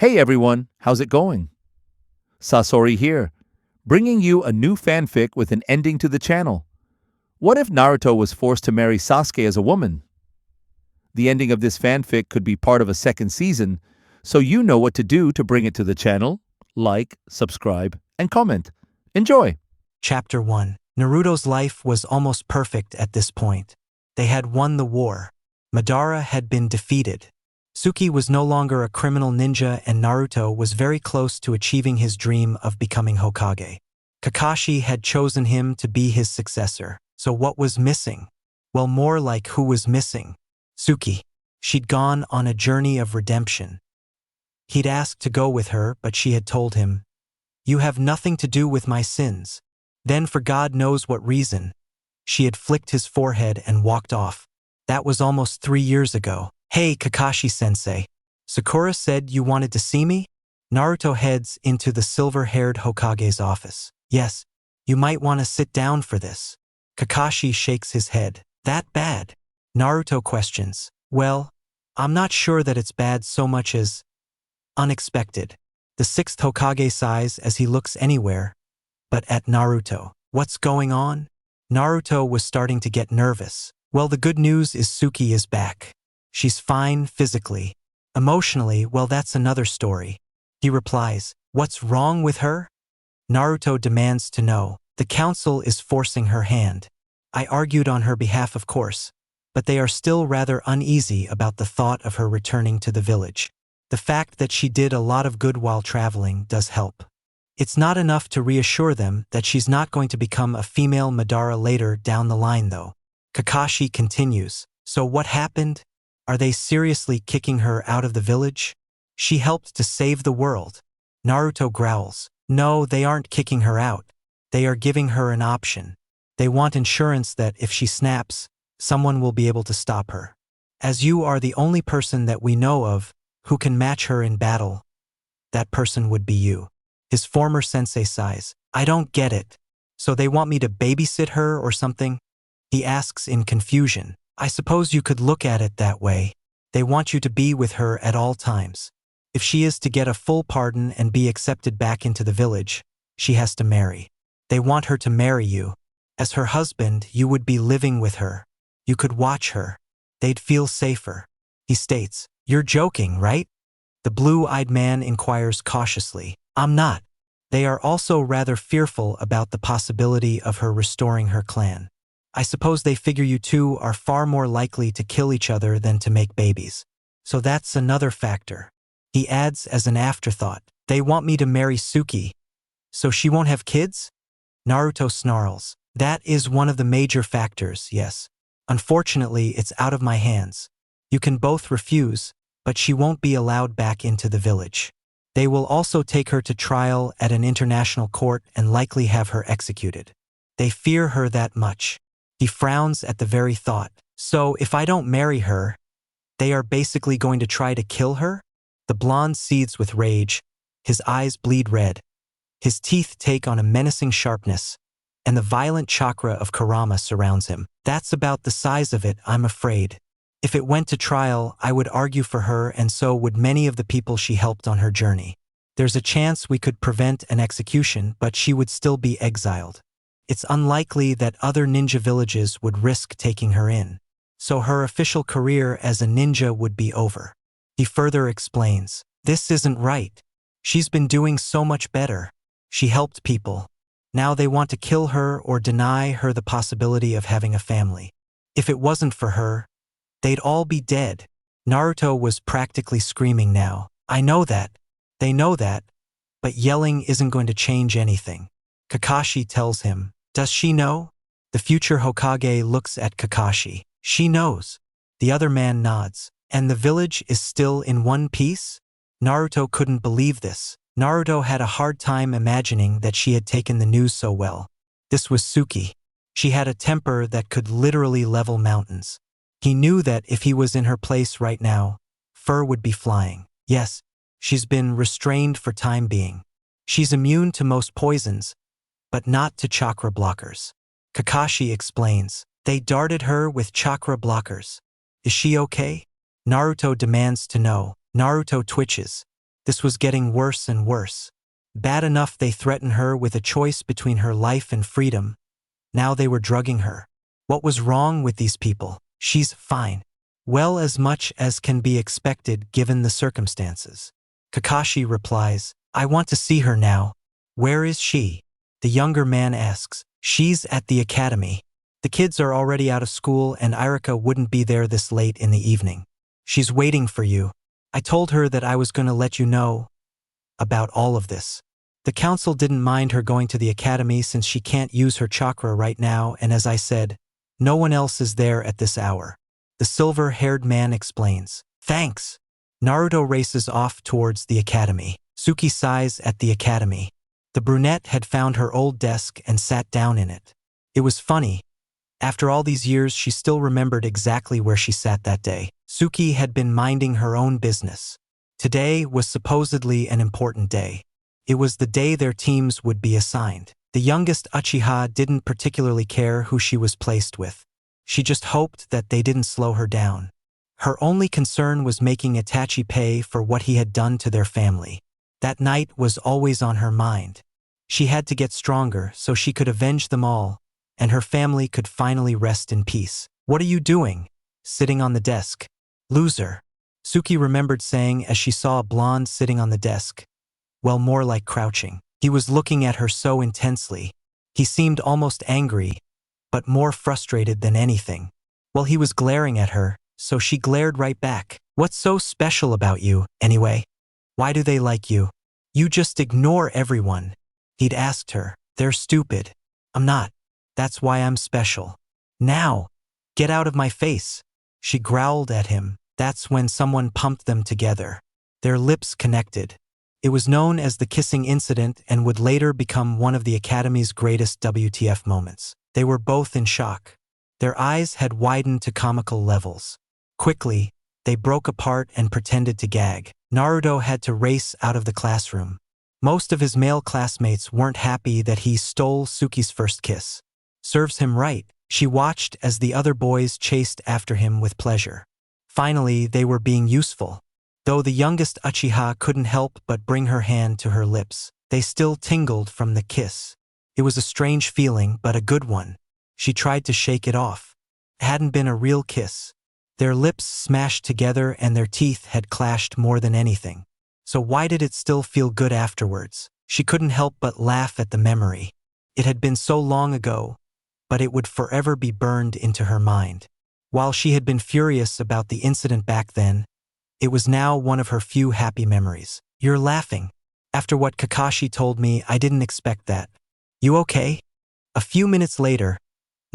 Hey everyone, how's it going? Sasori here, bringing you a new fanfic with an ending to the channel. What if Naruto was forced to marry Sasuke as a woman? The ending of this fanfic could be part of a second season, so you know what to do to bring it to the channel. Like, subscribe, and comment. Enjoy! Chapter 1. Naruto's life was almost perfect at this point. They had won the war. Madara had been defeated. Suki was no longer a criminal ninja and Naruto was very close to achieving his dream of becoming Hokage. Kakashi had chosen him to be his successor. So what was missing? Well, more like who was missing. Suki. She'd gone on a journey of redemption. He'd asked to go with her, but she had told him, "You have nothing to do with my sins." Then, for God knows what reason, she had flicked his forehead and walked off. That was almost 3 years ago. "Hey, Kakashi-sensei. Sakura said you wanted to see me?" Naruto heads into the silver-haired Hokage's office. "Yes, you might want to sit down for this." Kakashi shakes his head. "That bad?" Naruto questions. "Well, I'm not sure that it's bad so much as unexpected." The sixth Hokage sighs as he looks anywhere but at Naruto. What's going on? Naruto was starting to get nervous. Well, the good news is Suki is back. She's fine physically. Emotionally, well, that's another story. He replies, "What's wrong with her?" Naruto demands to know. "The council is forcing her hand. I argued on her behalf, of course, but they are still rather uneasy about the thought of her returning to the village. The fact that she did a lot of good while traveling does help. It's not enough to reassure them that she's not going to become a female Madara later down the line, though." Kakashi continues. "So what happened? Are they seriously kicking her out of the village? She helped to save the world." Naruto growls. "No, they aren't kicking her out. They are giving her an option. They want insurance that if she snaps, someone will be able to stop her. As you are the only person that we know of who can match her in battle, that person would be you." His former sensei sighs. "I don't get it. So they want me to babysit her or something?" He asks in confusion. "I suppose you could look at it that way. They want you to be with her at all times. If she is to get a full pardon and be accepted back into the village, she has to marry. They want her to marry you. As her husband, you would be living with her. You could watch her. They'd feel safer." He states, "You're joking, right?" The blue-eyed man inquires cautiously. "I'm not." They are also rather fearful about the possibility of her restoring her clan. "I suppose they figure you two are far more likely to kill each other than to make babies. So that's another factor." He adds as an afterthought, "They want me to marry Suki, so she won't have kids?" Naruto snarls. "That is one of the major factors, yes. Unfortunately, it's out of my hands. You can both refuse, but she won't be allowed back into the village. They will also take her to trial at an international court and likely have her executed. They fear her that much." He frowns at the very thought. "So if I don't marry her, they are basically going to try to kill her?" The blonde seethes with rage. His eyes bleed red. His teeth take on a menacing sharpness, and the violent chakra of Kurama surrounds him. "That's about the size of it, I'm afraid. If it went to trial, I would argue for her and so would many of the people she helped on her journey. There's a chance we could prevent an execution, but she would still be exiled. It's unlikely that other ninja villages would risk taking her in. So her official career as a ninja would be over." He further explains, "This isn't right. She's been doing so much better. She helped people. Now they want to kill her or deny her the possibility of having a family. If it wasn't for her, they'd all be dead." Naruto was practically screaming now. "I know that. They know that. But yelling isn't going to change anything." Kakashi tells him, "Does she know?" The future Hokage looks at Kakashi. "She knows." The other man nods. "And the village is still in one piece?" Naruto couldn't believe this. Naruto had a hard time imagining that she had taken the news so well. This was Suki. She had a temper that could literally level mountains. He knew that if he was in her place right now, fur would be flying. Yes, she's been restrained for time being. She's immune to most poisons, but not to chakra blockers. Kakashi explains, "They darted her with chakra blockers. Is she okay?" Naruto demands to know. Naruto twitches. This was getting worse and worse. Bad enough they threatened her with a choice between her life and freedom. Now they were drugging her. What was wrong with these people? She's fine. Well, as much as can be expected given the circumstances. Kakashi replies, I want to see her now. Where is she? The younger man asks. She's at the academy. The kids are already out of school and Irika wouldn't be there this late in the evening. She's waiting for you. I told her that I was going to let you know about all of this. The council didn't mind her going to the academy since she can't use her chakra right now, and as I said, no one else is there at this hour. The silver-haired man explains. Thanks. Naruto races off towards the academy. Suki sighs at the academy. The brunette had found her old desk and sat down in it. It was funny. After all these years, she still remembered exactly where she sat that day. Suki had been minding her own business. Today was supposedly an important day. It was the day their teams would be assigned. The youngest Uchiha didn't particularly care who she was placed with. She just hoped that they didn't slow her down. Her only concern was making Itachi pay for what he had done to their family. That night was always on her mind. She had to get stronger so she could avenge them all, and her family could finally rest in peace. What are you doing? Sitting on the desk. Loser. Suki remembered saying as she saw a blonde sitting on the desk. Well, more like crouching. He was looking at her so intensely. He seemed almost angry, but more frustrated than anything. Well, he was glaring at her, so she glared right back. What's so special about you, anyway? Why do they like you? You just ignore everyone. He'd asked her. They're stupid. I'm not. That's why I'm special. Now, get out of my face. She growled at him. That's when someone pumped them together. Their lips connected. It was known as the kissing incident and would later become one of the Academy's greatest WTF moments. They were both in shock. Their eyes had widened to comical levels. Quickly, they broke apart and pretended to gag. Naruto had to race out of the classroom. Most of his male classmates weren't happy that he stole Suki's first kiss. Serves him right. She watched as the other boys chased after him with pleasure. Finally, they were being useful. Though the youngest Uchiha couldn't help but bring her hand to her lips, they still tingled from the kiss. It was a strange feeling, but a good one. She tried to shake it off. It hadn't been a real kiss. Their lips smashed together and their teeth had clashed more than anything. So why did it still feel good afterwards? She couldn't help but laugh at the memory. It had been so long ago, but it would forever be burned into her mind. While she had been furious about the incident back then, it was now one of her few happy memories. You're laughing. After what Kakashi told me, I didn't expect that. You okay? A few minutes later,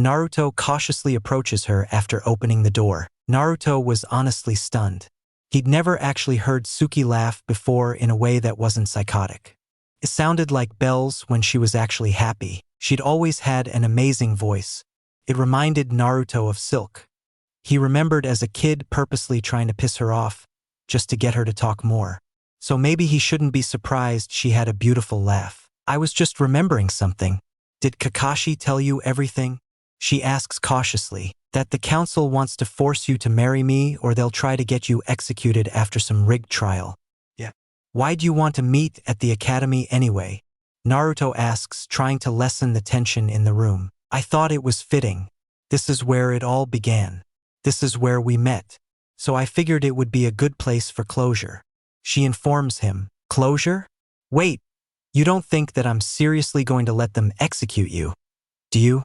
Naruto cautiously approaches her after opening the door. Naruto was honestly stunned. He'd never actually heard Suki laugh before in a way that wasn't psychotic. It sounded like bells when she was actually happy. She'd always had an amazing voice. It reminded Naruto of Silk. He remembered as a kid purposely trying to piss her off, just to get her to talk more. So maybe he shouldn't be surprised she had a beautiful laugh. I was just remembering something. Did Kakashi tell you everything? She asks cautiously. That the council wants to force you to marry me or they'll try to get you executed after some rigged trial. Yeah. Why'd you want to meet at the academy anyway? Naruto asks, trying to lessen the tension in the room. I thought it was fitting. This is where it all began. This is where we met. So I figured it would be a good place for closure. She informs him. Closure? Wait, you don't think that I'm seriously going to let them execute you, do you?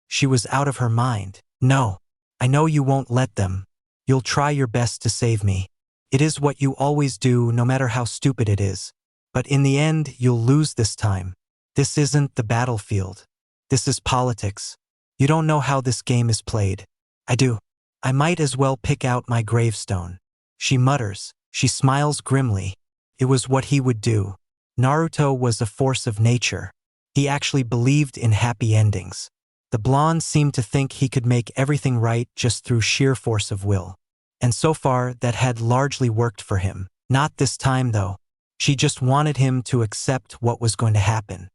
She was out of her mind. No, I know you won't let them. You'll try your best to save me. It is what you always do, no matter how stupid it is. But in the end, you'll lose this time. This isn't the battlefield. This is politics. You don't know how this game is played. I do. I might as well pick out my gravestone. She mutters. She smiles grimly. It was what he would do. Naruto was a force of nature. He actually believed in happy endings. The blonde seemed to think he could make everything right just through sheer force of will. And so far, that had largely worked for him. Not this time, though. She just wanted him to accept what was going to happen.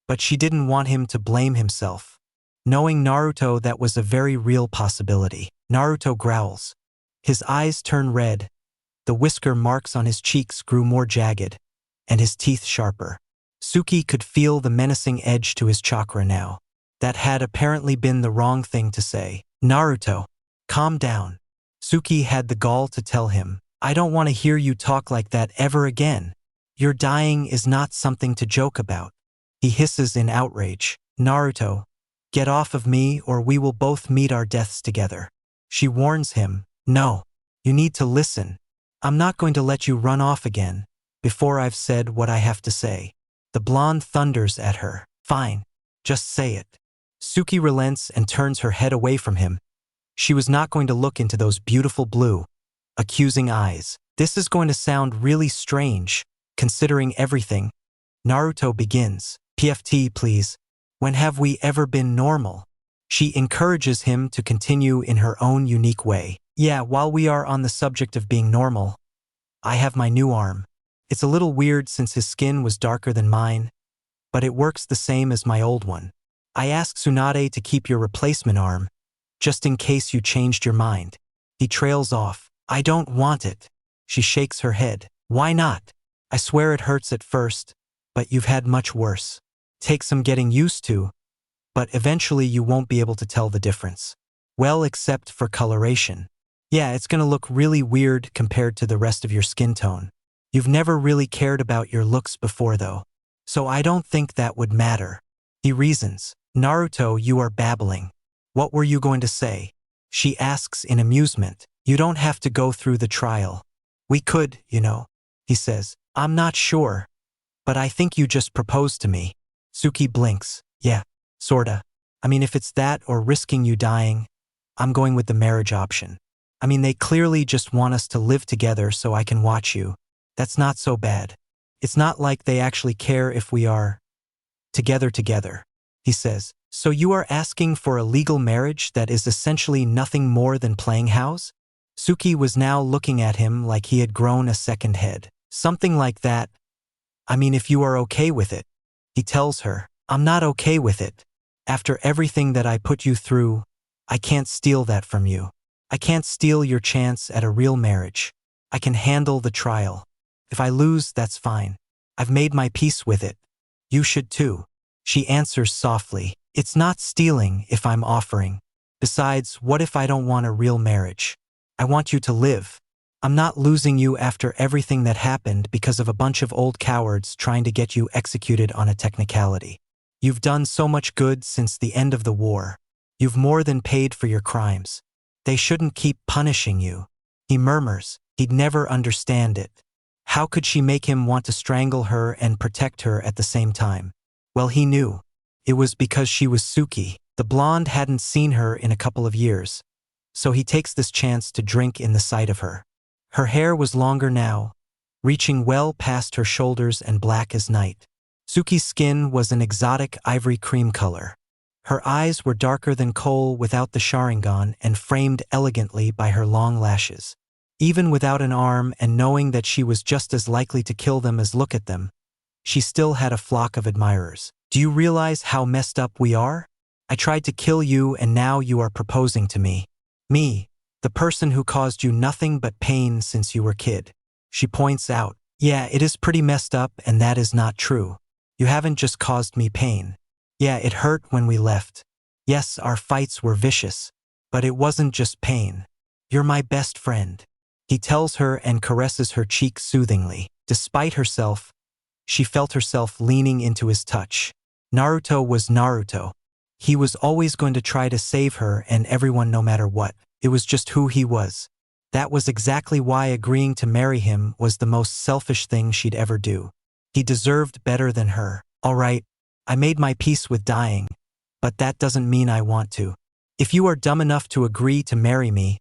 But she didn't want him to blame himself. Knowing Naruto, that was a very real possibility. Naruto growls. His eyes turn red. The whisker marks on his cheeks grew more jagged, and his teeth sharper. Suki could feel the menacing edge to his chakra now. That had apparently been the wrong thing to say. Naruto, calm down. Suki had the gall to tell him, I don't want to hear you talk like that ever again. Your dying is not something to joke about. He hisses in outrage. Naruto, get off of me or we will both meet our deaths together. She warns him, no, you need to listen. I'm not going to let you run off again before I've said what I have to say. The blonde thunders at her. Fine, just say it. Suki relents and turns her head away from him. She was not going to look into those beautiful blue, accusing eyes. This is going to sound really strange, considering everything. Naruto begins. PFT, please. When have we ever been normal? She encourages him to continue in her own unique way. Yeah, while we are on the subject of being normal, I have my new arm. It's a little weird since his skin was darker than mine, but it works the same as my old one. I asked Tsunade to keep your replacement arm, just in case you changed your mind. He trails off. I don't want it. She shakes her head. Why not? I swear it hurts at first, but you've had much worse. Take some getting used to, but eventually you won't be able to tell the difference. Well, except for coloration. Yeah, it's gonna look really weird compared to the rest of your skin tone. You've never really cared about your looks before though, so I don't think that would matter. He reasons. Naruto, you are babbling. What were you going to say? She asks in amusement. You don't have to go through the trial. We could, you know. He says. I'm not sure, but I think you just proposed to me. Suki blinks. Yeah, sorta. I mean, if it's that or risking you dying, I'm going with the marriage option. I mean, they clearly just want us to live together so I can watch you. That's not so bad. It's not like they actually care if we are together. He says, so you are asking for a legal marriage that is essentially nothing more than playing house? Suki was now looking at him like he had grown a second head. Something like that. I mean, if you are okay with it. He tells her, I'm not okay with it. After everything that I put you through, I can't steal that from you. I can't steal your chance at a real marriage. I can handle the trial. If I lose, that's fine. I've made my peace with it. You should too. She answers softly. It's not stealing if I'm offering. Besides, what if I don't want a real marriage? I want you to live. I'm not losing you after everything that happened because of a bunch of old cowards trying to get you executed on a technicality. You've done so much good since the end of the war. You've more than paid for your crimes. They shouldn't keep punishing you. He murmurs. He'd never understand it. How could she make him want to strangle her and protect her at the same time? Well, he knew. It was because she was Suki. The blonde hadn't seen her in a couple of years, so he takes this chance to drink in the sight of her. Her hair was longer now, reaching well past her shoulders and black as night. Suki's skin was an exotic ivory cream color. Her eyes were darker than coal without the Sharingan and framed elegantly by her long lashes. Even without an arm and knowing that she was just as likely to kill them as look at them, she still had a flock of admirers. Do you realize how messed up we are? I tried to kill you and now you are proposing to me. Me, the person who caused you nothing but pain since you were kid. She points out, yeah, it is pretty messed up and that is not true. You haven't just caused me pain. Yeah, it hurt when we left. Yes, our fights were vicious, but it wasn't just pain. You're my best friend. He tells her and caresses her cheek soothingly. Despite herself, she felt herself leaning into his touch. Naruto was Naruto. He was always going to try to save her and everyone no matter what. It was just who he was. That was exactly why agreeing to marry him was the most selfish thing she'd ever do. He deserved better than her. All right, I made my peace with dying, but that doesn't mean I want to. If you are dumb enough to agree to marry me,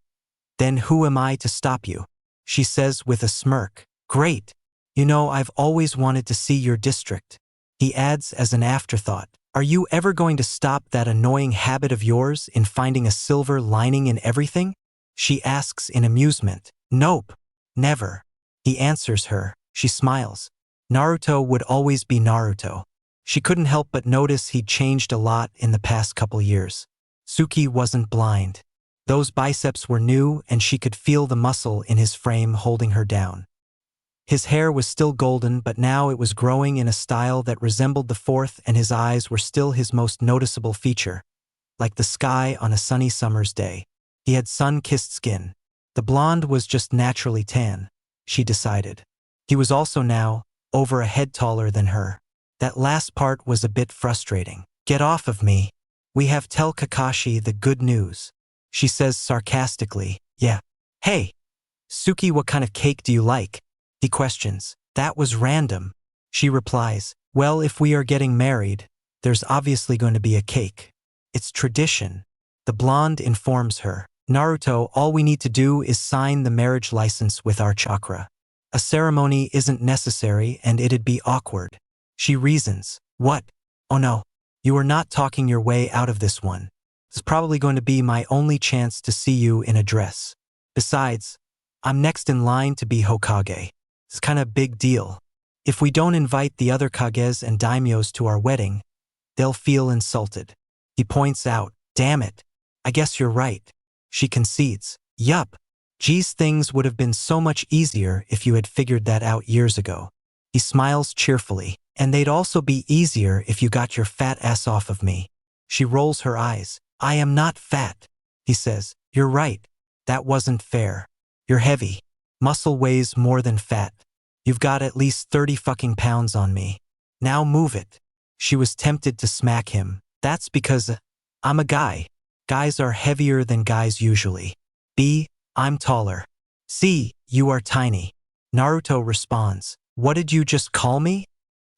then who am I to stop you? She says with a smirk. Great. You know, I've always wanted to see your district. He adds as an afterthought. Are you ever going to stop that annoying habit of yours in finding a silver lining in everything? She asks in amusement. Nope. Never. He answers her. She smiles. Naruto would always be Naruto. She couldn't help but notice he'd changed a lot in the past couple years. Suki wasn't blind. Those biceps were new and she could feel the muscle in his frame holding her down. His hair was still golden, but now it was growing in a style that resembled the fourth, and his eyes were still his most noticeable feature, like the sky on a sunny summer's day. He had sun-kissed skin. The blonde was just naturally tan, she decided. He was also now over a head taller than her. That last part was a bit frustrating. "Get off of me. We have tell Kakashi the good news," she says sarcastically. "Yeah. Hey, Suki, what kind of cake do you like?" He questions. "That was random." She replies, "Well, if we are getting married, there's obviously going to be a cake. It's tradition." The blonde informs her, "Naruto, all we need to do is sign the marriage license with our chakra. A ceremony isn't necessary and it'd be awkward." She reasons, "What? Oh no, you are not talking your way out of this one. It's probably going to be my only chance to see you in a dress. Besides, I'm next in line to be Hokage. It's kind of a big deal. If we don't invite the other Kages and daimyos to our wedding, they'll feel insulted." He points out, "Damn it, I guess you're right." She concedes, "Yup. Geez, things would have been so much easier if you had figured that out years ago." He smiles cheerfully, "And they'd also be easier if you got your fat ass off of me." She rolls her eyes. "I am not fat," he says. "You're right. That wasn't fair. You're heavy. Muscle weighs more than fat. You've got at least 30 fucking pounds on me. Now move it." She was tempted to smack him. "That's because I'm a guy. Guys are heavier than guys usually. B, I'm taller. C, you are tiny." Naruto responds, "What did you just call me?"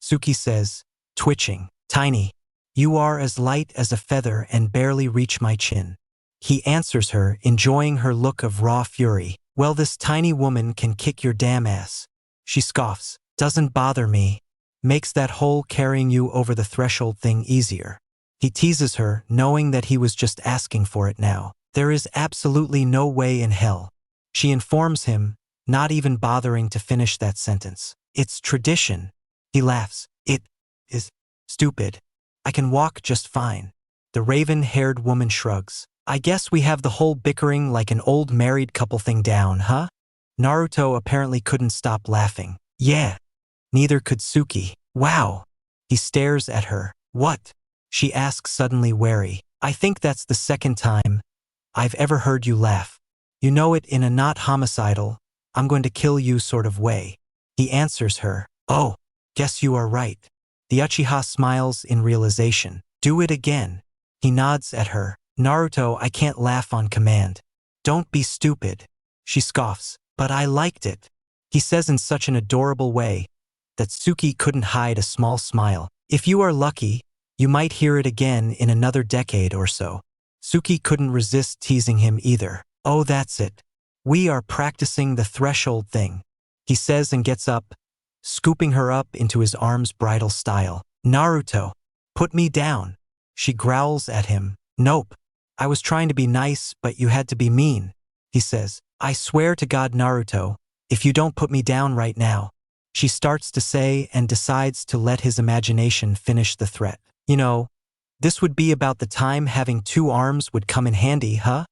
Suki says, twitching, "Tiny. You are as light as a feather and barely reach my chin." He answers her, enjoying her look of raw fury. "Well, this tiny woman can kick your damn ass." She scoffs, "Doesn't bother me. Makes that whole carrying you over the threshold thing easier." He teases her, knowing that he was just asking for it now. "There is absolutely no way in hell." She informs him, not even bothering to finish that sentence. "It's tradition." He laughs. "It is stupid. I can walk just fine." The raven-haired woman shrugs. "I guess we have the whole bickering like an old married couple thing down, huh?" Naruto apparently couldn't stop laughing. "Yeah." Neither could Suki. "Wow." He stares at her. "What?" she asks, suddenly wary. "I think that's the second time I've ever heard you laugh. You know it in a not homicidal, I'm going to kill you sort of way." He answers her. "Oh, guess you are right." The Uchiha smiles in realization. "Do it again." He nods at her. "Naruto, I can't laugh on command." "Don't be stupid." She scoffs. "But I liked it." He says in such an adorable way that Suki couldn't hide a small smile. "If you are lucky, you might hear it again in another decade or so." Suki couldn't resist teasing him either. "Oh, that's it. We are practicing the threshold thing," he says and gets up, scooping her up into his arms bridal style. "Naruto, put me down." She growls at him. "Nope. I was trying to be nice, but you had to be mean," he says. "I swear to God, Naruto, if you don't put me down right now." She starts to say and decides to let his imagination finish the threat. "You know, this would be about the time having two arms would come in handy, huh?"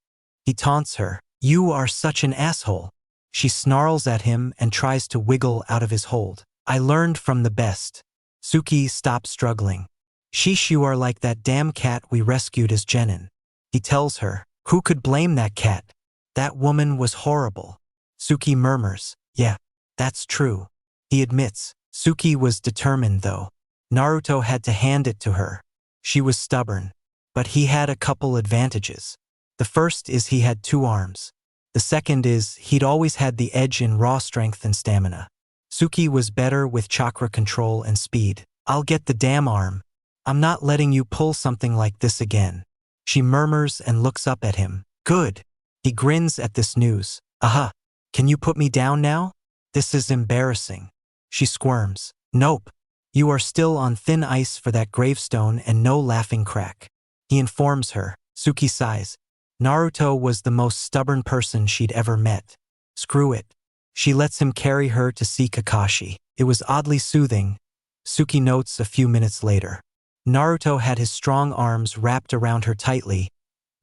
He taunts her. "You are such an asshole." She snarls at him and tries to wiggle out of his hold. "I learned from the best." Suki stops struggling. "Sheesh, you are like that damn cat we rescued as Genin." He tells her. "Who could blame that cat? That woman was horrible." Suki murmurs. "Yeah, that's true." He admits. Suki was determined though. Naruto had to hand it to her. She was stubborn. But he had a couple advantages. The first is he had two arms. The second is he'd always had the edge in raw strength and stamina. Suki was better with chakra control and speed. "I'll get the damn arm. I'm not letting you pull something like this again." She murmurs and looks up at him. "Good." He grins at this news. "Aha. Can you put me down now? This is embarrassing." She squirms. "Nope. You are still on thin ice for that gravestone and no laughing crack." He informs her. Suki sighs. Naruto was the most stubborn person she'd ever met. Screw it. She lets him carry her to see Kakashi. It was oddly soothing, Suki notes a few minutes later. Naruto had his strong arms wrapped around her tightly,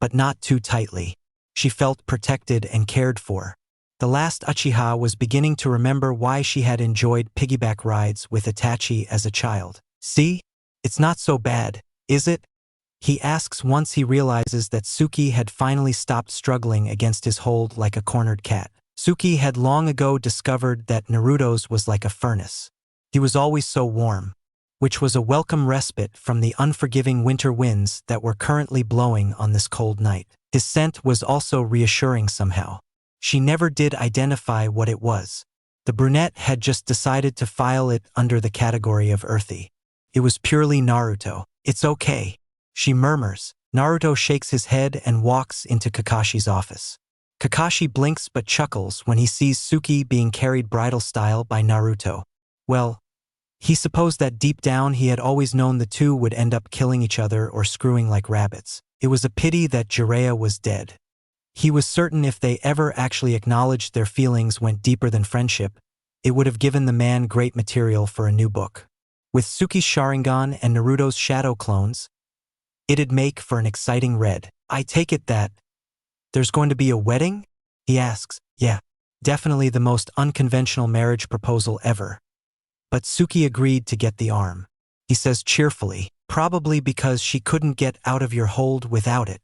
but not too tightly. She felt protected and cared for. The last Uchiha was beginning to remember why she had enjoyed piggyback rides with Itachi as a child. See? It's not so bad, is it? He asks once he realizes that Suki had finally stopped struggling against his hold like a cornered cat. Suki had long ago discovered that Naruto's was like a furnace. He was always so warm, which was a welcome respite from the unforgiving winter winds that were currently blowing on this cold night. His scent was also reassuring somehow. She never did identify what it was. The brunette had just decided to file it under the category of earthy. It was purely Naruto. It's okay, she murmurs. Naruto shakes his head and walks into Kakashi's office. Kakashi blinks but chuckles when he sees Suki being carried bridal style by Naruto. Well, he supposed that deep down he had always known the two would end up killing each other or screwing like rabbits. It was a pity that Jiraiya was dead. He was certain if they ever actually acknowledged their feelings went deeper than friendship, it would have given the man great material for a new book. With Suki's Sharingan and Naruto's shadow clones, it'd make for an exciting read. I take it that there's going to be a wedding? He asks. Yeah, definitely the most unconventional marriage proposal ever. But Suki agreed to get the arm. He says cheerfully, probably because she couldn't get out of your hold without it.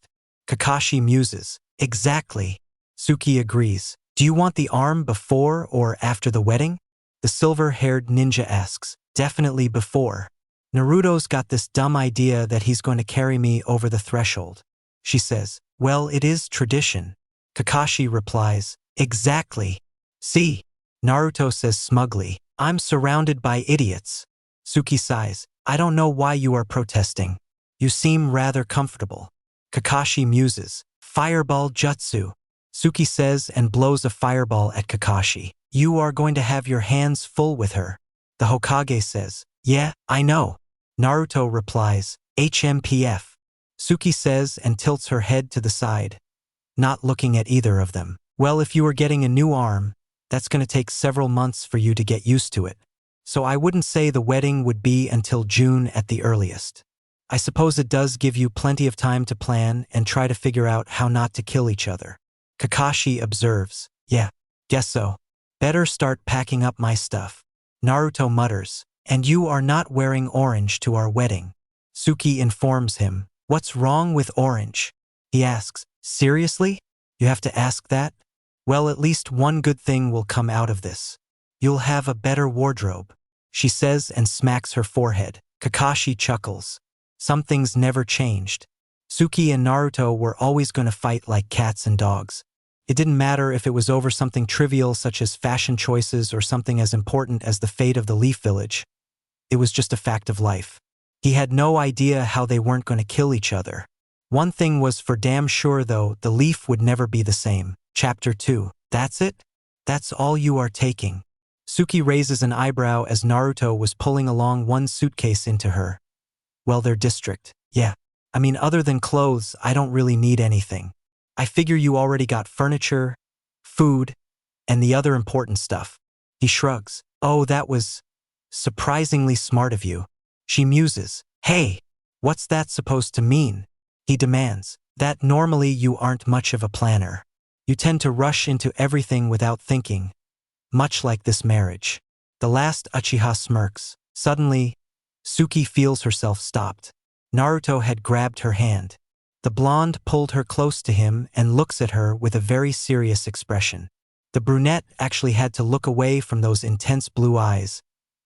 Kakashi muses. Exactly. Suki agrees. Do you want the arm before or after the wedding? The silver-haired ninja asks. Definitely before. Naruto's got this dumb idea that he's going to carry me over the threshold. She says, well, it is tradition. Kakashi replies, exactly. See? Naruto says smugly, I'm surrounded by idiots. Suki sighs, I don't know why you are protesting. You seem rather comfortable. Kakashi muses, fireball jutsu. Suki says and blows a fireball at Kakashi. You are going to have your hands full with her. The Hokage says, yeah, I know. Naruto replies, HMPF. Suki says and tilts her head to the side, not looking at either of them. Well, if you are getting a new arm, that's going to take several months for you to get used to it. So I wouldn't say the wedding would be until June at the earliest. I suppose it does give you plenty of time to plan and try to figure out how not to kill each other. Kakashi observes, yeah, guess so. Better start packing up my stuff. Naruto mutters, and you are not wearing orange to our wedding. Suki informs him, what's wrong with orange? He asks, seriously? You have to ask that? Well, at least one good thing will come out of this. You'll have a better wardrobe, she says and smacks her forehead. Kakashi chuckles. Some things never changed. Suki and Naruto were always going to fight like cats and dogs. It didn't matter if it was over something trivial such as fashion choices or something as important as the fate of the Leaf Village. It was just a fact of life. He had no idea how they weren't going to kill each other. One thing was for damn sure though, the Leaf would never be the same. Chapter 2. That's it? That's all you are taking? Suki raises an eyebrow as Naruto was pulling along one suitcase into her. Well, their district. Yeah. I mean, other than clothes, I don't really need anything. I figure you already got furniture, food, and the other important stuff. He shrugs. Oh, that was surprisingly smart of you. She muses. Hey, what's that supposed to mean? He demands. That normally you aren't much of a planner. You tend to rush into everything without thinking, much like this marriage. The last Uchiha smirks. Suddenly, Suki feels herself stopped. Naruto had grabbed her hand. The blonde pulled her close to him and looks at her with a very serious expression. The brunette actually had to look away from those intense blue eyes,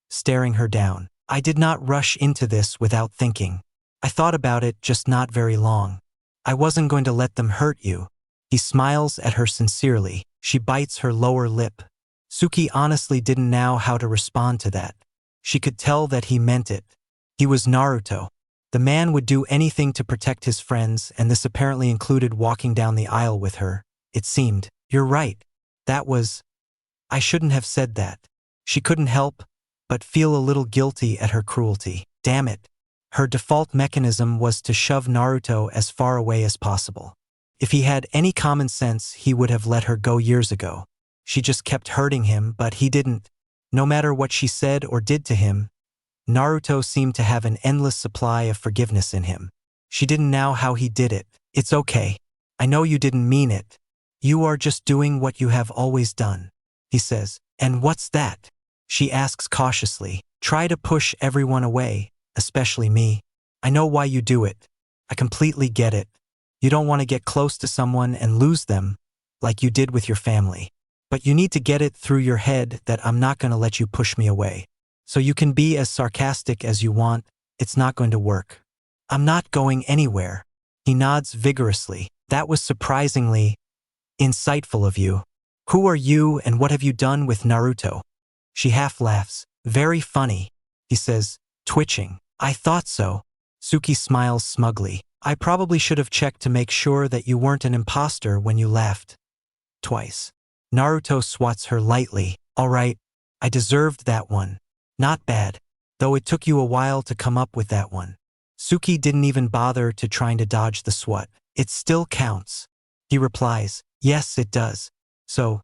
staring her down. I did not rush into this without thinking. I thought about it, just not very long. I wasn't going to let them hurt you. He smiles at her sincerely. She bites her lower lip. Suki honestly didn't know how to respond to that. She could tell that he meant it. He was Naruto. The man would do anything to protect his friends, and this apparently included walking down the aisle with her. It seemed. You're right. That was... I shouldn't have said that. She couldn't help but feel a little guilty at her cruelty. Damn it. Her default mechanism was to shove Naruto as far away as possible. If he had any common sense, he would have let her go years ago. She just kept hurting him, but he didn't. No matter what she said or did to him, Naruto seemed to have an endless supply of forgiveness in him. She didn't know how he did it. It's okay. I know you didn't mean it. You are just doing what you have always done. He says, and what's that? She asks cautiously. Try to push everyone away, especially me. I know why you do it. I completely get it. You don't want to get close to someone and lose them, like you did with your family. But you need to get it through your head that I'm not going to let you push me away. So you can be as sarcastic as you want, it's not going to work. I'm not going anywhere. He nods vigorously. That was surprisingly insightful of you. Who are you and what have you done with Naruto? She half laughs. Very funny, he says, twitching. I thought so. Suki smiles smugly. I probably should have checked to make sure that you weren't an imposter when you laughed. Twice. Naruto swats her lightly. All right, I deserved that one. Not bad, though it took you a while to come up with that one. Suki didn't even bother to trying to dodge the swat. It still counts. He replies, yes, it does. So,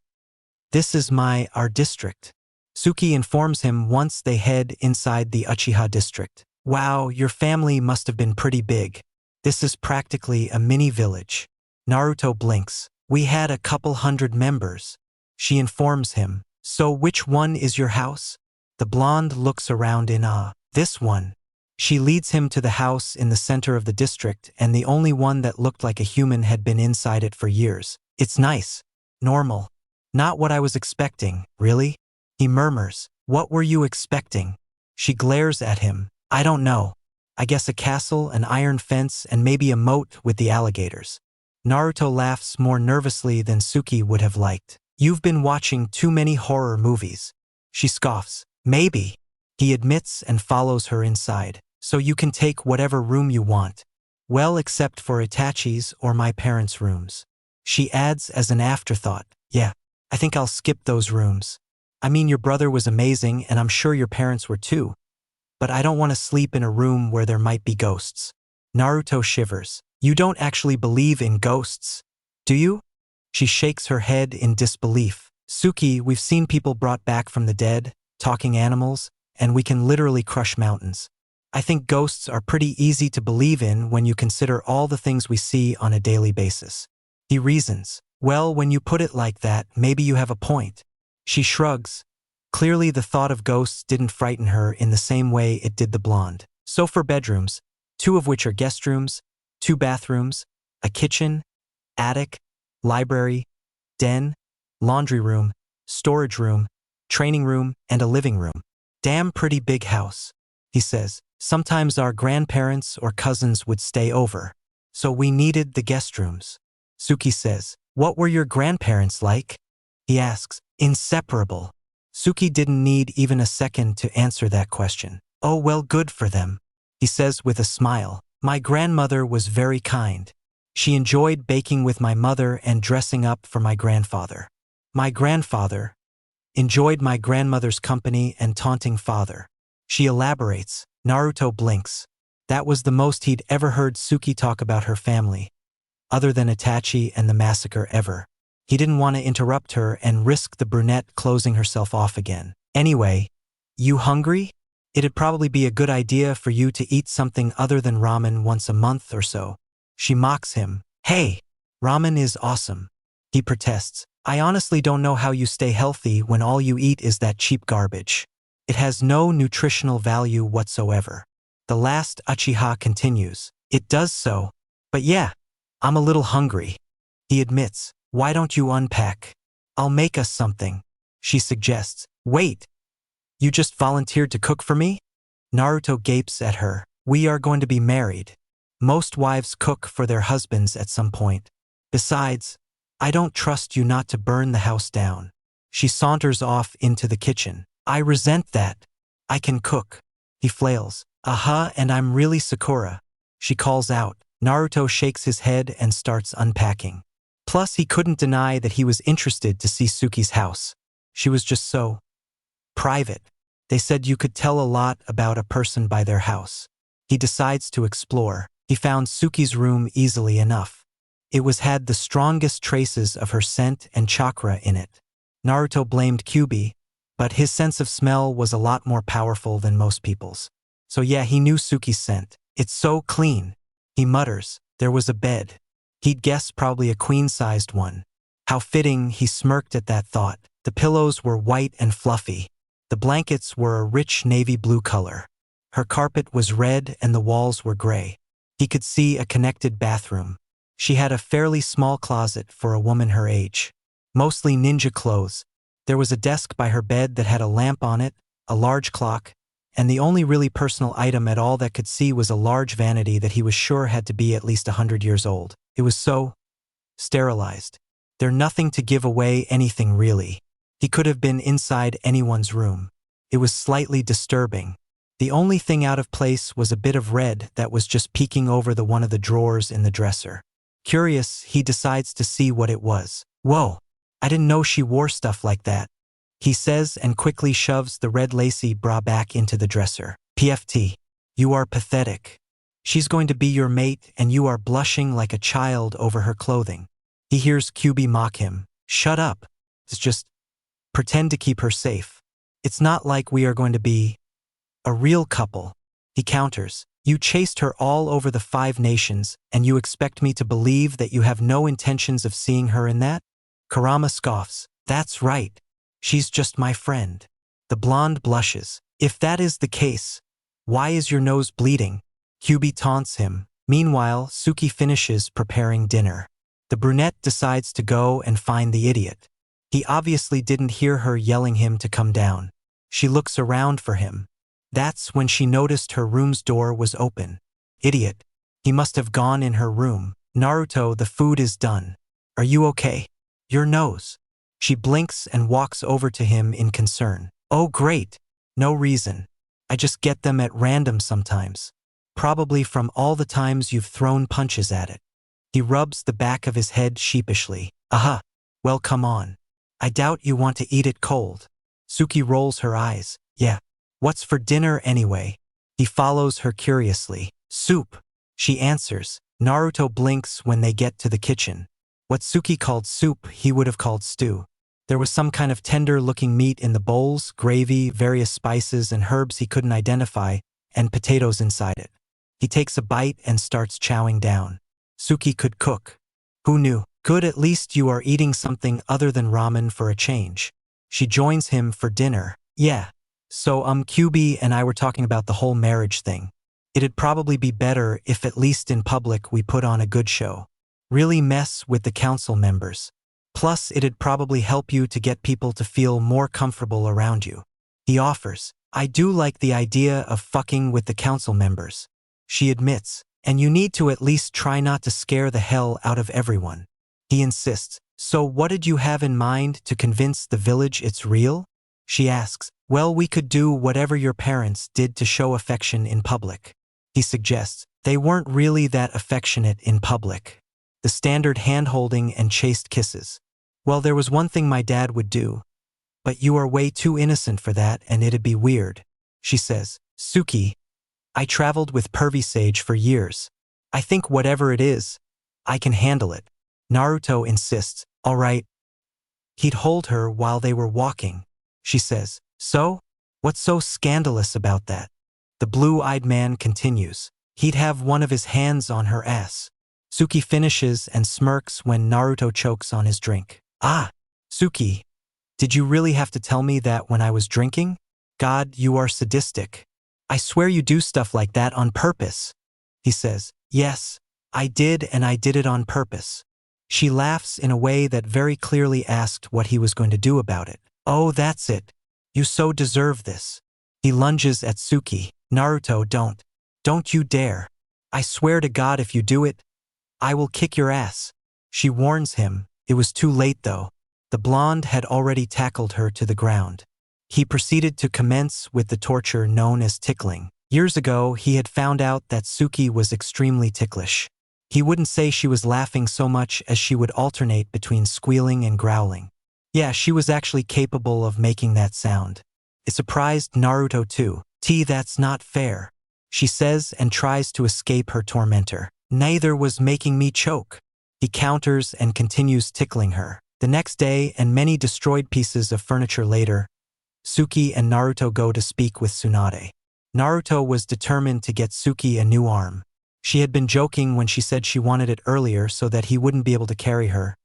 this is our district. Suki informs him once they head inside the Uchiha district. Wow, your family must have been pretty big. This is practically a mini village. Naruto blinks. We had a couple hundred members. She informs him. So which one is your house? The blonde looks around in awe. This one. She leads him to the house in the center of the district, and the only one that looked like a human had been inside it for years. It's nice. Normal. Not what I was expecting, really? He murmurs. What were you expecting? She glares at him. I don't know. I guess a castle, an iron fence, and maybe a moat with the alligators. Naruto laughs more nervously than Suki would have liked. You've been watching too many horror movies. She scoffs. Maybe. He admits and follows her inside. So you can take whatever room you want. Well, except for Itachi's or my parents' rooms. She adds as an afterthought. Yeah, I think I'll skip those rooms. I mean, your brother was amazing and I'm sure your parents were too. But I don't want to sleep in a room where there might be ghosts. Naruto shivers. You don't actually believe in ghosts, do you? She shakes her head in disbelief. Suki, we've seen people brought back from the dead, talking animals, and we can literally crush mountains. I think ghosts are pretty easy to believe in when you consider all the things we see on a daily basis. He reasons. Well, when you put it like that, maybe you have a point. She shrugs. Clearly the thought of ghosts didn't frighten her in the same way it did the blonde. So for bedrooms, 2 of which are guest rooms, 2 bathrooms, a kitchen, attic, library, den, laundry room, storage room, training room, and a living room. Damn pretty big house, he says. Sometimes our grandparents or cousins would stay over, so we needed the guest rooms. Suki says, what were your grandparents like? He asks. Inseparable. Suki didn't need even a second to answer that question. Oh, well, good for them, he says with a smile. My grandmother was very kind. She enjoyed baking with my mother and dressing up for my grandfather. My grandfather enjoyed my grandmother's company and taunting father. She elaborates. Naruto blinks. That was the most he'd ever heard Suki talk about her family, other than Itachi and the massacre ever. He didn't want to interrupt her and risk the brunette closing herself off again. Anyway, you hungry? It'd probably be a good idea for you to eat something other than ramen once a month or so. She mocks him. Hey, ramen is awesome. He protests. I honestly don't know how you stay healthy when all you eat is that cheap garbage. It has no nutritional value whatsoever. The last Uchiha continues. It does so. But yeah, I'm a little hungry. He admits. Why don't you unpack? I'll make us something. She suggests. Wait. You just volunteered to cook for me? Naruto gapes at her. We are going to be married. Most wives cook for their husbands at some point. Besides, I don't trust you not to burn the house down. She saunters off into the kitchen. I resent that. I can cook. He flails. Aha, and I'm really Sakura. She calls out. Naruto shakes his head and starts unpacking. Plus, he couldn't deny that he was interested to see Suki's house. She was just so private. They said you could tell a lot about a person by their house. He decides to explore. He found Suki's room easily enough. It had the strongest traces of her scent and chakra in it. Naruto blamed Kyubi, but his sense of smell was a lot more powerful than most people's. So yeah, he knew Suki's scent. It's so clean. He mutters. There was a bed. He'd guessed probably a queen-sized one. How fitting, he smirked at that thought. The pillows were white and fluffy. The blankets were a rich navy blue color. Her carpet was red and the walls were gray. He could see a connected bathroom. She had a fairly small closet for a woman her age. Mostly ninja clothes. There was a desk by her bed that had a lamp on it, a large clock, and the only really personal item at all that could see was a large vanity that he was sure had to be at least 100 years old. It was so sterilized. There nothing to give away anything really. He could have been inside anyone's room. It was slightly disturbing. The only thing out of place was a bit of red that was just peeking over the one of the drawers in the dresser. Curious, he decides to see what it was. Whoa, I didn't know she wore stuff like that, he says and quickly shoves the red lacy bra back into the dresser. PFT, you are pathetic. She's going to be your mate and you are blushing like a child over her clothing. He hears QB mock him. Shut up. It's just pretend to keep her safe. It's not like we are going to be a real couple. He counters. You chased her all over the 5 nations and you expect me to believe that you have no intentions of seeing her in that? Kurama scoffs. That's right. She's just my friend. The blonde blushes. If that is the case, why is your nose bleeding? QB taunts him. Meanwhile, Suki finishes preparing dinner. The brunette decides to go and find the idiot. He obviously didn't hear her yelling him to come down. She looks around for him. That's when she noticed her room's door was open. Idiot. He must have gone in her room. Naruto, the food is done. Are you okay? Your nose. She blinks and walks over to him in concern. Oh great. No reason. I just get them at random sometimes. Probably from all the times you've thrown punches at it. He rubs the back of his head sheepishly. Aha. Well, come on. I doubt you want to eat it cold. Suki rolls her eyes. Yeah. What's for dinner anyway? He follows her curiously. Soup. She answers. Naruto blinks when they get to the kitchen. What Suki called soup, he would have called stew. There was some kind of tender-looking meat in the bowls, gravy, various spices and herbs he couldn't identify, and potatoes inside it. He takes a bite and starts chowing down. Suki could cook. Who knew? Good, at least you are eating something other than ramen for a change. She joins him for dinner. Yeah. So QB and I were talking about the whole marriage thing. It'd probably be better if at least in public we put on a good show. Really mess with the council members. Plus, it'd probably help you to get people to feel more comfortable around you. He offers. I do like the idea of fucking with the council members. She admits. And you need to at least try not to scare the hell out of everyone. He insists. So what did you have in mind to convince the village it's real? She asks. Well, we could do whatever your parents did to show affection in public. He suggests. They weren't really that affectionate in public. The standard hand-holding and chaste kisses. Well, there was one thing my dad would do. But you are way too innocent for that and it'd be weird. She says. Suki, I traveled with Pervy Sage for years. I think whatever it is, I can handle it. Naruto insists. All right. He'd hold her while they were walking. She says. So? What's so scandalous about that? The blue-eyed man continues. He'd have one of his hands on her ass. Suki finishes and smirks when Naruto chokes on his drink. Ah, Suki, did you really have to tell me that when I was drinking? God, you are sadistic. I swear you do stuff like that on purpose. He says. Yes, I did and I did it on purpose. She laughs in a way that very clearly asked what he was going to do about it. Oh, that's it. You so deserve this. He lunges at Suki. Naruto, don't. Don't you dare. I swear to God if you do it, I will kick your ass. She warns him. It was too late though. The blonde had already tackled her to the ground. He proceeded to commence with the torture known as tickling. Years ago, he had found out that Suki was extremely ticklish. He wouldn't say she was laughing so much as she would alternate between squealing and growling. Yeah, she was actually capable of making that sound. It surprised Naruto too. That's not fair. She says and tries to escape her tormentor. Neither was making me choke. He counters and continues tickling her. The next day and many destroyed pieces of furniture later, Suki and Naruto go to speak with Tsunade. Naruto was determined to get Suki a new arm. She had been joking when she said she wanted it earlier so that he wouldn't be able to carry her.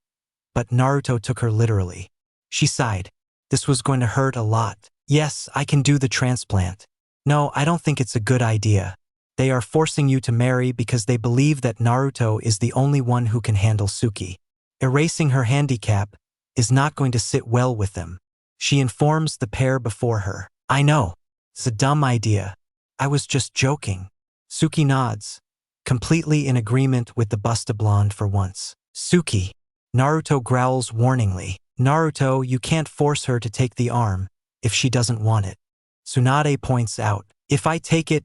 But Naruto took her literally. She sighed. This was going to hurt a lot. Yes, I can do the transplant. No, I don't think it's a good idea. They are forcing you to marry because they believe that Naruto is the only one who can handle Suki. Erasing her handicap is not going to sit well with them. She informs the pair before her. I know. It's a dumb idea. I was just joking. Suki nods, completely in agreement with the Busta Blonde for once. Suki. Naruto growls warningly. Naruto, you can't force her to take the arm if she doesn't want it. Tsunade points out. If I take it,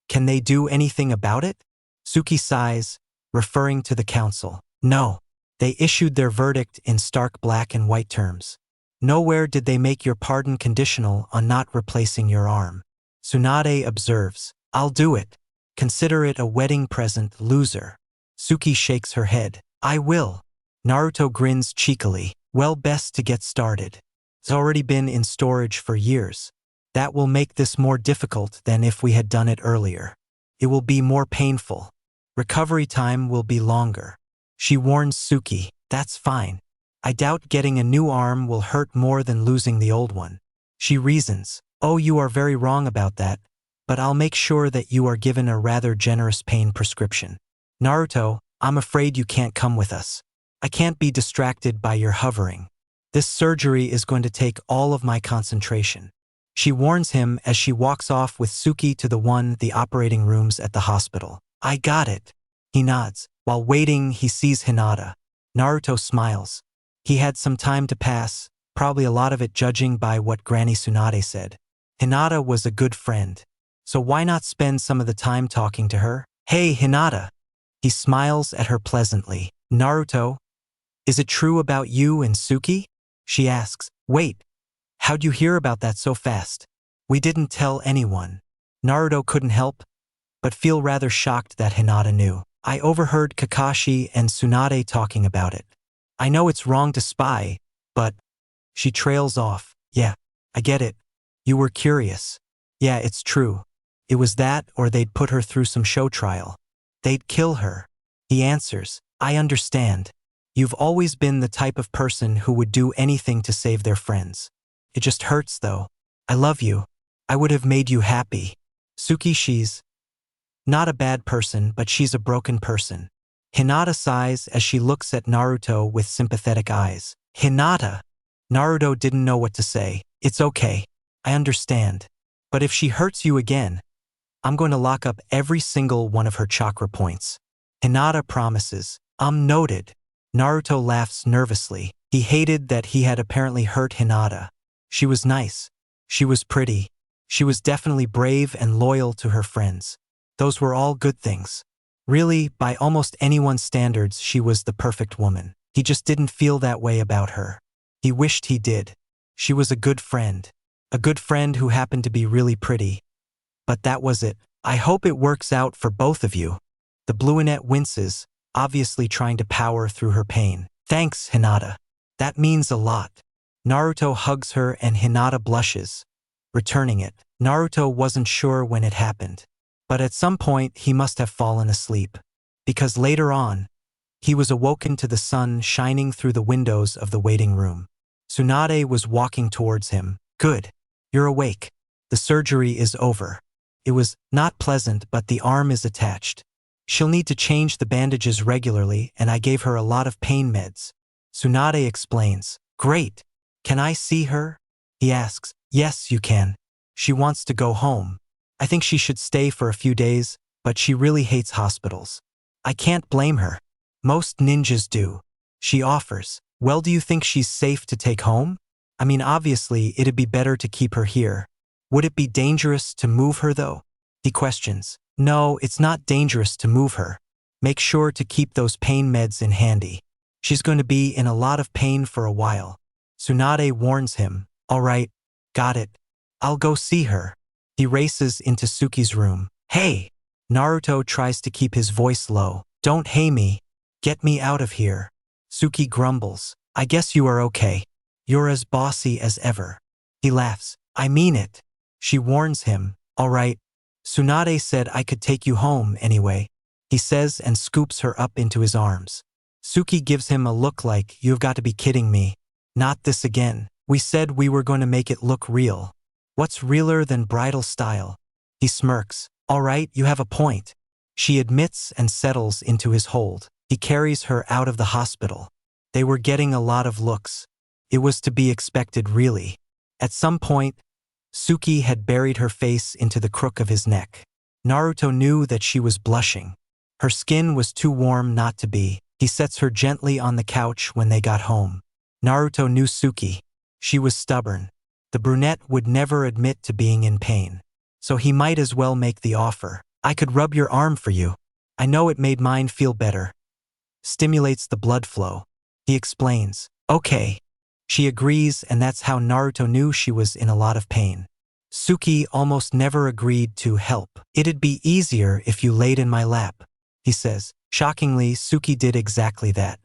can they do anything about it? Suki sighs, referring to the council. No. They issued their verdict in stark black and white terms. Nowhere did they make your pardon conditional on not replacing your arm. Tsunade observes. I'll do it. Consider it a wedding present, loser. Suki shakes her head. I will. Naruto grins cheekily. Well, best to get started. It's already been in storage for years. That will make this more difficult than if we had done it earlier. It will be more painful. Recovery time will be longer. She warns Suki. That's fine. I doubt getting a new arm will hurt more than losing the old one. She reasons. Oh, you are very wrong about that, but I'll make sure that you are given a rather generous pain prescription. Naruto, I'm afraid you can't come with us. I can't be distracted by your hovering. This surgery is going to take all of my concentration. She warns him as she walks off with Suki to the operating rooms at the hospital. I got it. He nods. While waiting, he sees Hinata. Naruto smiles. He had some time to pass, probably a lot of it judging by what Granny Tsunade said. Hinata was a good friend, so why not spend some of the time talking to her? Hey, Hinata. He smiles at her pleasantly. Naruto, is it true about you and Suki? She asks. Wait. How'd you hear about that so fast? We didn't tell anyone. Naruto couldn't help but feel rather shocked that Hinata knew. I overheard Kakashi and Tsunade talking about it. I know it's wrong to spy, but… She trails off. Yeah, I get it. You were curious. Yeah, it's true. It was that or they'd put her through some show trial. They'd kill her. He answers. I understand. You've always been the type of person who would do anything to save their friends. It just hurts though. I love you. I would have made you happy. Suki, she's not a bad person, but she's a broken person. Hinata sighs as she looks at Naruto with sympathetic eyes. Hinata! Naruto didn't know what to say. It's okay. I understand. But if she hurts you again, I'm going to lock up every single one of her chakra points. Hinata promises. Noted. Naruto laughs nervously. He hated that he had apparently hurt Hinata. She was nice. She was pretty. She was definitely brave and loyal to her friends. Those were all good things. Really, by almost anyone's standards, she was the perfect woman. He just didn't feel that way about her. He wished he did. She was a good friend. A good friend who happened to be really pretty. But that was it. I hope it works out for both of you. The Bluinette winces, obviously trying to power through her pain. Thanks, Hinata. That means a lot. Naruto hugs her and Hinata blushes, returning it. Naruto wasn't sure when it happened, but at some point he must have fallen asleep, because later on, he was awoken to the sun shining through the windows of the waiting room. Tsunade was walking towards him. Good. You're awake. The surgery is over. It was not pleasant, but the arm is attached. She'll need to change the bandages regularly, and I gave her a lot of pain meds. Tsunade explains. Great. Can I see her? He asks. Yes, you can. She wants to go home. I think she should stay for a few days, but she really hates hospitals. I can't blame her. Most ninjas do. She offers. Well, do you think she's safe to take home? I mean, obviously, it'd be better to keep her here. Would it be dangerous to move her, though? He questions. No, it's not dangerous to move her. Make sure to keep those pain meds in handy. She's going to be in a lot of pain for a while. Tsunade warns him. All right, got it. I'll go see her. He races into Suki's room. Hey! Naruto tries to keep his voice low. Don't hey me. Get me out of here. Suki grumbles. I guess you are okay. You're as bossy as ever. He laughs. I mean it. She warns him. All right. Tsunade said I could take you home anyway. he says and scoops her up into his arms. Suki gives him a look like, "You've got to be kidding me. Not this again. We said we were going to make it look real. What's realer than bridal style?" He smirks. "All right, you have a point." She admits and settles into his hold. He carries her out of the hospital. They were getting a lot of looks. It was to be expected, really. At some point, Suki had buried her face into the crook of his neck. Naruto knew that she was blushing. Her skin was too warm not to be. He sets her gently on the couch when they got home. Naruto knew Suki. She was stubborn. The brunette would never admit to being in pain. So he might as well make the offer. "I could rub your arm for you. I know it made mine feel better. Stimulates the blood flow." He explains. "Okay." She agrees, and that's how Naruto knew she was in a lot of pain. Suki almost never agreed to help. "It'd be easier if you laid in my lap," he says. Shockingly, Suki did exactly that.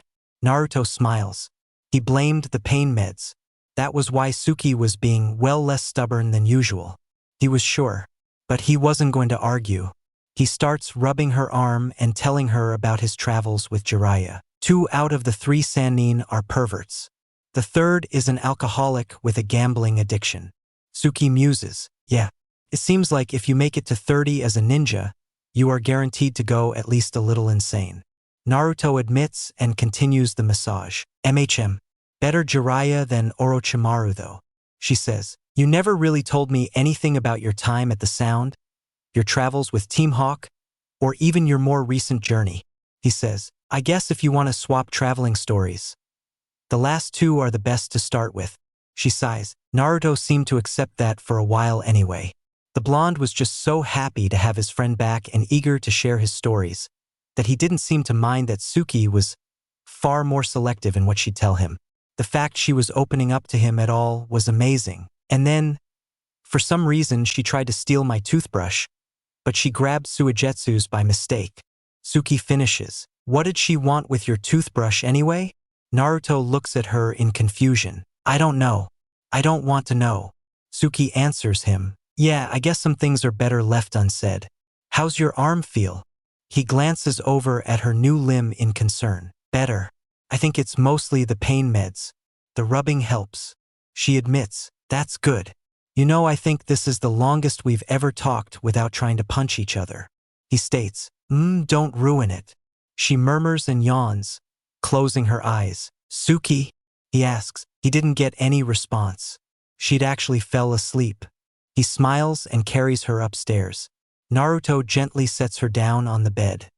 Naruto smiles. He blamed the pain meds. That was why Suki was being well less stubborn than usual. He was sure. But he wasn't going to argue. He starts rubbing her arm and telling her about his travels with Jiraiya. 2 out of the 3 Sannin are perverts. The third is an alcoholic with a gambling addiction. Suki muses. "Yeah. It seems like if you make it to 30 as a ninja, you are guaranteed to go at least a little insane." Naruto admits and continues the massage. Better Jiraiya than Orochimaru though," she says. "You never really told me anything about your time at the Sound, your travels with Team Hawk, or even your more recent journey," he says. "I guess if you want to swap traveling stories. The last 2 are the best to start with." She sighs. Naruto seemed to accept that for a while anyway. The blonde was just so happy to have his friend back and eager to share his stories, that he didn't seem to mind that Suki was far more selective in what she'd tell him. The fact she was opening up to him at all was amazing. And then, for some reason, she tried to steal my toothbrush, but she grabbed Suigetsu's by mistake. Suki finishes. "What did she want with your toothbrush anyway?" Naruto looks at her in confusion. "I don't know. I don't want to know." Suki answers him. "Yeah, I guess some things are better left unsaid. How's your arm feel?" He glances over at her new limb in concern. "Better. I think it's mostly the pain meds. The rubbing helps." She admits. "That's good. You know, I think this is the longest we've ever talked without trying to punch each other." He states. Don't ruin it." She murmurs and yawns, closing her eyes. "Suki?" he asks. He didn't get any response. She'd actually fell asleep. He smiles and carries her upstairs. Naruto gently sets her down on the bed.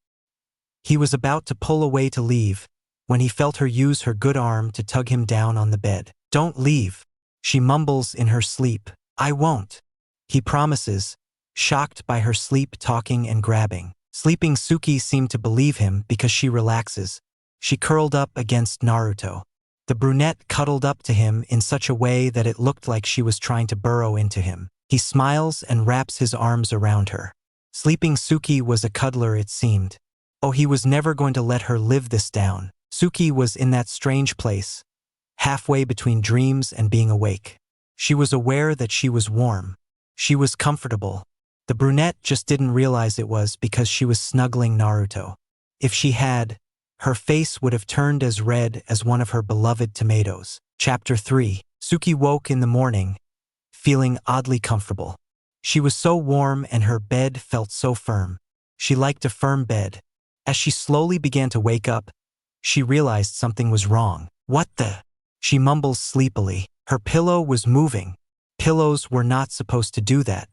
He was about to pull away to leave when he felt her use her good arm to tug him down on the bed. "Don't leave," she mumbles in her sleep. "I won't," he promises, shocked by her sleep talking and grabbing. Sleeping Suki seemed to believe him because she relaxes. She curled up against Naruto. The brunette cuddled up to him in such a way that it looked like she was trying to burrow into him. He smiles and wraps his arms around her. Sleeping Suki was a cuddler, it seemed. Oh, he was never going to let her live this down. Suki was in that strange place, halfway between dreams and being awake. She was aware that she was warm. She was comfortable. The brunette just didn't realize it was because she was snuggling Naruto. If she had, her face would have turned as red as one of her beloved tomatoes. Chapter 3. Suki woke in the morning, feeling oddly comfortable. She was so warm and her bed felt so firm. She liked a firm bed. As she slowly began to wake up, she realized something was wrong. "What the?" she mumbles sleepily. Her pillow was moving. Pillows were not supposed to do that.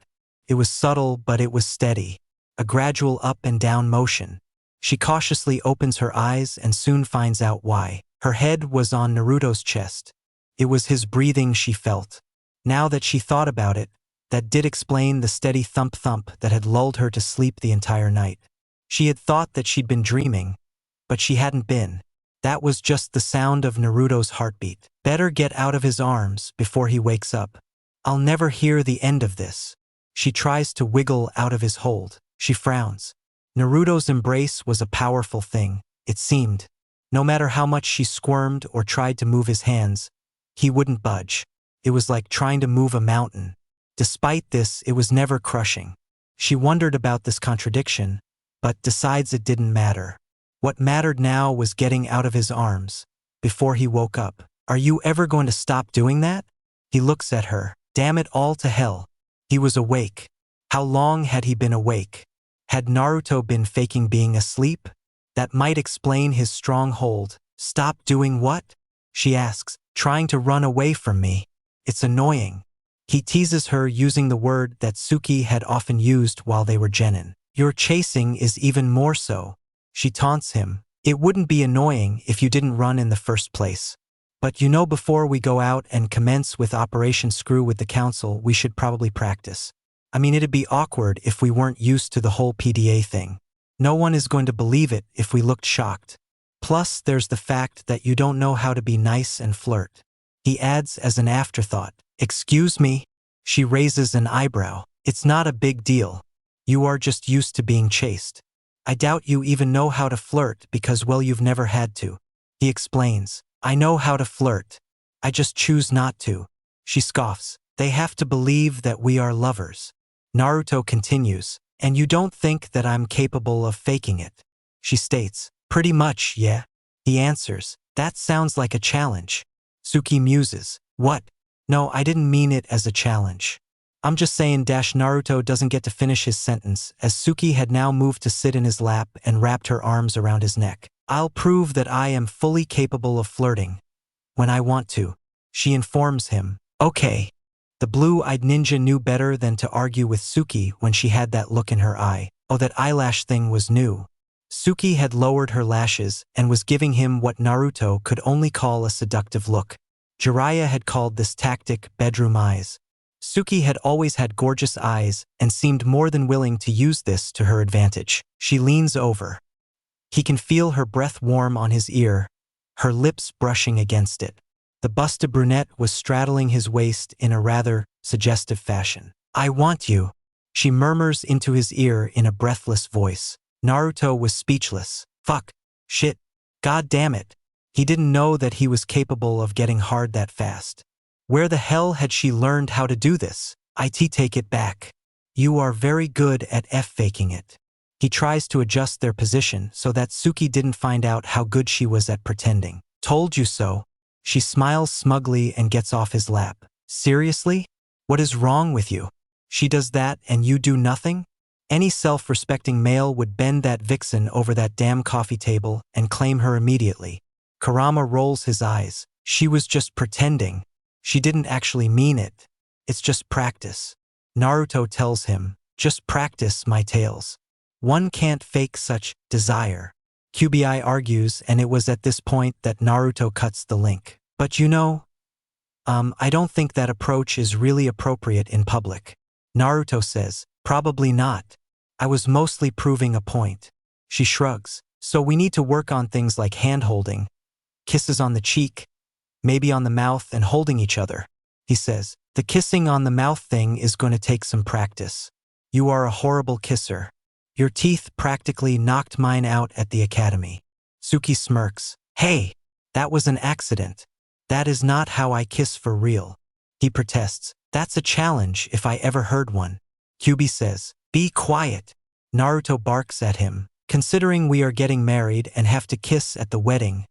It was subtle, but it was steady. A gradual up and down motion. She cautiously opens her eyes and soon finds out why. Her head was on Naruto's chest. It was his breathing she felt. Now that she thought about it, that did explain the steady thump-thump that had lulled her to sleep the entire night. She had thought that she'd been dreaming, but she hadn't been. That was just the sound of Naruto's heartbeat. Better get out of his arms before he wakes up. I'll never hear the end of this. She tries to wiggle out of his hold. She frowns. Naruto's embrace was a powerful thing, it seemed. No matter how much she squirmed or tried to move his hands, he wouldn't budge. It was like trying to move a mountain. Despite this, it was never crushing. She wondered about this contradiction, but decides it didn't matter. What mattered now was getting out of his arms before he woke up. Are you ever going to stop doing that? He looks at her. Damn it all to hell. He was awake. How long had he been awake? Had Naruto been faking being asleep? That might explain his strong hold. Stop doing what? She asks, trying to run away from me. It's annoying. He teases her using the word that Suki had often used while they were genin. Your chasing is even more so. She taunts him. It wouldn't be annoying if you didn't run in the first place. But you know, before we go out and commence with Operation Screw with the council, we should probably practice. I mean, it'd be awkward if we weren't used to the whole PDA thing. No one is going to believe it if we looked shocked. Plus, there's the fact that you don't know how to be nice and flirt. He adds as an afterthought, excuse me? She raises an eyebrow. It's not a big deal. You are just used to being chased. I doubt you even know how to flirt because, well, you've never had to. He explains, I know how to flirt. I just choose not to. She scoffs. They have to believe that we are lovers. Naruto continues, and you don't think that I'm capable of faking it? She states, pretty much, yeah. He answers, that sounds like a challenge. Suki muses, what? No, I didn't mean it as a challenge. I'm just saying. Naruto doesn't get to finish his sentence, as Suki had now moved to sit in his lap and wrapped her arms around his neck. I'll prove that I am fully capable of flirting. When I want to. She informs him, okay. The blue-eyed ninja knew better than to argue with Suki when she had that look in her eye. Oh, that eyelash thing was new. Suki had lowered her lashes and was giving him what Naruto could only call a seductive look. Jiraiya had called this tactic bedroom eyes. Suki had always had gorgeous eyes and seemed more than willing to use this to her advantage. She leans over. He can feel her breath warm on his ear, her lips brushing against it. The busted brunette was straddling his waist in a rather suggestive fashion. I want you, she murmurs into his ear in a breathless voice. Naruto was speechless. Fuck. Shit. God damn it. He didn't know that he was capable of getting hard that fast. Where the hell had she learned how to do this? Take it back. You are very good at F-faking it. He tries to adjust their position so that Suki didn't find out how good she was at pretending. Told you so. She smiles smugly and gets off his lap. Seriously? What is wrong with you? She does that and you do nothing? Any self-respecting male would bend that vixen over that damn coffee table and claim her immediately. Kurama rolls his eyes. She was just pretending. She didn't actually mean it. It's just practice. Naruto tells him, just practice, my tails. One can't fake such desire. QBI argues, and it was at this point that Naruto cuts the link. But you know, I don't think that approach is really appropriate in public. Naruto says, probably not. I was mostly proving a point. She shrugs. So we need to work on things like hand-holding, kisses on the cheek, maybe on the mouth and holding each other. He says, the kissing on the mouth thing is going to take some practice. You are a horrible kisser. Your teeth practically knocked mine out at the academy. Suki smirks. Hey, that was an accident. That is not how I kiss for real. He protests. That's a challenge if I ever heard one. Kyubi says, be quiet. Naruto barks at him. Considering we are getting married and have to kiss at the wedding.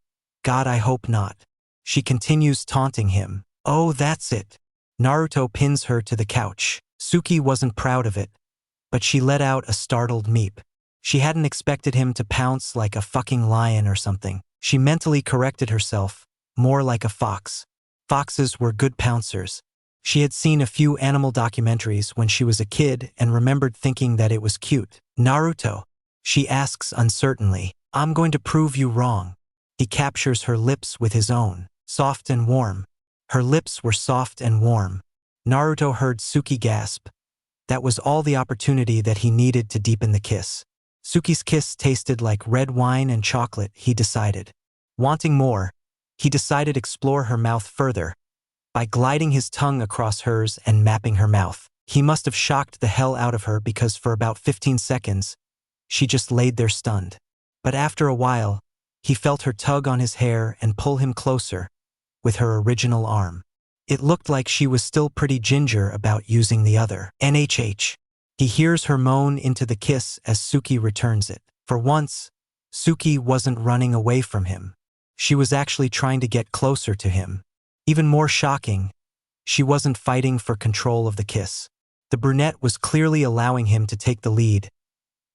God, I hope not. She continues taunting him. Oh, that's it. Naruto pins her to the couch. Suki wasn't proud of it, but she let out a startled meep. She hadn't expected him to pounce like a fucking lion or something. She mentally corrected herself, more like a fox. Foxes were good pouncers. She had seen a few animal documentaries when she was a kid and remembered thinking that it was cute. Naruto, she asks uncertainly, I'm going to prove you wrong. He captures her lips with his own, soft and warm. Her lips were soft and warm. Naruto heard Suki gasp. That was all the opportunity that he needed to deepen the kiss. Suki's kiss tasted like red wine and chocolate, he decided. Wanting more, he decided to explore her mouth further. By gliding his tongue across hers and mapping her mouth, he must have shocked the hell out of her because for about 15 seconds, she just laid there stunned. But after a while, he felt her tug on his hair and pull him closer with her original arm. It looked like she was still pretty ginger about using the other. NHH. He hears her moan into the kiss as Suki returns it. For once, Suki wasn't running away from him. She was actually trying to get closer to him. Even more shocking, she wasn't fighting for control of the kiss. The brunette was clearly allowing him to take the lead,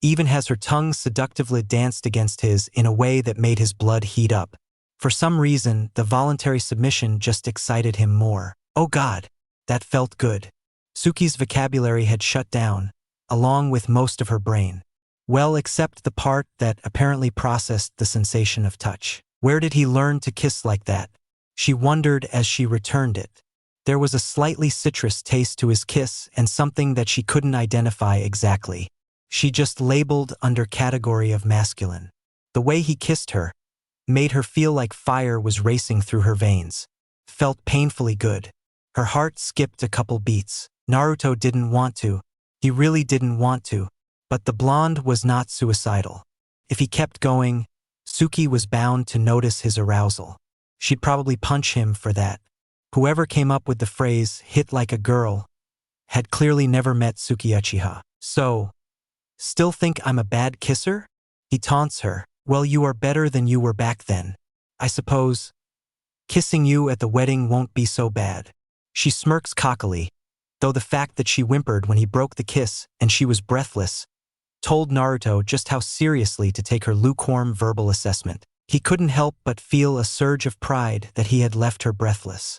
even as her tongue seductively danced against his in a way that made his blood heat up. For some reason, the voluntary submission just excited him more. Oh God, that felt good. Suki's vocabulary had shut down, along with most of her brain. Well, except the part that apparently processed the sensation of touch. Where did he learn to kiss like that? She wondered as she returned it. There was a slightly citrus taste to his kiss and something that she couldn't identify exactly. She just labeled under category of masculine. The way he kissed her made her feel like fire was racing through her veins. Felt painfully good. Her heart skipped a couple beats. Naruto didn't want to. He really didn't want to. But the blonde was not suicidal. If he kept going, Suki was bound to notice his arousal. She'd probably punch him for that. Whoever came up with the phrase, hit like a girl, had clearly never met Suki Uchiha. So, still think I'm a bad kisser? He taunts her. Well, you are better than you were back then. I suppose kissing you at the wedding won't be so bad. She smirks cockily, though the fact that she whimpered when he broke the kiss and she was breathless told Naruto just how seriously to take her lukewarm verbal assessment. He couldn't help but feel a surge of pride that he had left her breathless.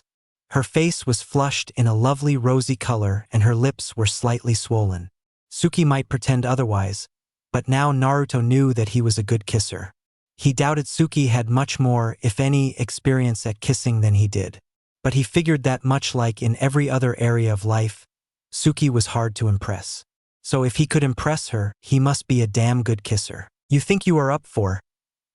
Her face was flushed in a lovely rosy color and her lips were slightly swollen. Suki might pretend otherwise, but now Naruto knew that he was a good kisser. He doubted Suki had much more, if any, experience at kissing than he did. But he figured that much like in every other area of life, Suki was hard to impress. So if he could impress her, he must be a damn good kisser. You think you are up for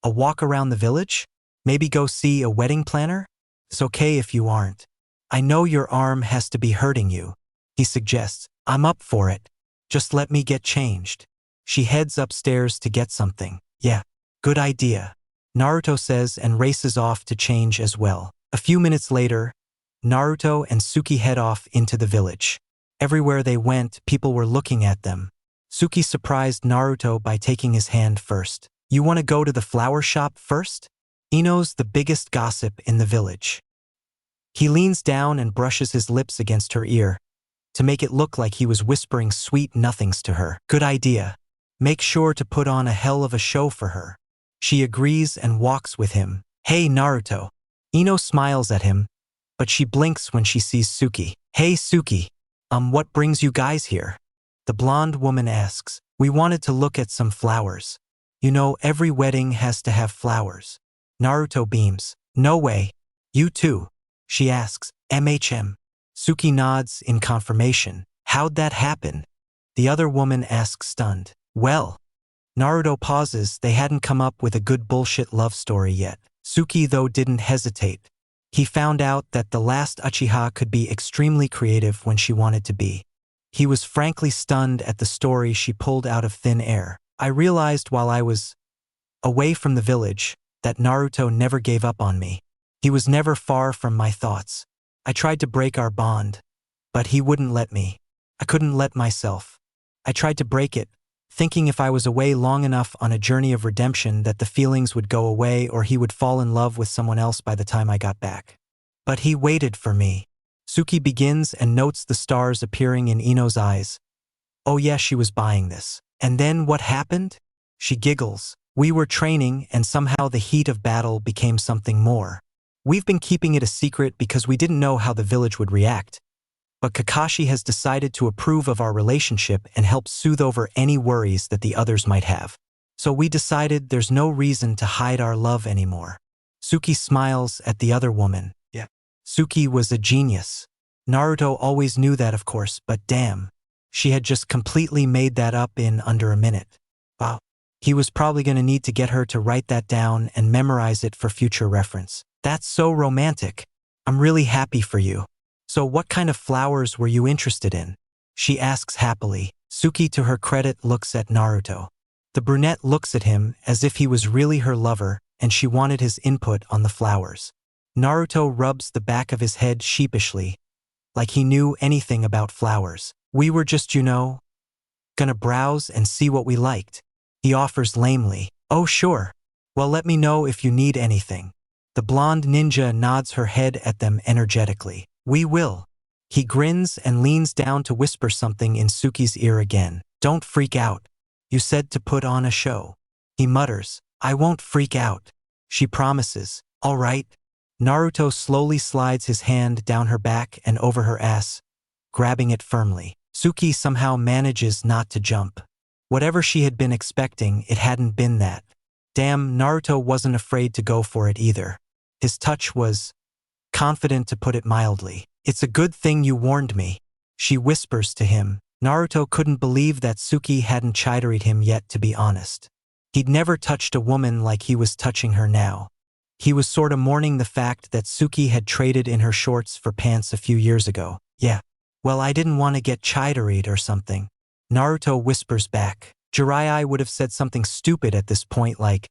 a walk around the village? Maybe go see a wedding planner? It's okay if you aren't. I know your arm has to be hurting you, he suggests. I'm up for it. Just let me get changed. She heads upstairs to get something. Yeah, good idea, Naruto says and races off to change as well. A few minutes later, Naruto and Suki head off into the village. Everywhere they went, people were looking at them. Suki surprised Naruto by taking his hand first. You want to go to the flower shop first? Ino's the biggest gossip in the village. He leans down and brushes his lips against her ear to make it look like he was whispering sweet nothings to her. Good idea. Make sure to put on a hell of a show for her. She agrees and walks with him. Hey, Naruto. Ino smiles at him, but she blinks when she sees Suki. Hey, Suki. What brings you guys here? The blonde woman asks. We wanted to look at some flowers. You know, every wedding has to have flowers. Naruto beams. No way. You too? She asks. MHM. Suki nods in confirmation. How'd that happen? The other woman asks stunned. Well, Naruto pauses. They hadn't come up with a good bullshit love story yet. Suki, though, didn't hesitate. He found out that the last Uchiha could be extremely creative when she wanted to be. He was frankly stunned at the story she pulled out of thin air. I realized while I was away from the village that Naruto never gave up on me. He was never far from my thoughts. I tried to break our bond, but he wouldn't let me. I couldn't let myself. I tried to break it, thinking if I was away long enough on a journey of redemption that the feelings would go away or he would fall in love with someone else by the time I got back. But he waited for me. Suki begins and notes the stars appearing in Ino's eyes. Oh yeah, she was buying this. And then what happened? She giggles. We were training and somehow the heat of battle became something more. We've been keeping it a secret because we didn't know how the village would react. But Kakashi has decided to approve of our relationship and help soothe over any worries that the others might have. So we decided there's no reason to hide our love anymore. Suki smiles at the other woman. Yeah. Suki was a genius. Naruto always knew that, of course, but damn, she had just completely made that up in under a minute. Wow. He was probably going to need to get her to write that down and memorize it for future reference. That's so romantic. I'm really happy for you. So what kind of flowers were you interested in? She asks happily. Suki, to her credit, looks at Naruto. The brunette looks at him as if he was really her lover and she wanted his input on the flowers. Naruto rubs the back of his head sheepishly, like he knew anything about flowers. We were just, Gonna browse and see what we liked. He offers lamely. Oh sure. Well, let me know if you need anything. The blonde ninja nods her head at them energetically. We will. He grins and leans down to whisper something in Suki's ear again. Don't freak out. You said to put on a show. He mutters. I won't freak out. She promises. All right. Naruto slowly slides his hand down her back and over her ass, grabbing it firmly. Suki somehow manages not to jump. Whatever she had been expecting, it hadn't been that. Damn, Naruto wasn't afraid to go for it either. His touch was confident, to put it mildly. It's a good thing you warned me, she whispers to him. Naruto couldn't believe that Suki hadn't chideried him yet, to be honest. He'd never touched a woman like he was touching her now. He was sorta mourning the fact that Suki had traded in her shorts for pants a few years ago. Yeah. Well, I didn't want to get chideried or something. Naruto whispers back. Jiraiya would have said something stupid at this point like,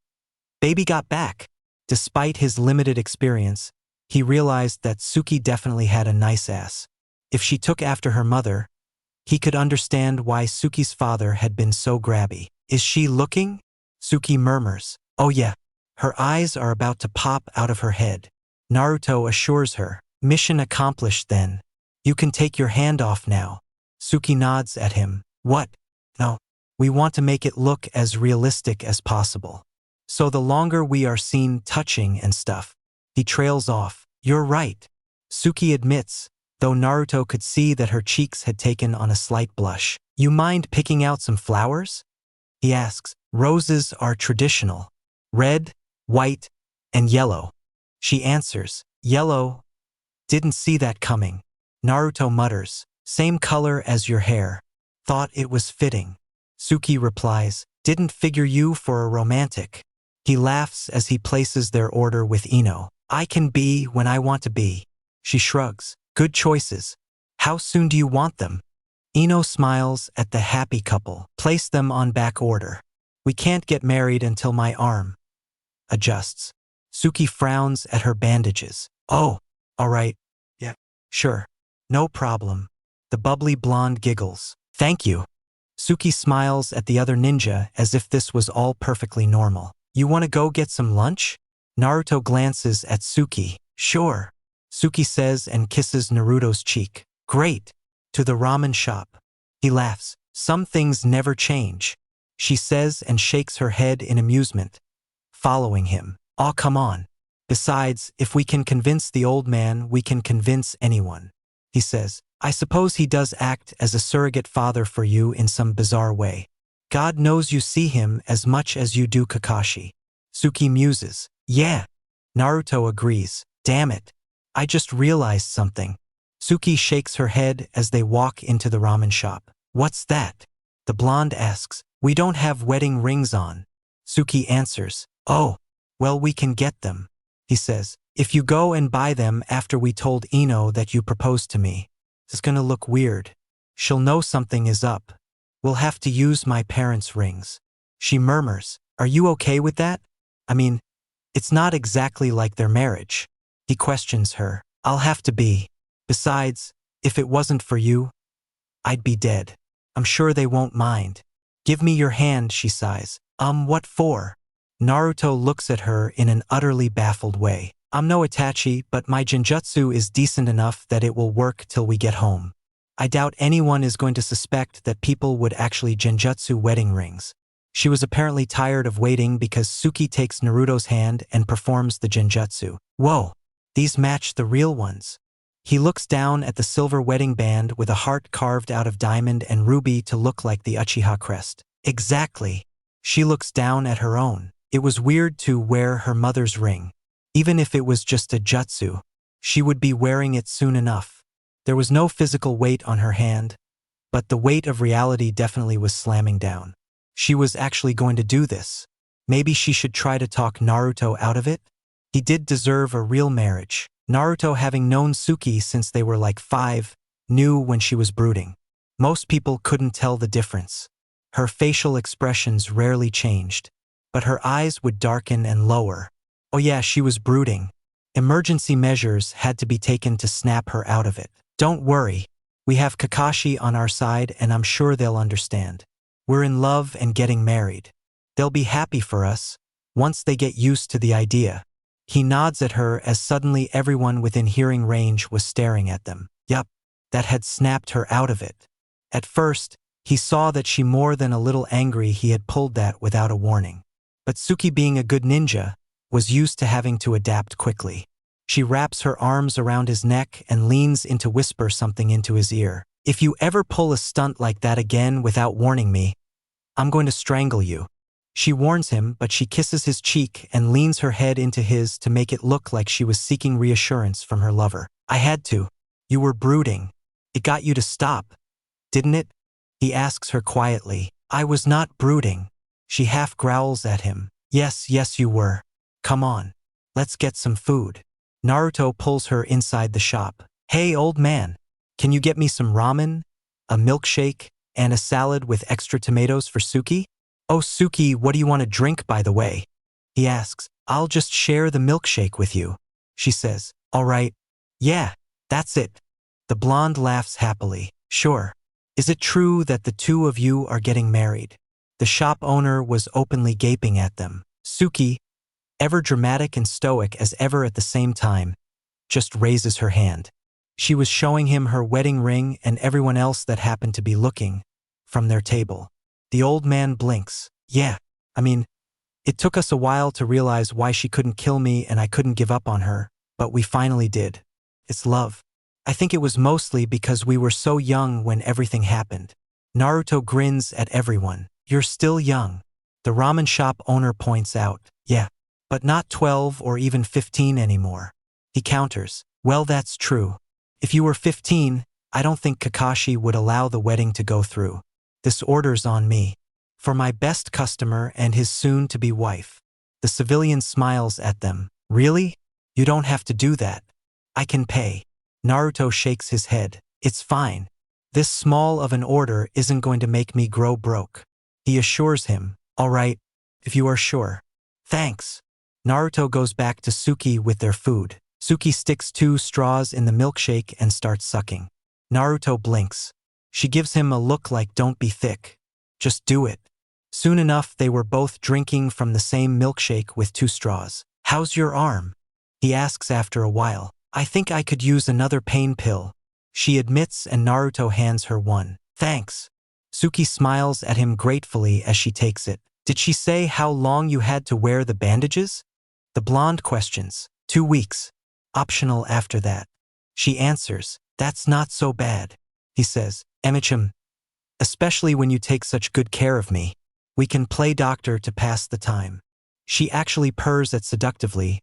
baby got back. Despite his limited experience, he realized that Suki definitely had a nice ass. If she took after her mother, he could understand why Suki's father had been so grabby. Is she looking? Suki murmurs. Oh yeah. Her eyes are about to pop out of her head. Naruto assures her. Mission accomplished then. You can take your hand off now. Suki nods at him. What? No. We want to make it look as realistic as possible. So the longer we are seen touching and stuff. He trails off. You're right. Suki admits, though Naruto could see that her cheeks had taken on a slight blush. You mind picking out some flowers? He asks. Roses are traditional. Red, white, and yellow. She answers. Yellow. Didn't see that coming. Naruto mutters. Same color as your hair. Thought it was fitting. Suki replies. Didn't figure you for a romantic. He laughs as he places their order with Ino. I can be when I want to be. She shrugs. Good choices. How soon do you want them? Ino smiles at the happy couple. Place them on back order. We can't get married until my arm adjusts. Suki frowns at her bandages. Oh, all right. Yeah, sure. No problem. The bubbly blonde giggles. Thank you. Suki smiles at the other ninja as if this was all perfectly normal. You want to go get some lunch? Naruto glances at Suki. Sure. Suki says and kisses Naruto's cheek. Great. To the ramen shop. He laughs. Some things never change. She says and shakes her head in amusement, following him. Aw, come on. Besides, if we can convince the old man, we can convince anyone. He says, I suppose he does act as a surrogate father for you in some bizarre way. God knows you see him as much as you do Kakashi. Suki muses. Yeah. Naruto agrees. Damn it. I just realized something. Suki shakes her head as they walk into the ramen shop. What's that? The blonde asks. We don't have wedding rings on. Suki answers. Oh, well, we can get them. He says. If you go and buy them after we told Ino that you proposed to me, it's gonna look weird. She'll know something is up. We'll have to use my parents' rings. She murmurs. Are you okay with that? I mean, it's not exactly like their marriage. He questions her. I'll have to be. Besides, if it wasn't for you, I'd be dead. I'm sure they won't mind. Give me your hand, she sighs. What for? Naruto looks at her in an utterly baffled way. I'm no Itachi, but my genjutsu is decent enough that it will work till we get home. I doubt anyone is going to suspect that people would actually genjutsu wedding rings. She was apparently tired of waiting because Suki takes Naruto's hand and performs the genjutsu. Whoa, these match the real ones. He looks down at the silver wedding band with a heart carved out of diamond and ruby to look like the Uchiha crest. Exactly. She looks down at her own. It was weird to wear her mother's ring. Even if it was just a jutsu, she would be wearing it soon enough. There was no physical weight on her hand, but the weight of reality definitely was slamming down. She was actually going to do this. Maybe she should try to talk Naruto out of it? He did deserve a real marriage. Naruto, having known Suki since they were like 5, knew when she was brooding. Most people couldn't tell the difference. Her facial expressions rarely changed, but her eyes would darken and lower. Oh yeah, she was brooding. Emergency measures had to be taken to snap her out of it. Don't worry. We have Kakashi on our side and I'm sure they'll understand. We're in love and getting married. They'll be happy for us, once they get used to the idea. He nods at her as suddenly everyone within hearing range was staring at them. Yup, that had snapped her out of it. At first, he saw that she more than a little angry he had pulled that without a warning. But Suki, being a good ninja, was used to having to adapt quickly. She wraps her arms around his neck and leans in to whisper something into his ear. If you ever pull a stunt like that again without warning me, I'm going to strangle you. She warns him, but she kisses his cheek and leans her head into his to make it look like she was seeking reassurance from her lover. I had to. You were brooding. It got you to stop, didn't it? He asks her quietly. I was not brooding. She half growls at him. Yes, you were. Come on. Let's get some food. Naruto pulls her inside the shop. Hey, old man. Can you get me some ramen, a milkshake, and a salad with extra tomatoes for Suki? Oh, Suki, what do you want to drink, by the way? He asks. I'll just share the milkshake with you, she says. All right. Yeah, that's it. The blonde laughs happily. Sure. Is it true that the two of you are getting married? The shop owner was openly gaping at them. Suki, ever dramatic and stoic as ever at the same time, just raises her hand. She was showing him her wedding ring and everyone else that happened to be looking from their table. The old man blinks. Yeah, it took us a while to realize why she couldn't kill me and I couldn't give up on her, but we finally did. It's love. I think it was mostly because we were so young when everything happened. Naruto grins at everyone. You're still young. The ramen shop owner points out. Yeah, but not 12 or even 15 anymore. He counters. Well, that's true. If you were 15, I don't think Kakashi would allow the wedding to go through. This order's on me. For my best customer and his soon-to-be wife. The civilian smiles at them. Really? You don't have to do that. I can pay. Naruto shakes his head. It's fine. This small of an order isn't going to make me grow broke. He assures him. All right, if you are sure. Thanks. Naruto goes back to Suki with their food. Suki sticks 2 straws in the milkshake and starts sucking. Naruto blinks. She gives him a look like don't be thick. Just do it. Soon enough, they were both drinking from the same milkshake with 2 straws. How's your arm? He asks after a while. I think I could use another pain pill. She admits and Naruto hands her one. Thanks. Suki smiles at him gratefully as she takes it. Did she say how long you had to wear the bandages? The blonde questions. 2 weeks. Optional after that. She answers. That's not so bad. He says. Emichim, especially when you take such good care of me. We can play doctor to pass the time. She actually purrs at seductively.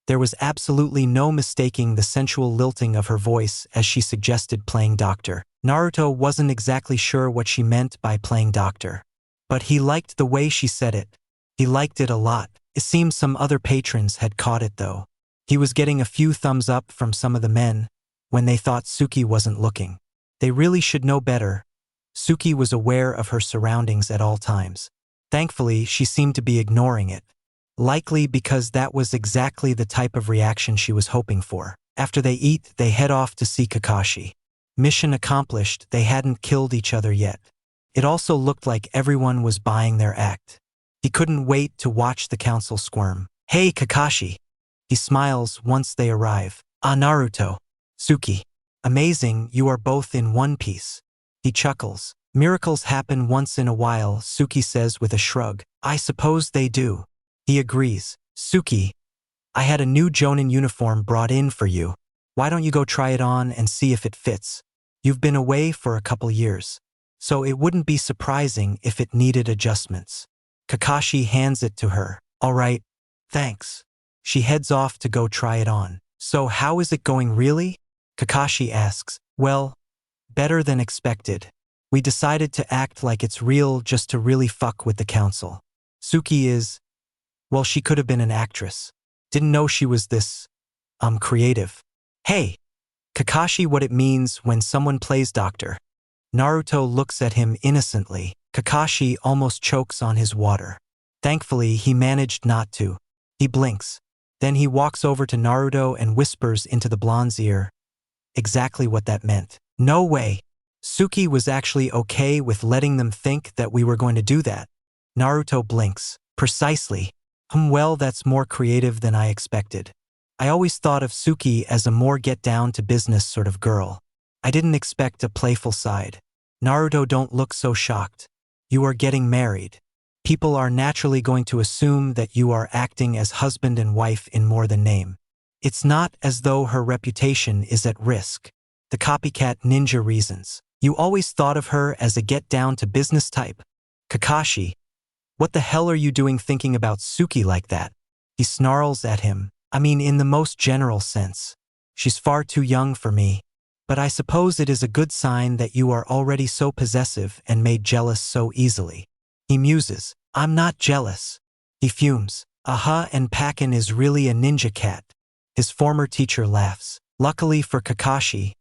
There was absolutely no mistaking the sensual lilting of her voice as she suggested playing doctor. Naruto wasn't exactly sure what she meant by playing doctor. But he liked the way she said it. He liked it a lot. It seems some other patrons had caught it though. He was getting a few thumbs up from some of the men when they thought Suki wasn't looking. They really should know better. Suki was aware of her surroundings at all times. Thankfully, she seemed to be ignoring it. Likely because that was exactly the type of reaction she was hoping for. After they eat, they head off to see Kakashi. Mission accomplished, they hadn't killed each other yet. It also looked like everyone was buying their act. He couldn't wait to watch the council squirm. Hey, Kakashi. He smiles once they arrive. Ah, Naruto. Suki. Amazing, you are both in one piece. He chuckles. Miracles happen once in a while, Suki says with a shrug. I suppose they do. He agrees. Suki, I had a new Jonin uniform brought in for you. Why don't you go try it on and see if it fits? You've been away for a couple years, so it wouldn't be surprising if it needed adjustments. Kakashi hands it to her. All right, thanks. She heads off to go try it on. So how is it going really? Kakashi asks. Well, better than expected. We decided to act like it's real just to really fuck with the council. Suki is, well, she could have been an actress. Didn't know she was this, creative. Hey, Kakashi, what it means when someone plays doctor. Naruto looks at him innocently. Kakashi almost chokes on his water. Thankfully, he managed not to. He blinks. Then he walks over to Naruto and whispers into the blonde's ear exactly what that meant. No way. Suki was actually okay with letting them think that we were going to do that. Naruto blinks. Precisely. Well, that's more creative than I expected. I always thought of Suki as a more get-down-to-business sort of girl. I didn't expect a playful side. Naruto, don't look so shocked. You are getting married. People are naturally going to assume that you are acting as husband and wife in more than name. It's not as though her reputation is at risk. The copycat ninja reasons. You always thought of her as a get-down-to-business type. Kakashi, what the hell are you doing thinking about Suki like that? He snarls at him. I mean, in the most general sense. She's far too young for me. But I suppose it is a good sign that you are already so possessive and made jealous so easily. He muses. I'm not jealous. He fumes. Aha, and Pakin is really a ninja cat. His former teacher laughs. Luckily for Kakashi,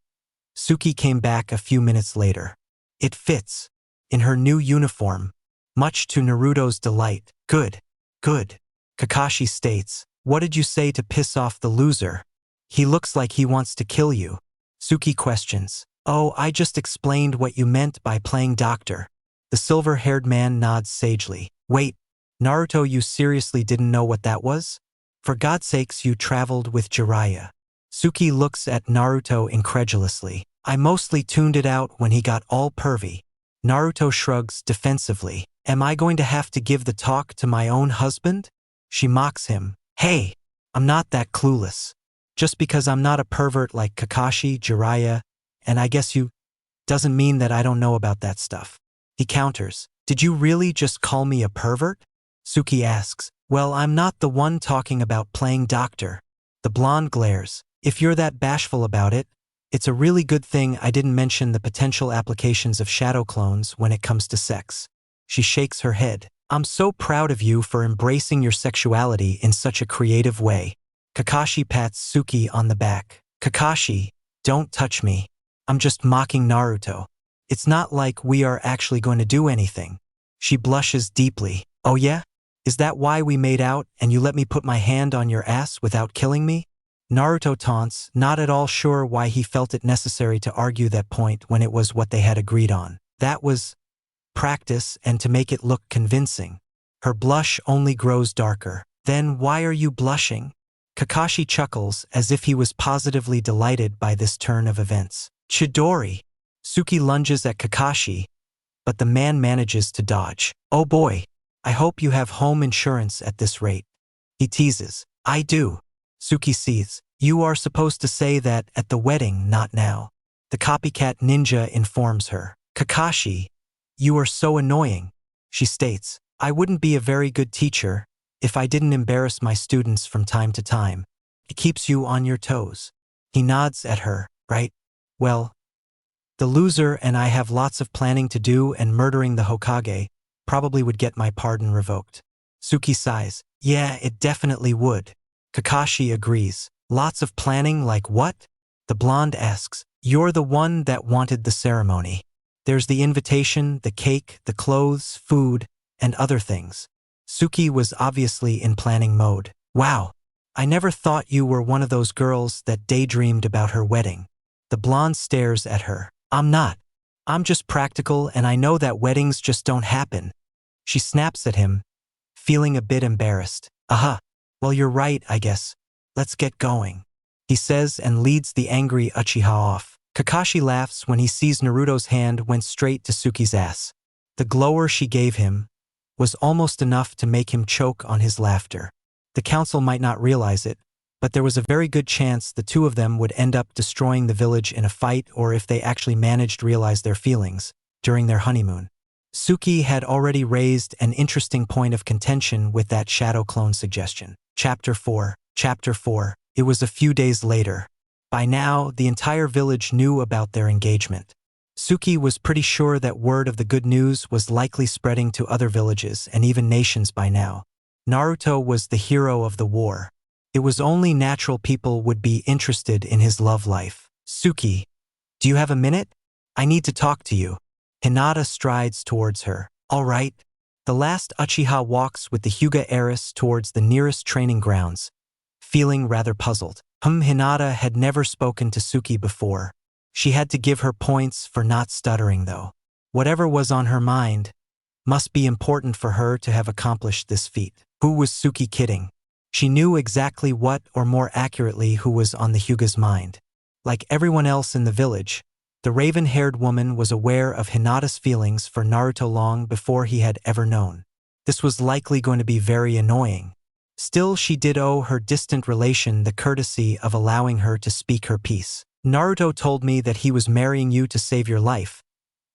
Suki came back a few minutes later. It fits. In her new uniform, much to Naruto's delight. Good. Good. Kakashi states. What did you say to piss off the loser? He looks like he wants to kill you. Suki questions. Oh, I just explained what you meant by playing doctor. The silver-haired man nods sagely. Wait, Naruto, you seriously didn't know what that was? For God's sakes, you traveled with Jiraiya. Suki looks at Naruto incredulously. I mostly tuned it out when he got all pervy. Naruto shrugs defensively. Am I going to have to give the talk to my own husband? She mocks him. Hey, I'm not that clueless. Just because I'm not a pervert like Kakashi, Jiraiya, and I guess you, doesn't mean that I don't know about that stuff. He counters. Did you really just call me a pervert? Suki asks. Well, I'm not the one talking about playing doctor. The blonde glares. If you're that bashful about it, it's a really good thing I didn't mention the potential applications of shadow clones when it comes to sex. She shakes her head. I'm so proud of you for embracing your sexuality in such a creative way. Kakashi pats Suki on the back. Kakashi, don't touch me. I'm just mocking Naruto. It's not like we are actually going to do anything. She blushes deeply. Oh yeah? Is that why we made out and you let me put my hand on your ass without killing me? Naruto taunts, not at all sure why he felt it necessary to argue that point when it was what they had agreed on. That was practice and to make it look convincing. Her blush only grows darker. Then why are you blushing? Kakashi chuckles as if he was positively delighted by this turn of events. Chidori! Suki lunges at Kakashi, but the man manages to dodge. Oh boy, I hope you have home insurance at this rate. He teases. I do. Suki seethes. You are supposed to say that at the wedding, not now. The copycat ninja informs her. Kakashi, you are so annoying. She states, I wouldn't be a very good teacher if I didn't embarrass my students from time to time. It keeps you on your toes. He nods at her, right? Well, the loser and I have lots of planning to do, and murdering the Hokage probably would get my pardon revoked. Suki sighs. Yeah, it definitely would. Kakashi agrees. Lots of planning, like what? The blonde asks. You're the one that wanted the ceremony. There's the invitation, the cake, the clothes, food, and other things. Suki was obviously in planning mode. Wow, I never thought you were one of those girls that daydreamed about her wedding. The blonde stares at her. I'm not. I'm just practical, and I know that weddings just don't happen. She snaps at him, feeling a bit embarrassed. Aha. Well, you're right, I guess. Let's get going. He says and leads the angry Uchiha off. Kakashi laughs when he sees Naruto's hand went straight to Suki's ass. The glower she gave him was almost enough to make him choke on his laughter. The council might not realize it, but there was a very good chance the two of them would end up destroying the village in a fight, or if they actually managed to realize their feelings during their honeymoon. Suki had already raised an interesting point of contention with that shadow clone suggestion. Chapter 4. It was a few days later. By now, the entire village knew about their engagement. Suki was pretty sure that word of the good news was likely spreading to other villages and even nations by now. Naruto was the hero of the war. It was only natural people would be interested in his love life. Suki, do you have a minute? I need to talk to you. Hinata strides towards her. All right. The last Uchiha walks with the Hyuga heiress towards the nearest training grounds, feeling rather puzzled. Hinata had never spoken to Suki before. She had to give her points for not stuttering though. Whatever was on her mind must be important for her to have accomplished this feat. Who was Suki kidding? She knew exactly what, or more accurately, who was on the Hyuga's mind. Like everyone else in the village, the raven-haired woman was aware of Hinata's feelings for Naruto long before he had ever known. This was likely going to be very annoying. Still, she did owe her distant relation the courtesy of allowing her to speak her piece. Naruto told me that he was marrying you to save your life,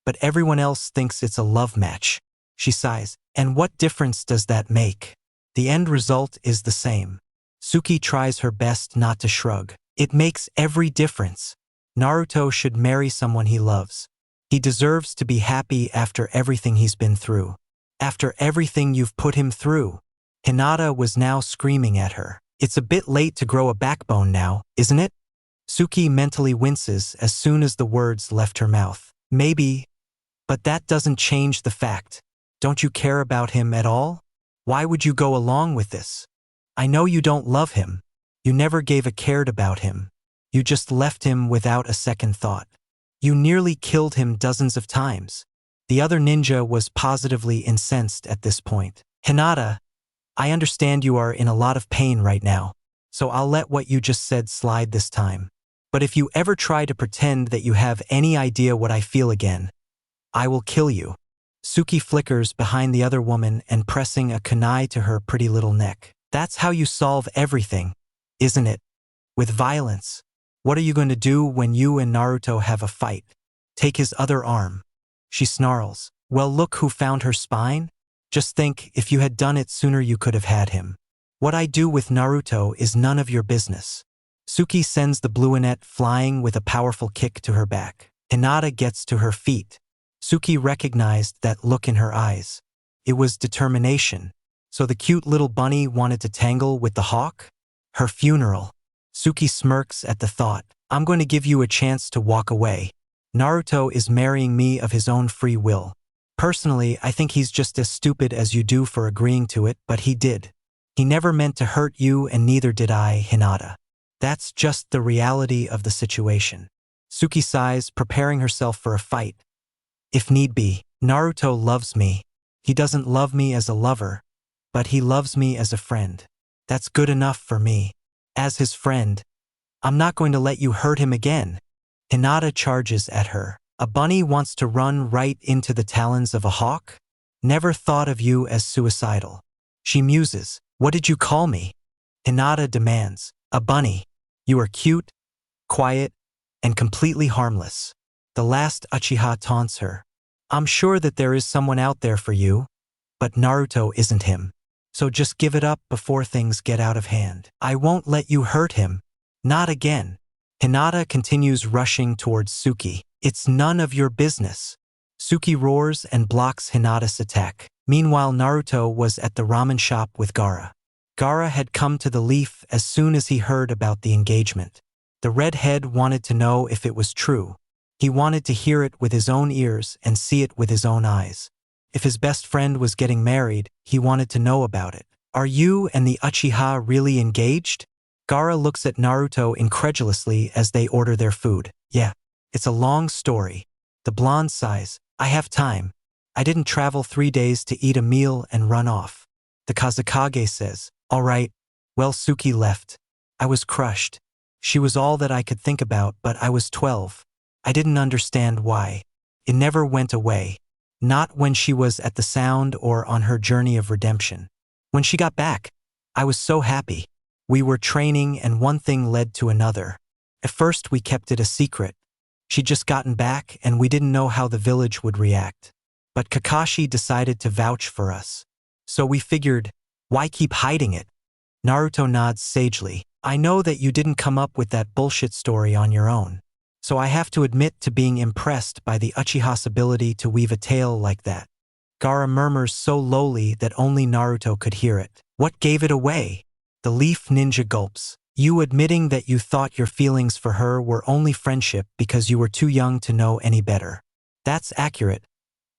but everyone else thinks it's a love match. She sighs. And what difference does that make? The end result is the same. Suki tries her best not to shrug. It makes every difference. Naruto should marry someone he loves. He deserves to be happy after everything he's been through. After everything you've put him through. Hinata was now screaming at her. It's a bit late to grow a backbone now, isn't it? Suki mentally winces as soon as the words left her mouth. Maybe, but that doesn't change the fact. Don't you care about him at all? Why would you go along with this? I know you don't love him. You never gave a cared about him. You just left him without a second thought. You nearly killed him dozens of times. The other ninja was positively incensed at this point. Hinata, I understand you are in a lot of pain right now, so I'll let what you just said slide this time. But if you ever try to pretend that you have any idea what I feel again, I will kill you. Suki flickers behind the other woman and pressing a kunai to her pretty little neck. That's how you solve everything, isn't it? With violence. What are you going to do when you and Naruto have a fight? Take his other arm. She snarls. Well, look who found her spine. Just think, if you had done it sooner you could have had him. What I do with Naruto is none of your business. Suki sends the bluenet flying with a powerful kick to her back. Hinata gets to her feet. Suki recognized that look in her eyes. It was determination. So the cute little bunny wanted to tangle with the hawk? Her funeral. Suki smirks at the thought. I'm going to give you a chance to walk away. Naruto is marrying me of his own free will. Personally, I think he's just as stupid as you do for agreeing to it, but he did. He never meant to hurt you, and neither did I, Hinata. That's just the reality of the situation. Suki sighs, preparing herself for a fight. If need be, Naruto loves me. He doesn't love me as a lover, but he loves me as a friend. That's good enough for me. As his friend, I'm not going to let you hurt him again. Hinata charges at her. A bunny wants to run right into the talons of a hawk? Never thought of you as suicidal. She muses. What did you call me? Hinata demands. A bunny. You are cute, quiet, and completely harmless. The last Uchiha taunts her. I'm sure that there is someone out there for you, but Naruto isn't him. So just give it up before things get out of hand. I won't let you hurt him. Not again. Hinata continues rushing towards Suki. It's none of your business. Suki roars and blocks Hinata's attack. Meanwhile, Naruto was at the ramen shop with Gaara. Gaara had come to the leaf as soon as he heard about the engagement. The redhead wanted to know if it was true. He wanted to hear it with his own ears and see it with his own eyes. If his best friend was getting married, he wanted to know about it. Are you and the Uchiha really engaged? Gaara looks at Naruto incredulously as they order their food. Yeah, it's a long story. The blonde sighs. I have time. I didn't travel 3 days to eat a meal and run off. The Kazekage says, all right. Well, Suki left. I was crushed. She was all that I could think about, but I was 12. I didn't understand why. It never went away. Not when she was at the Sound or on her journey of redemption. When she got back, I was so happy. We were training and one thing led to another. At first we kept it a secret. She'd just gotten back and we didn't know how the village would react. But Kakashi decided to vouch for us. So we figured, why keep hiding it? Naruto nods sagely. I know that you didn't come up with that bullshit story on your own. So I have to admit to being impressed by the Uchiha's ability to weave a tale like that. Gaara murmurs so lowly that only Naruto could hear it. What gave it away? The leaf ninja gulps. You admitting that you thought your feelings for her were only friendship because you were too young to know any better. That's accurate,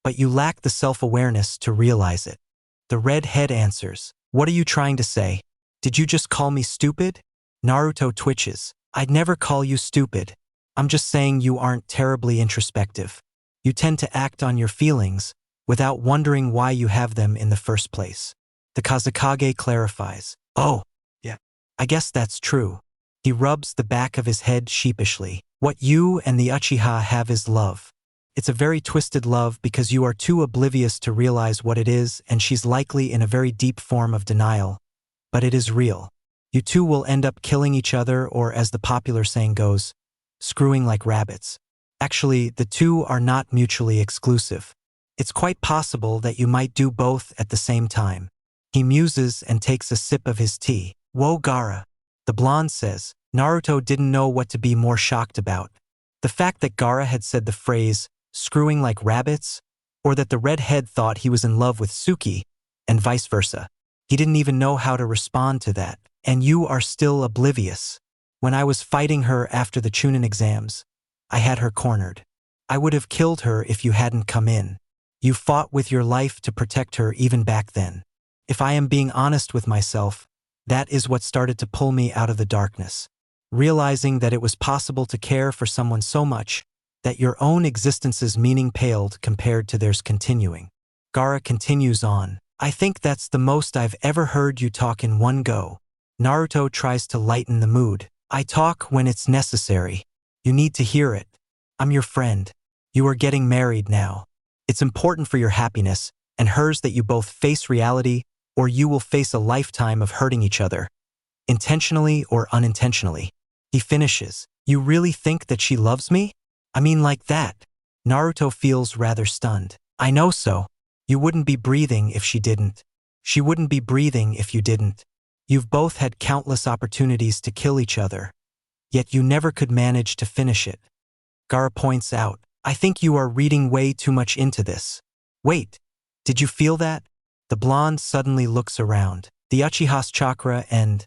but you lack the self-awareness to realize it. The red head answers. What are you trying to say? Did you just call me stupid? Naruto twitches. I'd never call you stupid. I'm just saying you aren't terribly introspective. You tend to act on your feelings without wondering why you have them in the first place. The Kazekage clarifies. Oh, yeah. I guess that's true. He rubs the back of his head sheepishly. What you and the Uchiha have is love. It's a very twisted love because you are too oblivious to realize what it is, and she's likely in a very deep form of denial. But it is real. You two will end up killing each other, or as the popular saying goes, screwing like rabbits. Actually, the two are not mutually exclusive. It's quite possible that you might do both at the same time. He muses and takes a sip of his tea. Whoa, Gaara. The blonde says. Naruto didn't know what to be more shocked about. The fact that Gaara had said the phrase, screwing like rabbits, or that the redhead thought he was in love with Suki, and vice versa. He didn't even know how to respond to that. And you are still oblivious. When I was fighting her after the Chunin exams, I had her cornered. I would have killed her if you hadn't come in. You fought with your life to protect her even back then. If I am being honest with myself, that is what started to pull me out of the darkness. Realizing that it was possible to care for someone so much that your own existence's meaning paled compared to theirs continuing. Gaara continues on. I think that's the most I've ever heard you talk in one go. Naruto tries to lighten the mood. I talk when it's necessary. You need to hear it. I'm your friend. You are getting married now. It's important for your happiness and hers that you both face reality, or you will face a lifetime of hurting each other, intentionally or unintentionally. He finishes. You really think that she loves me? I mean like that. Naruto feels rather stunned. I know so. You wouldn't be breathing if she didn't. She wouldn't be breathing if you didn't. You've both had countless opportunities to kill each other, yet you never could manage to finish it. Gaara points out, I think you are reading way too much into this. Wait, did you feel that? The blonde suddenly looks around. The Uchiha's chakra and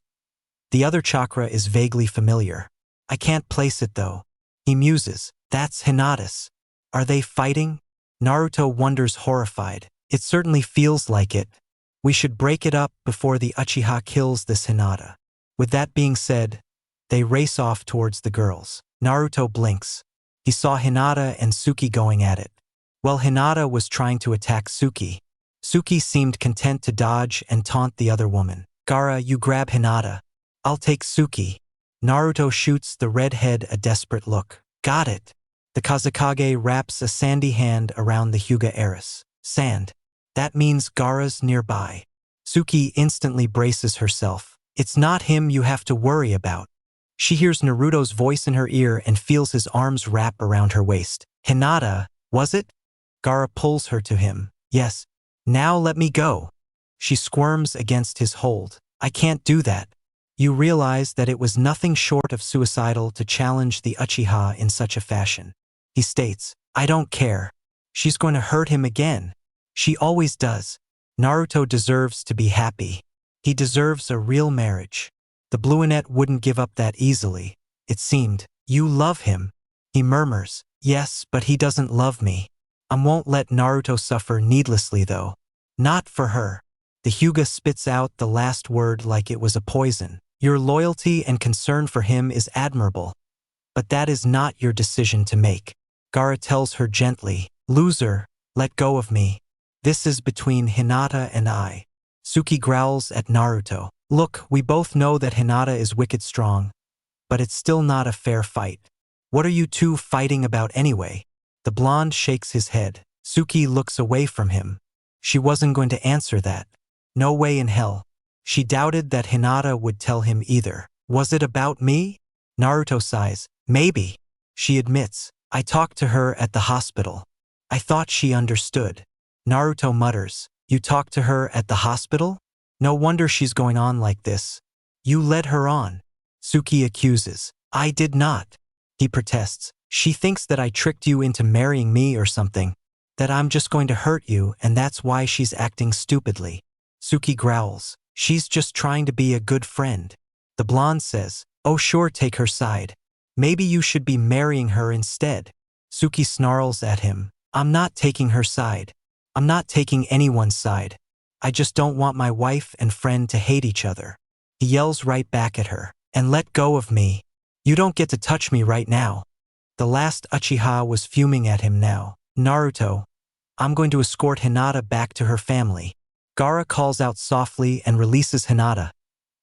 the other chakra is vaguely familiar. I can't place it though. He muses. That's Hinata's. Are they fighting? Naruto wonders horrified. It certainly feels like it. We should break it up before the Uchiha kills this Hinata. With that being said, they race off towards the girls. Naruto blinks. He saw Hinata and Suki going at it. Well, Hinata was trying to attack Suki. Suki seemed content to dodge and taunt the other woman. Gaara, you grab Hinata. I'll take Suki. Naruto shoots the redhead a desperate look. Got it. The Kazekage wraps a sandy hand around the Hyuga heiress. Sand. That means Gaara's nearby. Suki instantly braces herself. It's not him you have to worry about. She hears Naruto's voice in her ear and feels his arms wrap around her waist. Hinata, was it? Gaara pulls her to him. Yes. Now let me go. She squirms against his hold. I can't do that. You realize that it was nothing short of suicidal to challenge the Uchiha in such a fashion. He states, I don't care. She's going to hurt him again. She always does. Naruto deserves to be happy. He deserves a real marriage. The brunette wouldn't give up that easily, it seemed. You love him. He murmurs. Yes, but he doesn't love me. I won't let Naruto suffer needlessly though. Not for her. The Hyuga spits out the last word like it was a poison. Your loyalty and concern for him is admirable. But that is not your decision to make. Gaara tells her gently, Loser, let go of me. This is between Hinata and I. Suki growls at Naruto. Look, we both know that Hinata is wicked strong, but it's still not a fair fight. What are you two fighting about anyway? The blonde shakes his head. Suki looks away from him. She wasn't going to answer that. No way in hell. She doubted that Hinata would tell him either. Was it about me? Naruto sighs. Maybe. She admits. I talked to her at the hospital. I thought she understood. Naruto mutters. You talked to her at the hospital? No wonder she's going on like this. You led her on. Suki accuses. I did not. He protests. She thinks that I tricked you into marrying me or something. That I'm just going to hurt you and that's why she's acting stupidly. Suki growls. She's just trying to be a good friend. The blonde says, oh sure, take her side. Maybe you should be marrying her instead. Suki snarls at him. I'm not taking her side. I'm not taking anyone's side. I just don't want my wife and friend to hate each other. He yells right back at her. And let go of me. You don't get to touch me right now. The last Uchiha was fuming at him now. Naruto, I'm going to escort Hinata back to her family. Gaara calls out softly and releases Hinata,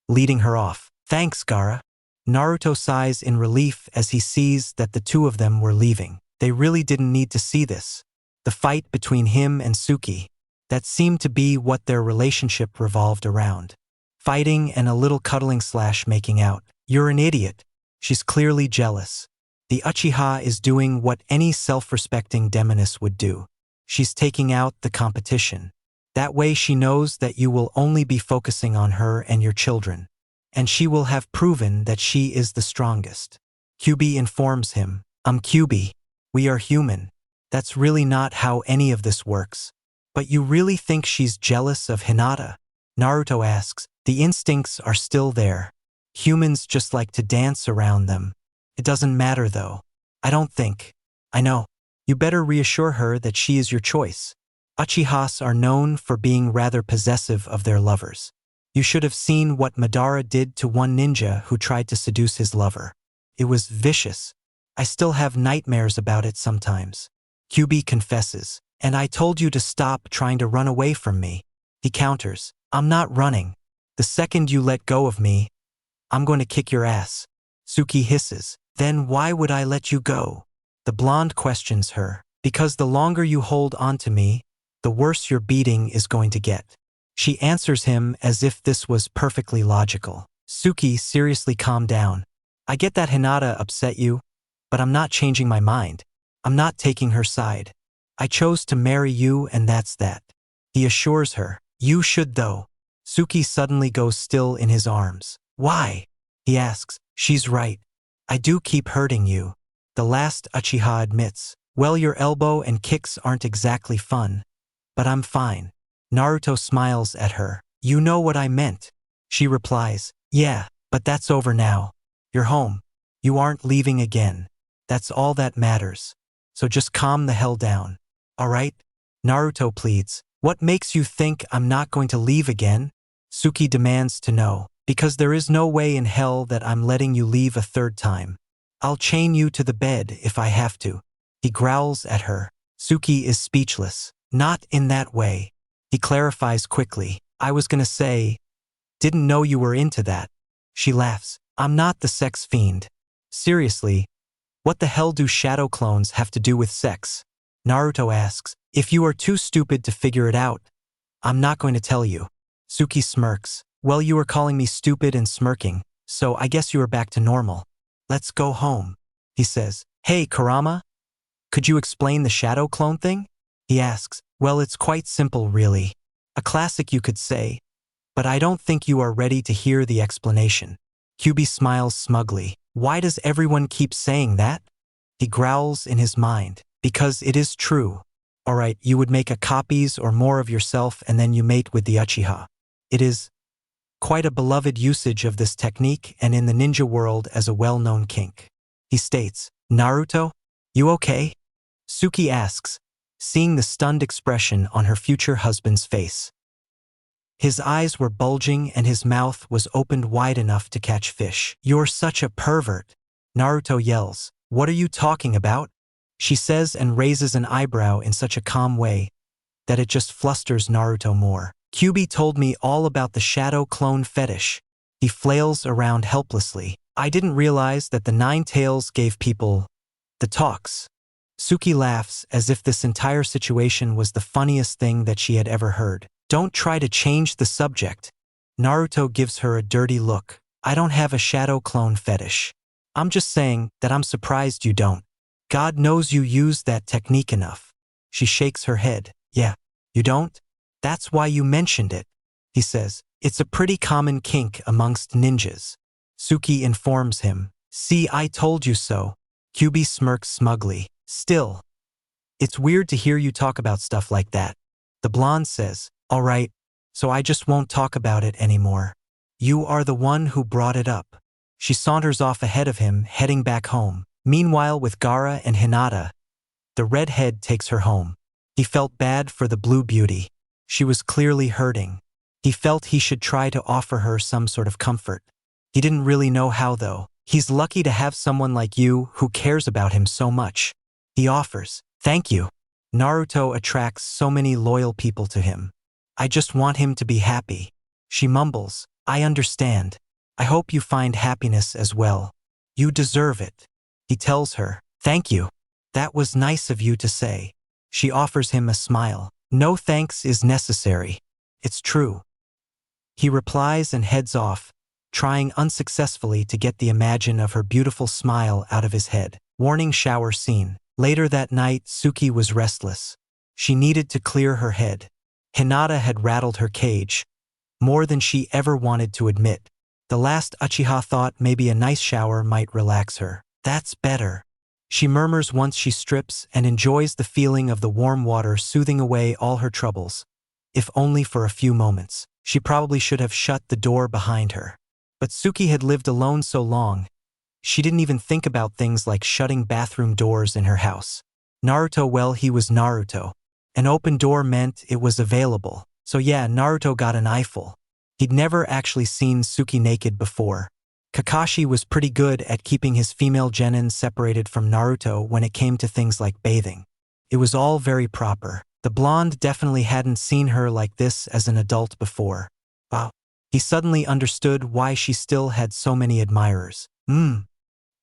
leading her off. Thanks, Gaara. Naruto sighs in relief as he sees that the two of them were leaving. They really didn't need to see this. The fight between him and Suki, that seemed to be what their relationship revolved around. Fighting and a little cuddling / making out. You're an idiot. She's clearly jealous. The Uchiha is doing what any self-respecting demoness would do. She's taking out the competition. That way she knows that you will only be focusing on her and your children. And she will have proven that she is the strongest. Kyubi informs him, Kyubi. We are human. That's really not how any of this works. But you really think she's jealous of Hinata? Naruto asks, the instincts are still there. Humans just like to dance around them. It doesn't matter though. I don't think. I know. You better reassure her that she is your choice. Uchihas are known for being rather possessive of their lovers. You should have seen what Madara did to one ninja who tried to seduce his lover. It was vicious. I still have nightmares about it sometimes. Kyubi confesses, and I told you to stop trying to run away from me. He counters, I'm not running. The second you let go of me, I'm going to kick your ass. Suki hisses, then why would I let you go? The blonde questions her, because the longer you hold on to me, the worse your beating is going to get. She answers him as if this was perfectly logical. Suki, seriously, calm down. I get that Hinata upset you, but I'm not changing my mind. I'm not taking her side. I chose to marry you and that's that. He assures her, you should though. Suki suddenly goes still in his arms. Why? He asks. She's right. I do keep hurting you. The last Uchiha admits, well, your elbow and kicks aren't exactly fun. But I'm fine. Naruto smiles at her. You know what I meant. She replies, yeah, but that's over now. You're home. You aren't leaving again. That's all that matters. So just calm the hell down. All right? Naruto pleads, what makes you think I'm not going to leave again? Suki demands to know, because there is no way in hell that I'm letting you leave a third time. I'll chain you to the bed if I have to. He growls at her. Suki is speechless. Not in that way. He clarifies quickly. I was gonna say, didn't know you were into that. She laughs. I'm not the sex fiend. Seriously, what the hell do shadow clones have to do with sex? Naruto asks, if you are too stupid to figure it out, I'm not going to tell you. Suki smirks. Well, you were calling me stupid and smirking, so I guess you are back to normal. Let's go home. He says, hey, Kurama, could you explain the shadow clone thing? He asks, well, it's quite simple really. A classic you could say, but I don't think you are ready to hear the explanation. Kyubi smiles smugly. Why does everyone keep saying that? He growls in his mind. Because it is true. Alright, you would make a copies or more of yourself and then you mate with the Uchiha. It is quite a beloved usage of this technique and in the ninja world as a well-known kink. He states, Naruto, you okay? Suki asks, seeing the stunned expression on her future husband's face. His eyes were bulging and his mouth was opened wide enough to catch fish. You're such a pervert. Naruto yells, what are you talking about? She says and raises an eyebrow in such a calm way that it just flusters Naruto more. Kyubi told me all about the shadow clone fetish. He flails around helplessly. I didn't realize that the 9 tails gave people the talks. Suki laughs as if this entire situation was the funniest thing that she had ever heard. Don't try to change the subject. Naruto gives her a dirty look. I don't have a shadow clone fetish. I'm just saying that I'm surprised you don't. God knows you use that technique enough. She shakes her head. Yeah, you don't? That's why you mentioned it. He says, it's a pretty common kink amongst ninjas. Suki informs him. See, I told you so. Kyubi smirks smugly. Still, it's weird to hear you talk about stuff like that. The blonde says, all right, so I just won't talk about it anymore. You are the one who brought it up. She saunters off ahead of him, heading back home. Meanwhile, with Gaara and Hinata, the redhead takes her home. He felt bad for the blue beauty. She was clearly hurting. He felt he should try to offer her some sort of comfort. He didn't really know how though. He's lucky to have someone like you who cares about him so much. He offers. Thank you. Naruto attracts so many loyal people to him. I just want him to be happy. She mumbles. I understand. I hope you find happiness as well. You deserve it. He tells her. Thank you. That was nice of you to say. She offers him a smile. No thanks is necessary. It's true. He replies and heads off, trying unsuccessfully to get the imagine of her beautiful smile out of his head. Warning shower scene. Later that night, Suki was restless. She needed to clear her head. Hinata had rattled her cage, more than she ever wanted to admit. The last Uchiha thought maybe a nice shower might relax her. That's better. She murmurs once she strips and enjoys the feeling of the warm water soothing away all her troubles. If only for a few moments. She probably should have shut the door behind her. But Suki had lived alone so long, she didn't even think about things like shutting bathroom doors in her house. Naruto, well, he was Naruto. An open door meant it was available. So yeah, Naruto got an eyeful. He'd never actually seen Suki naked before. Kakashi was pretty good at keeping his female genin separated from Naruto when it came to things like bathing. It was all very proper. The blonde definitely hadn't seen her like this as an adult before. Wow. He suddenly understood why she still had so many admirers.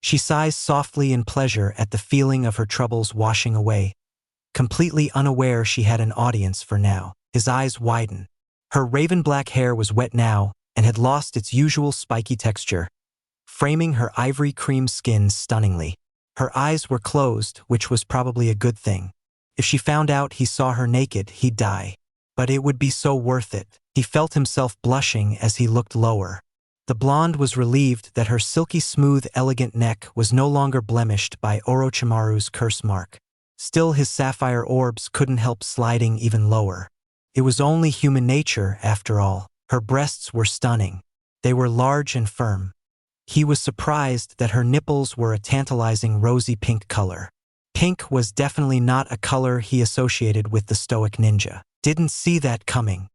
She sighs softly in pleasure at the feeling of her troubles washing away, completely unaware she had an audience for now. His eyes widen. Her raven black hair was wet now and had lost its usual spiky texture, framing her ivory cream skin stunningly. Her eyes were closed, which was probably a good thing. If she found out he saw her naked, he'd die. But it would be so worth it. He felt himself blushing as he looked lower. The blonde was relieved that her silky smooth, elegant neck was no longer blemished by Orochimaru's curse mark. Still, his sapphire orbs couldn't help sliding even lower. It was only human nature, after all. Her breasts were stunning. They were large and firm. He was surprised that her nipples were a tantalizing rosy pink color. Pink was definitely not a color he associated with the stoic ninja. Didn't see that coming.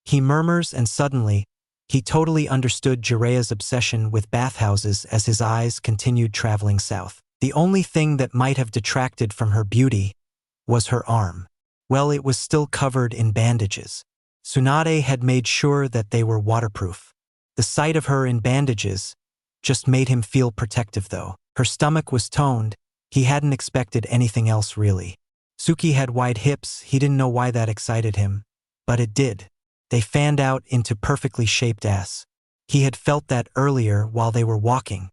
He murmurs, and suddenly, he totally understood Jireya's obsession with bathhouses as his eyes continued traveling south. The only thing that might have detracted from her beauty was her arm. Well, it was still covered in bandages. Tsunade had made sure that they were waterproof. The sight of her in bandages just made him feel protective though. Her stomach was toned. He hadn't expected anything else really. Suki had wide hips. He didn't know why that excited him, but it did. They fanned out into perfectly shaped ass. He had felt that earlier while they were walking,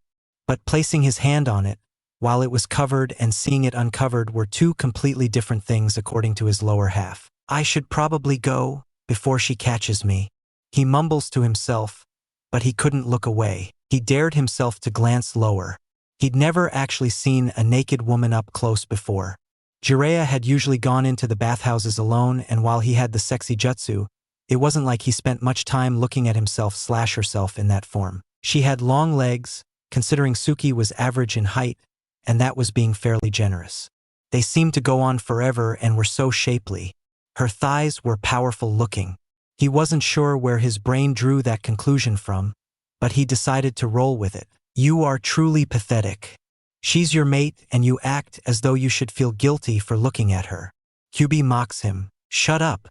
but placing his hand on it, while it was covered and seeing it uncovered were two completely different things according to his lower half. I should probably go before she catches me. He mumbles to himself, but he couldn't look away. He dared himself to glance lower. He'd never actually seen a naked woman up close before. Jireya had usually gone into the bathhouses alone, and while he had the sexy jutsu, it wasn't like he spent much time looking at himself/herself in that form. She had long legs, considering Suki was average in height, and that was being fairly generous. They seemed to go on forever and were so shapely. Her thighs were powerful looking. He wasn't sure where his brain drew that conclusion from, but he decided to roll with it. You are truly pathetic. She's your mate and you act as though you should feel guilty for looking at her. Kyubi mocks him. Shut up.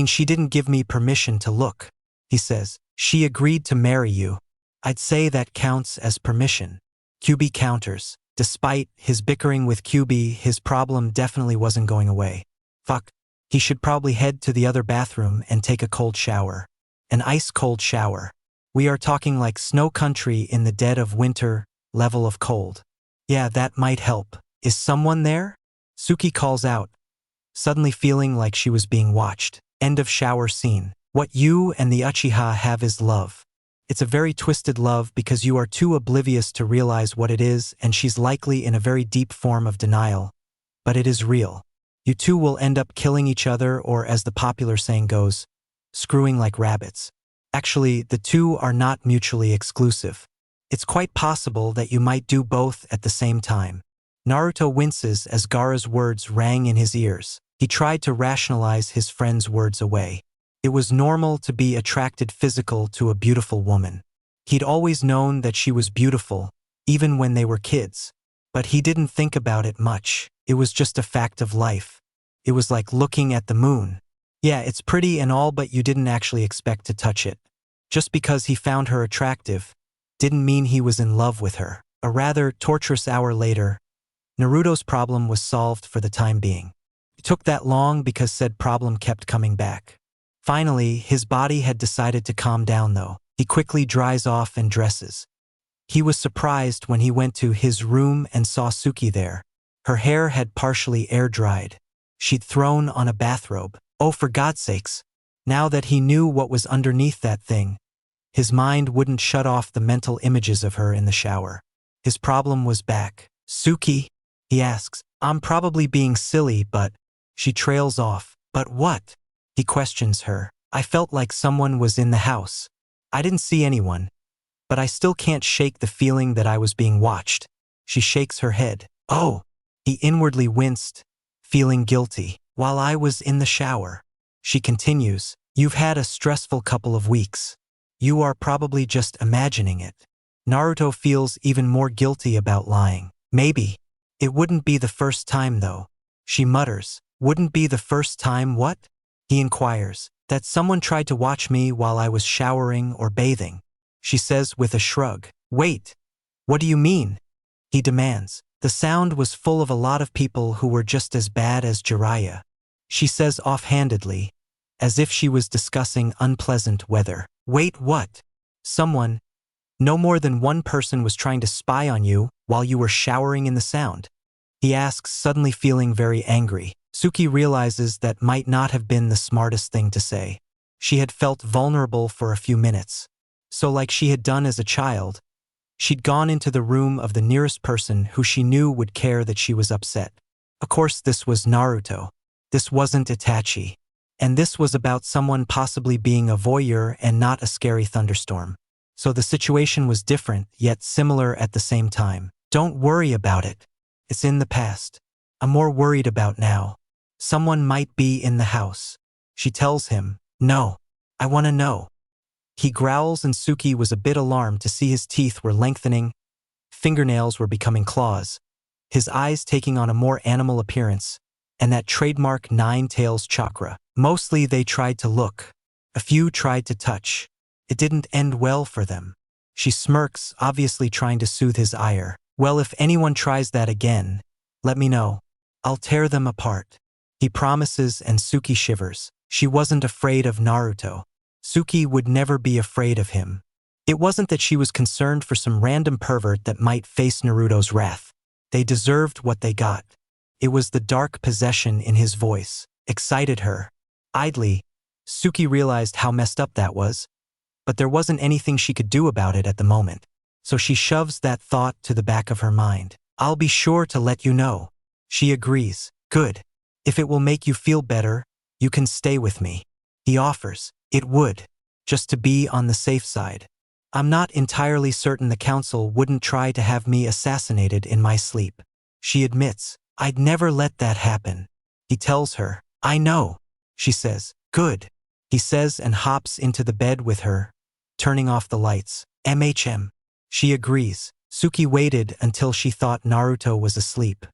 She didn't give me permission to look. He says, she agreed to marry you. I'd say that counts as permission. Kyubi counters. Despite his bickering with Kyubi, his problem definitely wasn't going away. Fuck. He should probably head to the other bathroom and take a cold shower. An ice-cold shower. We are talking like snow country in the dead of winter level of cold. Yeah, that might help. Is someone there? Suki calls out, suddenly feeling like she was being watched. End of shower scene. What you and the Uchiha have is love. It's a very twisted love because you are too oblivious to realize what it is, and she's likely in a very deep form of denial. But it is real. You two will end up killing each other, or as the popular saying goes, screwing like rabbits. Actually, the two are not mutually exclusive. It's quite possible that you might do both at the same time. Naruto winces as Gaara's words rang in his ears. He tried to rationalize his friend's words away. It was normal to be attracted physically to a beautiful woman. He'd always known that she was beautiful, even when they were kids. But he didn't think about it much. It was just a fact of life. It was like looking at the moon. Yeah, it's pretty and all, but you didn't actually expect to touch it. Just because he found her attractive didn't mean he was in love with her. A rather torturous hour later, Naruto's problem was solved for the time being. It took that long because said problem kept coming back. Finally, his body had decided to calm down though. He quickly dries off and dresses. He was surprised when he went to his room and saw Suki there. Her hair had partially air-dried. She'd thrown on a bathrobe. Oh, for God's sakes. Now that he knew what was underneath that thing, his mind wouldn't shut off the mental images of her in the shower. His problem was back. Suki? He asks. I'm probably being silly, but... She trails off. But what? He questions her. I felt like someone was in the house. I didn't see anyone, but I still can't shake the feeling that I was being watched. She shakes her head. Oh! He inwardly winced, feeling guilty. While I was in the shower. She continues. You've had a stressful couple of weeks. You are probably just imagining it. Naruto feels even more guilty about lying. Maybe. It wouldn't be the first time though. She mutters. Wouldn't be the first time what? He inquires. That someone tried to watch me while I was showering or bathing. She says with a shrug. Wait. What do you mean? He demands. The sound was full of a lot of people who were just as bad as Jiraiya. She says offhandedly, as if she was discussing unpleasant weather. Wait, what? Someone, no more than one person was trying to spy on you while you were showering in the sound. He asks, suddenly feeling very angry. Suki realizes that might not have been the smartest thing to say. She had felt vulnerable for a few minutes. So like she had done as a child, she'd gone into the room of the nearest person who she knew would care that she was upset. Of course, this was Naruto. This wasn't Itachi. And this was about someone possibly being a voyeur and not a scary thunderstorm. So the situation was different, yet similar at the same time. Don't worry about it. It's in the past. I'm more worried about now. Someone might be in the house. She tells him, no, I want to know. He growls and Suki was a bit alarmed to see his teeth were lengthening, fingernails were becoming claws, his eyes taking on a more animal appearance, and that trademark 9 tails chakra. Mostly they tried to look. A few tried to touch. It didn't end well for them. She smirks, obviously trying to soothe his ire. Well, if anyone tries that again, let me know. I'll tear them apart. He promises and Suki shivers. She wasn't afraid of Naruto. Suki would never be afraid of him. It wasn't that she was concerned for some random pervert that might face Naruto's wrath. They deserved what they got. It was the dark possession in his voice. Excited her. Idly, Suki realized how messed up that was, but there wasn't anything she could do about it at the moment. So she shoves that thought to the back of her mind. I'll be sure to let you know. She agrees. Good. If it will make you feel better, you can stay with me. He offers. It would. Just to be on the safe side. I'm not entirely certain the council wouldn't try to have me assassinated in my sleep. She admits. I'd never let that happen. He tells her. I know. She says. Good. He says and hops into the bed with her, turning off the lights. MHM. She agrees. Suki waited until she thought Naruto was asleep.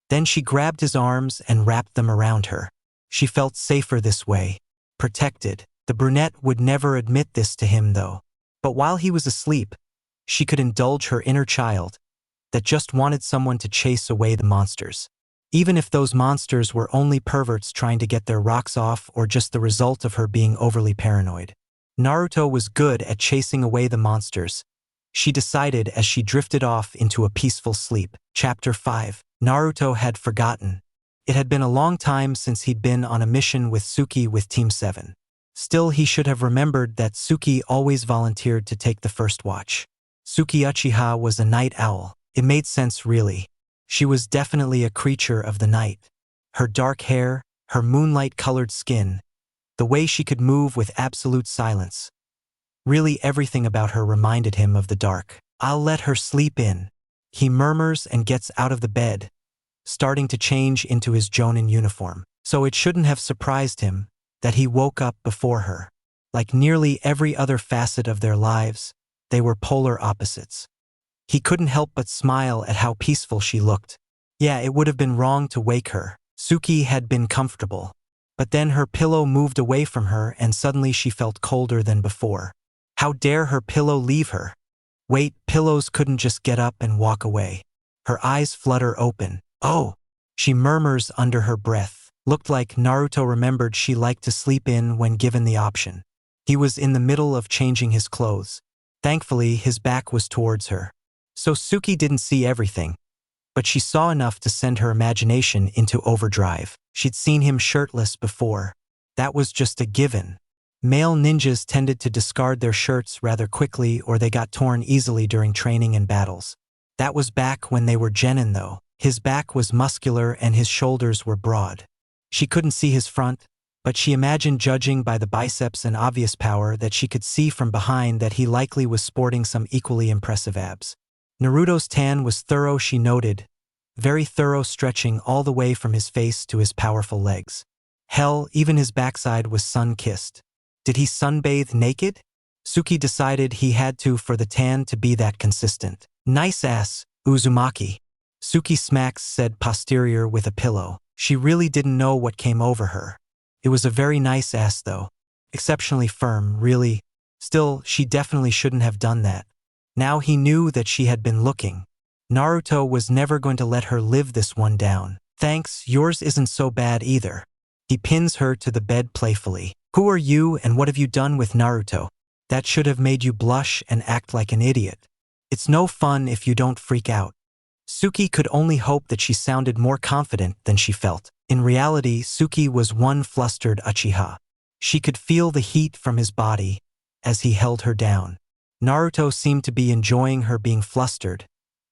Then she grabbed his arms and wrapped them around her. She felt safer this way. Protected. The brunette would never admit this to him though. But while he was asleep, she could indulge her inner child that just wanted someone to chase away the monsters. Even if those monsters were only perverts trying to get their rocks off or just the result of her being overly paranoid. Naruto was good at chasing away the monsters. She decided as she drifted off into a peaceful sleep. Chapter 5. Naruto had forgotten. It had been a long time since he'd been on a mission with Suki with Team 7. Still, he should have remembered that Suki always volunteered to take the first watch. Suki Uchiha was a night owl. It made sense really. She was definitely a creature of the night. Her dark hair, her moonlight-colored skin, the way she could move with absolute silence. Really everything about her reminded him of the dark. I'll let her sleep in. He murmurs and gets out of the bed, starting to change into his Jonin uniform. So it shouldn't have surprised him that he woke up before her. Like nearly every other facet of their lives, they were polar opposites. He couldn't help but smile at how peaceful she looked. Yeah, it would have been wrong to wake her. Suki had been comfortable. But then her pillow moved away from her and suddenly she felt colder than before. How dare her pillow leave her? Wait, pillows couldn't just get up and walk away. Her eyes flutter open. Oh, she murmurs under her breath. Looked like Naruto remembered she liked to sleep in when given the option. He was in the middle of changing his clothes. Thankfully, his back was towards her. So Suki didn't see everything. But she saw enough to send her imagination into overdrive. She'd seen him shirtless before. That was just a given. Male ninjas tended to discard their shirts rather quickly or they got torn easily during training and battles. That was back when they were genin though. His back was muscular and his shoulders were broad. She couldn't see his front, but she imagined, judging by the biceps and obvious power, that she could see from behind that he likely was sporting some equally impressive abs. Naruto's tan was thorough, she noted, very thorough, stretching all the way from his face to his powerful legs. Hell, even his backside was sun-kissed. Did he sunbathe naked? Suki decided he had to for the tan to be that consistent. Nice ass, Uzumaki. Suki smacks said posterior with a pillow. She really didn't know what came over her. It was a very nice ass though. Exceptionally firm, really. Still, she definitely shouldn't have done that. Now he knew that she had been looking. Naruto was never going to let her live this one down. Thanks, yours isn't so bad either. He pins her to the bed playfully. Who are you and what have you done with Naruto? That should have made you blush and act like an idiot. It's no fun if you don't freak out. Suki could only hope that she sounded more confident than she felt. In reality, Suki was one flustered Uchiha. She could feel the heat from his body as he held her down. Naruto seemed to be enjoying her being flustered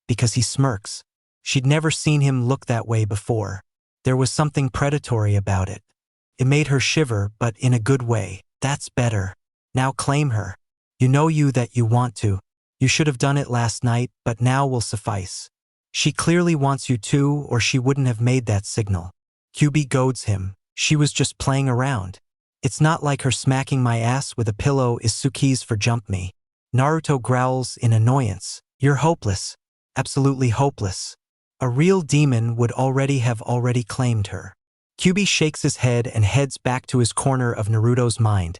because he smirks. She'd never seen him look that way before. There was something predatory about it. It made her shiver, but in a good way. That's better. Now claim her. You know that you want to. You should have done it last night, but now will suffice. She clearly wants you to, or she wouldn't have made that signal. Kyubi goads him. She was just playing around. It's not like her smacking my ass with a pillow is Suki's for jump me. Naruto growls in annoyance. You're hopeless. Absolutely hopeless. A real demon would have claimed her. Kyubi shakes his head and heads back to his corner of Naruto's mind.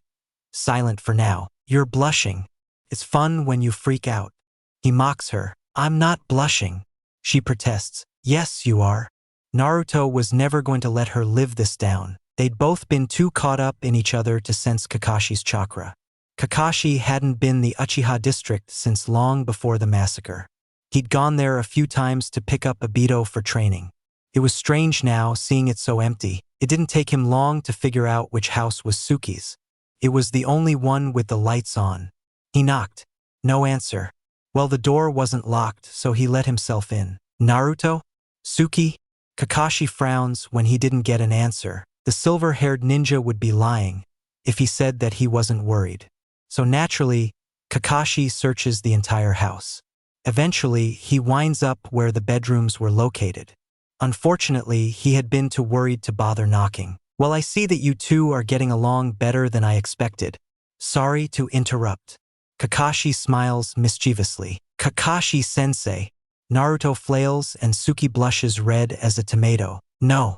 Silent for now. You're blushing. It's fun when you freak out. He mocks her. I'm not blushing. She protests. Yes, you are. Naruto was never going to let her live this down. They'd both been too caught up in each other to sense Kakashi's chakra. Kakashi hadn't been the Uchiha district since long before the massacre. He'd gone there a few times to pick up Obito for training. It was strange now, seeing it so empty. It didn't take him long to figure out which house was Suki's. It was the only one with the lights on. He knocked. No answer. Well, the door wasn't locked, so he let himself in. Naruto? Suki? Kakashi frowns when he didn't get an answer. The silver-haired ninja would be lying if he said that he wasn't worried. So naturally, Kakashi searches the entire house. Eventually, he winds up where the bedrooms were located. Unfortunately, he had been too worried to bother knocking. Well, I see that you two are getting along better than I expected. Sorry to interrupt. Kakashi smiles mischievously. Kakashi-sensei. Naruto flails and Suki blushes red as a tomato. No,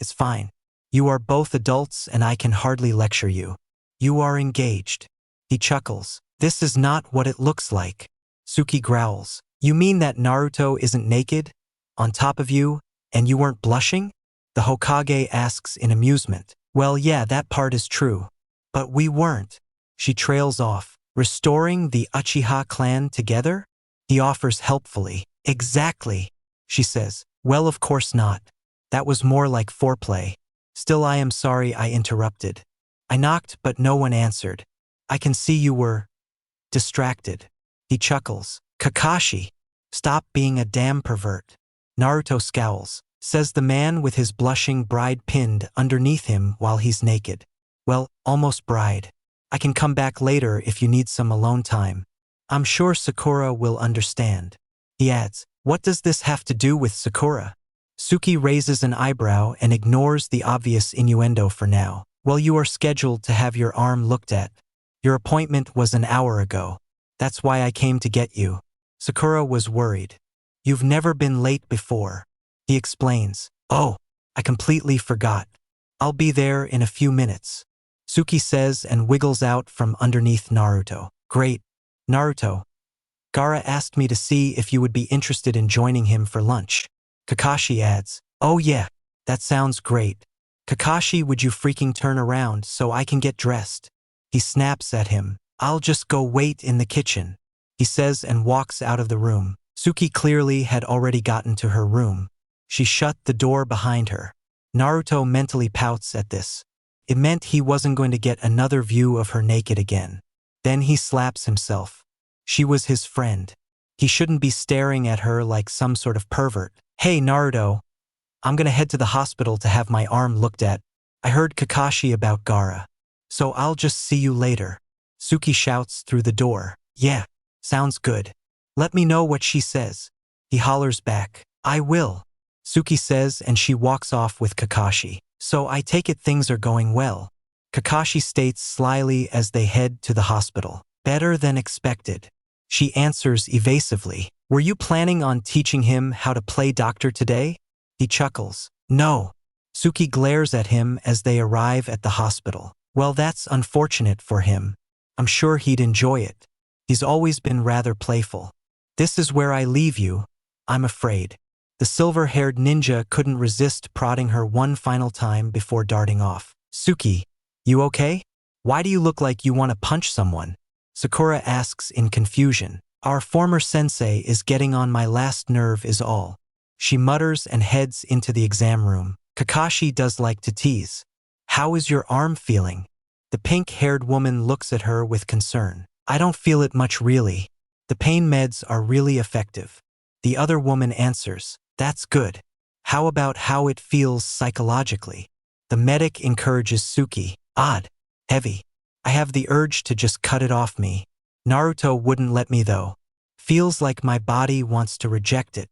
it's fine. You are both adults and I can hardly lecture you. You are engaged. He chuckles. This is not what it looks like. Suki growls. You mean that Naruto isn't naked? On top of you? And you weren't blushing? The Hokage asks in amusement. Well, yeah, that part is true. But we weren't. She trails off. Restoring the Uchiha clan together? He offers helpfully. Exactly, she says. Well, of course not. That was more like foreplay. Still, I am sorry I interrupted. I knocked, but no one answered. I can see you were distracted. He chuckles. Kakashi, stop being a damn pervert. Naruto scowls. Says the man with his blushing bride pinned underneath him while he's naked. Well, almost bride. I can come back later if you need some alone time. I'm sure Sakura will understand. He adds, what does this have to do with Sakura? Suki raises an eyebrow and ignores the obvious innuendo for now. Well, you are scheduled to have your arm looked at. Your appointment was an hour ago. That's why I came to get you. Sakura was worried. You've never been late before. He explains. Oh, I completely forgot. I'll be there in a few minutes. Suki says and wiggles out from underneath Naruto. Great. Naruto. Gaara asked me to see if you would be interested in joining him for lunch. Kakashi adds. Oh yeah, that sounds great. Kakashi, would you freaking turn around so I can get dressed? He snaps at him. I'll just go wait in the kitchen. He says and walks out of the room. Suki clearly had already gotten to her room. She shut the door behind her. Naruto mentally pouts at this. It meant he wasn't going to get another view of her naked again. Then he slaps himself. She was his friend. He shouldn't be staring at her like some sort of pervert. Hey Naruto, I'm gonna head to the hospital to have my arm looked at. I heard Kakashi about Gaara. So I'll just see you later. Suki shouts through the door. Yeah, sounds good. Let me know what she says. He hollers back. I will. Suki says and she walks off with Kakashi. So I take it things are going well. Kakashi states slyly as they head to the hospital. Better than expected. She answers evasively. Were you planning on teaching him how to play doctor today? He chuckles. No. Suki glares at him as they arrive at the hospital. Well, that's unfortunate for him. I'm sure he'd enjoy it. He's always been rather playful. This is where I leave you, I'm afraid. The silver-haired ninja couldn't resist prodding her one final time before darting off. Suki, you okay? Why do you look like you want to punch someone? Sakura asks in confusion. Our former sensei is getting on my last nerve is all. She mutters and heads into the exam room. Kakashi does like to tease. How is your arm feeling? The pink-haired woman looks at her with concern. I don't feel it much really. The pain meds are really effective. The other woman answers. That's good. How about how it feels psychologically? The medic encourages Suki. Odd. Heavy. I have the urge to just cut it off me. Naruto wouldn't let me though. Feels like my body wants to reject it.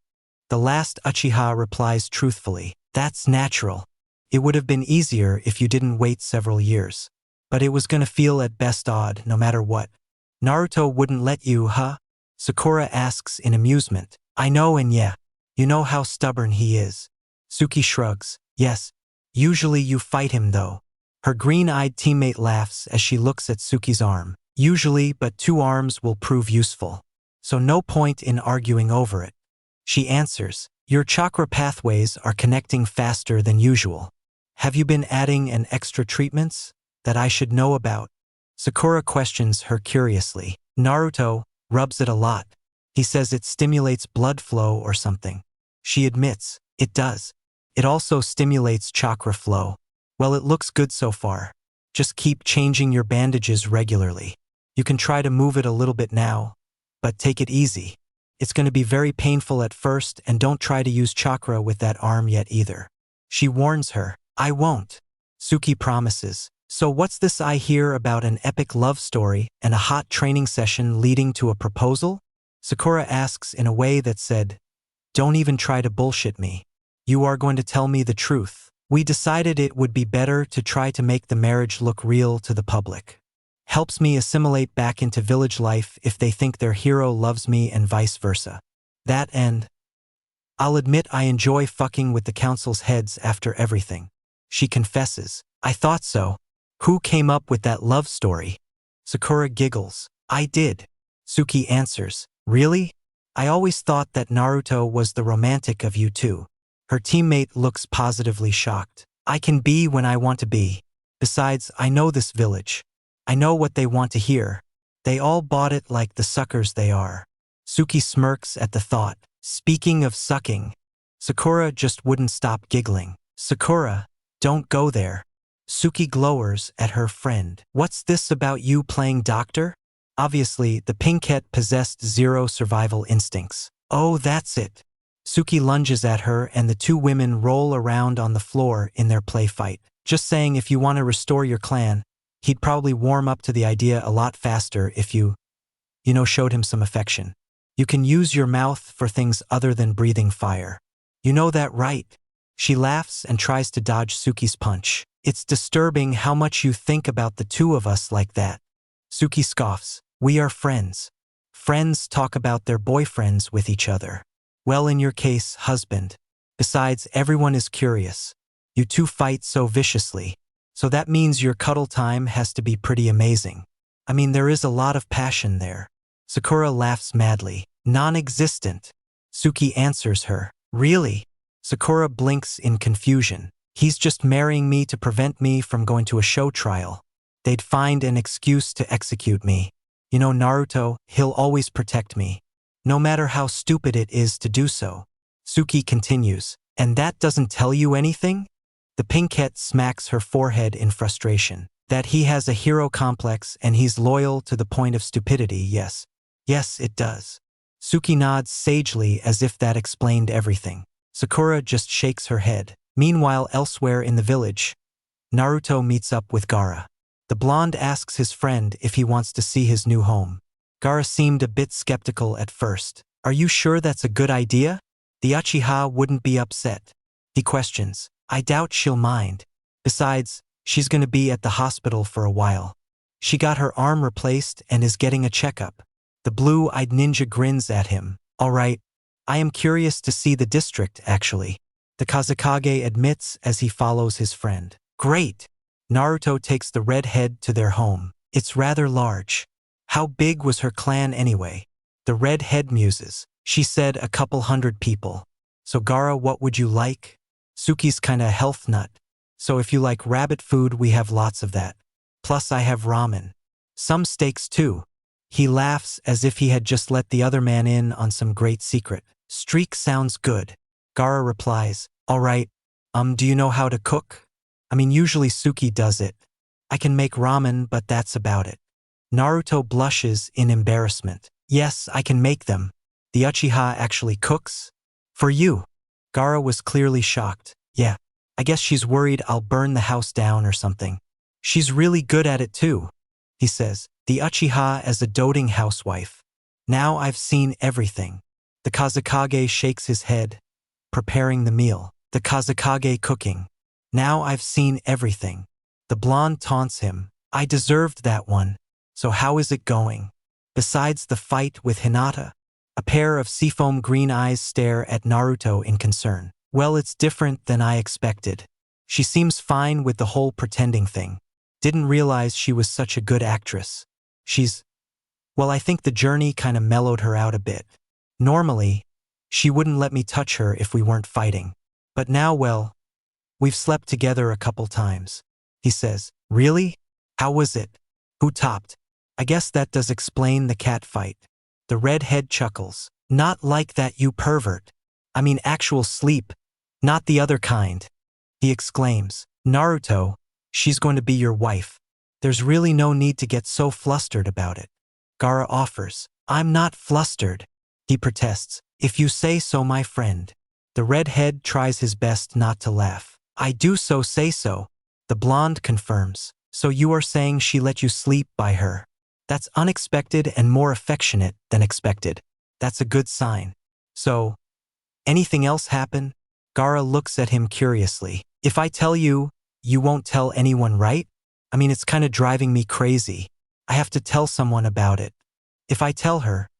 The last Uchiha replies truthfully. That's natural. It would have been easier if you didn't wait several years. But it was gonna feel at best odd no matter what. Naruto wouldn't let you, huh? Sakura asks in amusement. I know and yeah. You know how stubborn he is. Suki shrugs. Yes. Usually you fight him though. Her green-eyed teammate laughs as she looks at Suki's arm. Usually, but 2 arms will prove useful. So no point in arguing over it. She answers. Your chakra pathways are connecting faster than usual. Have you been adding an extra treatments that I should know about? Sakura questions her curiously. Naruto rubs it a lot. He says it stimulates blood flow or something. She admits, it does. It also stimulates chakra flow. Well, it looks good so far. Just keep changing your bandages regularly. You can try to move it a little bit now, but take it easy. It's going to be very painful at first and don't try to use chakra with that arm yet either. She warns her. I won't. Suki promises. So what's this I hear about an epic love story and a hot training session leading to a proposal? Sakura asks in a way that said, don't even try to bullshit me. You are going to tell me the truth. We decided it would be better to try to make the marriage look real to the public. Helps me assimilate back into village life if they think their hero loves me and vice versa. That and I'll admit I enjoy fucking with the council's heads after everything. She confesses. I thought so. Who came up with that love story? Sakura giggles. I did. Suki answers. Really? I always thought that Naruto was the romantic of you two. Her teammate looks positively shocked. I can be when I want to be. Besides, I know this village. I know what they want to hear. They all bought it like the suckers they are. Suki smirks at the thought. Speaking of sucking, Sakura just wouldn't stop giggling. Sakura, don't go there. Suki glowers at her friend. What's this about you playing doctor? Obviously, the pinkette possessed 0 survival instincts. Oh, that's it. Suki lunges at her and the 2 women roll around on the floor in their play fight. Just saying, if you want to restore your clan, he'd probably warm up to the idea a lot faster if you showed him some affection. You can use your mouth for things other than breathing fire. You know that, right? She laughs and tries to dodge Suki's punch. It's disturbing how much you think about the 2 of us like that. Suki scoffs. We are friends. Friends talk about their boyfriends with each other. Well, in your case, husband. Besides, everyone is curious. You two fight so viciously. So that means your cuddle time has to be pretty amazing. I mean, there is a lot of passion there. Sakura laughs madly. Non-existent. Suki answers her. Really? Sakura blinks in confusion. He's just marrying me to prevent me from going to a show trial. They'd find an excuse to execute me. You know, Naruto, he'll always protect me. No matter how stupid it is to do so. Suki continues. And that doesn't tell you anything? The pinkette smacks her forehead in frustration. That he has a hero complex and he's loyal to the point of stupidity, yes. Yes, it does. Suki nods sagely as if that explained everything. Sakura just shakes her head. Meanwhile, elsewhere in the village, Naruto meets up with Gaara. The blonde asks his friend if he wants to see his new home. Gaara seemed a bit skeptical at first. Are you sure that's a good idea? The Uchiha wouldn't be upset. He questions. I doubt she'll mind. Besides, she's gonna be at the hospital for a while. She got her arm replaced and is getting a checkup. The blue-eyed ninja grins at him. All right, I am curious to see the district, actually. The Kazekage admits as he follows his friend. Great! Naruto takes the redhead to their home. It's rather large. How big was her clan anyway? The redhead muses. She said a couple hundred people. So Gaara, what would you like? Suki's kinda a health nut. So if you like rabbit food, we have lots of that. Plus I have ramen. Some steaks too. He laughs as if he had just let the other man in on some great secret. Streak sounds good. Gaara replies, all right, do you know how to cook? I mean, usually Suki does it. I can make ramen, but that's about it. Naruto blushes in embarrassment. Yes, I can make them. The Uchiha actually cooks? For you. Gaara was clearly shocked. Yeah, I guess she's worried I'll burn the house down or something. She's really good at it too, he says. The Uchiha as a doting housewife. Now I've seen everything. The Kazekage shakes his head, preparing the meal. The Kazekage cooking. Now I've seen everything. The blonde taunts him. I deserved that one. So how is it going? Besides the fight with Hinata? A pair of seafoam green eyes stare at Naruto in concern. Well, it's different than I expected. She seems fine with the whole pretending thing. Didn't realize she was such a good actress. Well, I think the journey kinda mellowed her out a bit. Normally, she wouldn't let me touch her if we weren't fighting. But now, well, we've slept together a couple times. He says, really? How was it? Who topped? I guess that does explain the cat fight. The redhead chuckles. Not like that, you pervert. I mean actual sleep, not the other kind. He exclaims, Naruto, she's going to be your wife. There's really no need to get so flustered about it. Gaara offers. I'm not flustered. He protests. If you say so, my friend. The redhead tries his best not to laugh. I do so say so. The blonde confirms. So you are saying she let you sleep by her? That's unexpected and more affectionate than expected. That's a good sign. So, anything else happen? Gaara looks at him curiously. If I tell you, you won't tell anyone, right? I mean, it's kinda driving me crazy. I have to tell someone about it. If I tell her,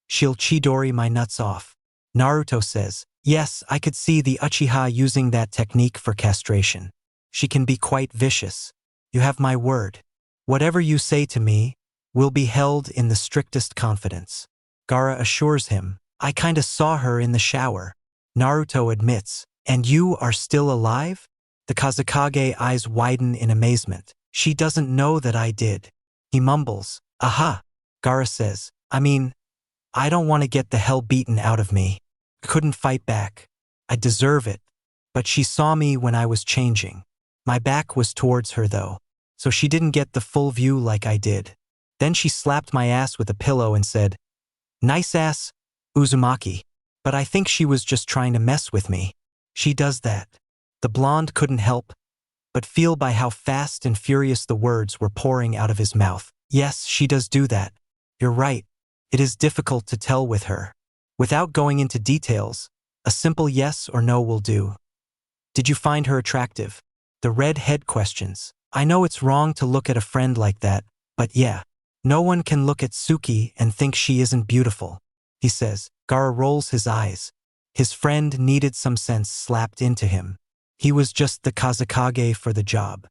she'll Chidori my nuts off. Naruto says, yes, I could see the Uchiha using that technique for castration. She can be quite vicious. You have my word. Whatever you say to me will be held in the strictest confidence. Gaara assures him, I kinda saw her in the shower. Naruto admits, and you are still alive? The Kazekage eyes widen in amazement. She doesn't know that I did. He mumbles, aha. Gaara says, I mean, I don't want to get the hell beaten out of me. I couldn't fight back. I deserve it. But she saw me when I was changing. My back was towards her though, so she didn't get the full view like I did. Then she slapped my ass with a pillow and said, nice ass, Uzumaki. But I think she was just trying to mess with me. She does that. The blonde couldn't help but feel by how fast and furious the words were pouring out of his mouth. Yes, she does do that. You're right. It is difficult to tell with her. Without going into details, a simple yes or no will do. Did you find her attractive? The redhead questions. I know it's wrong to look at a friend like that, but yeah. No one can look at Suki and think she isn't beautiful, he says. Gaara rolls his eyes. His friend needed some sense slapped into him. He was just the Kazekage for the job.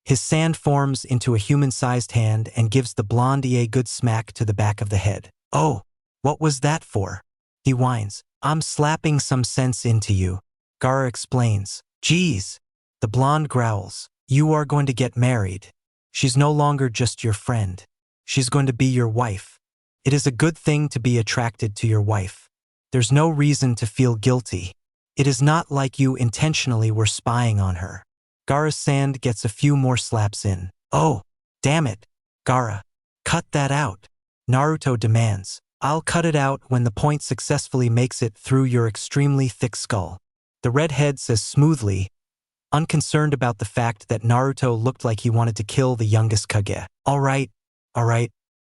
His sand forms into a human-sized hand and gives the blonde a good smack to the back of the head. Oh, what was that for? He whines. I'm slapping some sense into you. Gaara explains. Geez. The blonde growls. You are going to get married. She's no longer just your friend. She's going to be your wife. It is a good thing to be attracted to your wife. There's no reason to feel guilty. It is not like you intentionally were spying on her. Gaara's sand gets a few more slaps in. Oh, damn it. Gaara, cut that out. Naruto demands. I'll cut it out when the point successfully makes it through your extremely thick skull. The redhead says smoothly, unconcerned about the fact that Naruto looked like he wanted to kill the youngest Kage. All right,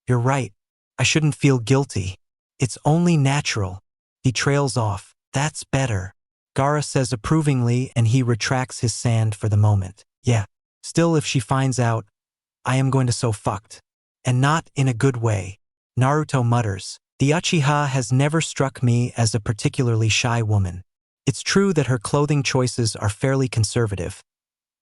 you're right. I shouldn't feel guilty. It's only natural. He trails off. That's better. Gaara says approvingly, and he retracts his sand for the moment. Yeah, still if she finds out, I am going to so fucked. And not in a good way. Naruto mutters. The Uchiha has never struck me as a particularly shy woman. It's true that her clothing choices are fairly conservative,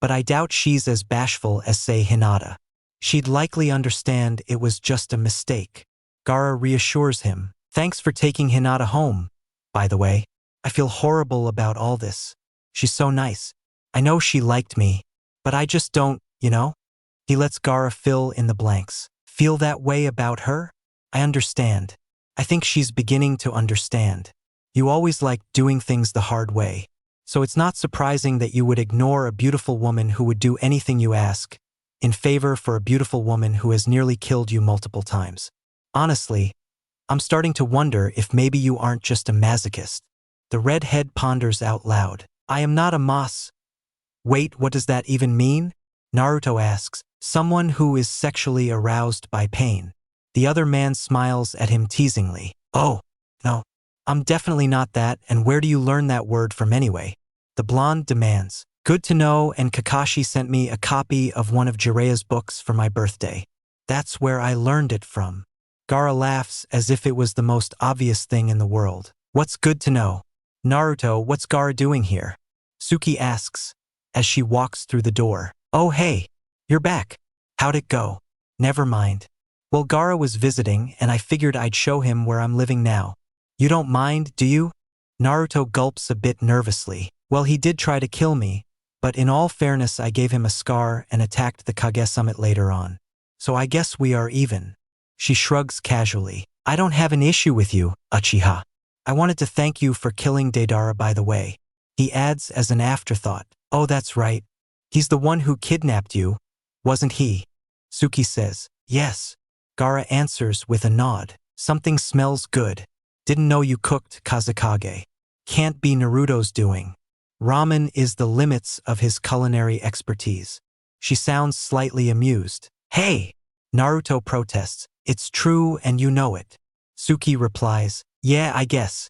but I doubt she's as bashful as, say, Hinata. She'd likely understand it was just a mistake. Gaara reassures him. Thanks for taking Hinata home, by the way. I feel horrible about all this. She's so nice. I know she liked me, but I just don't, you know? He lets Gaara fill in the blanks. Feel that way about her? I understand. I think she's beginning to understand. You always liked doing things the hard way. So it's not surprising that you would ignore a beautiful woman who would do anything you ask, in favor for a beautiful woman who has nearly killed you multiple times. Honestly, I'm starting to wonder if maybe you aren't just a masochist. The redhead ponders out loud. I am not a mas. Wait, what does that even mean? Naruto asks. Someone who is sexually aroused by pain. The other man smiles at him teasingly. Oh, no. I'm definitely not that, and where do you learn that word from anyway? The blonde demands. Good to know, and Kakashi sent me a copy of one of Jireya's books for my birthday. That's where I learned it from. Gaara laughs as if it was the most obvious thing in the world. What's good to know? Naruto, what's Gaara doing here? Suki asks, as she walks through the door. Oh hey, you're back. How'd it go? Never mind. Well, Gaara was visiting, and I figured I'd show him where I'm living now. You don't mind, do you? Naruto gulps a bit nervously. Well, he did try to kill me, but in all fairness I gave him a scar and attacked the Kage summit later on. So I guess we are even. She shrugs casually. I don't have an issue with you, Uchiha. I wanted to thank you for killing Deidara, by the way. He adds as an afterthought. Oh, that's right. He's the one who kidnapped you, wasn't he? Suki says. Yes. Gaara answers with a nod. Something smells good. Didn't know you cooked, Kazekage. Can't be Naruto's doing. Ramen is the limits of his culinary expertise. She sounds slightly amused. Hey! Naruto protests. It's true and you know it. Suki replies. Yeah, I guess.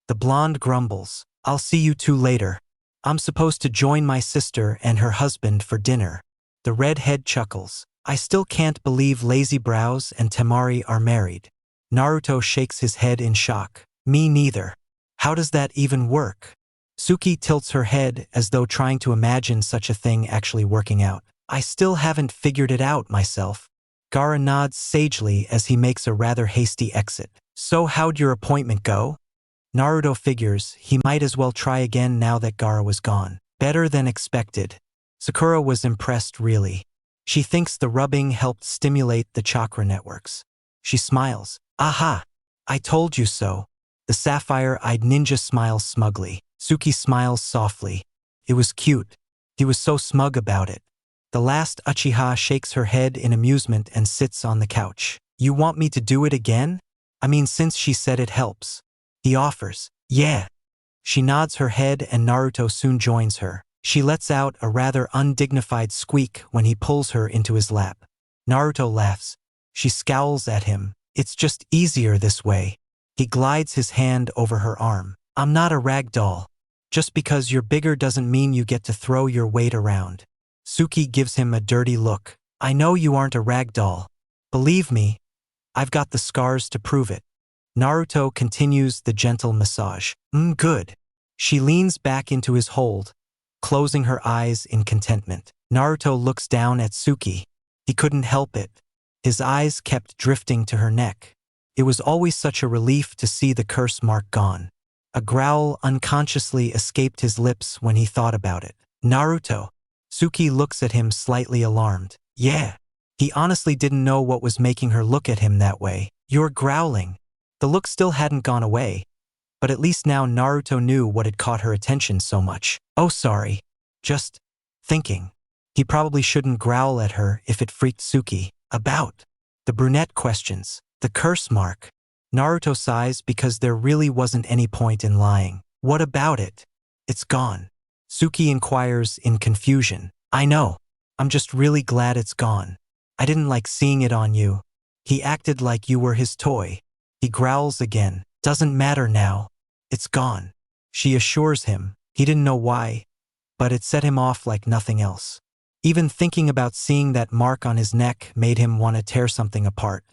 The blonde grumbles. I'll see you two later. I'm supposed to join my sister and her husband for dinner. The redhead chuckles. I still can't believe Lazy Brows and Temari are married. Naruto shakes his head in shock. Me neither. How does that even work? Suki tilts her head as though trying to imagine such a thing actually working out. I still haven't figured it out myself. Gaara nods sagely as he makes a rather hasty exit. So how'd your appointment go? Naruto figures he might as well try again now that Gaara was gone. Better than expected. Sakura was impressed really. She thinks the rubbing helped stimulate the chakra networks. She smiles. Aha! I told you so. The sapphire-eyed ninja smiles smugly. Suki smiles softly. It was cute. He was so smug about it. The last Uchiha shakes her head in amusement and sits on the couch. You want me to do it again? I mean, since she said it helps. He offers. Yeah. She nods her head and Naruto soon joins her. She lets out a rather undignified squeak when he pulls her into his lap. Naruto laughs. She scowls at him. It's just easier this way. He glides his hand over her arm. I'm not a rag doll. Just because you're bigger doesn't mean you get to throw your weight around. Suki gives him a dirty look. I know you aren't a rag doll. Believe me, I've got the scars to prove it. Naruto continues the gentle massage. Good. She leans back into his hold, closing her eyes in contentment. Naruto looks down at Suki. He couldn't help it. His eyes kept drifting to her neck. It was always such a relief to see the curse mark gone. A growl unconsciously escaped his lips when he thought about it. Naruto. Suki looks at him slightly alarmed. Yeah. He honestly didn't know what was making her look at him that way. You're growling. The look still hadn't gone away, but at least now Naruto knew what had caught her attention so much. Oh, sorry. Just thinking. He probably shouldn't growl at her if it freaked Suki. About. The brunette questions. The curse mark. Naruto sighs because there really wasn't any point in lying. What about it? It's gone. Suki inquires in confusion. I know. I'm just really glad it's gone. I didn't like seeing it on you. He acted like you were his toy. He growls again. Doesn't matter now. It's gone. She assures him. He didn't know why, but it set him off like nothing else. Even thinking about seeing that mark on his neck made him want to tear something apart.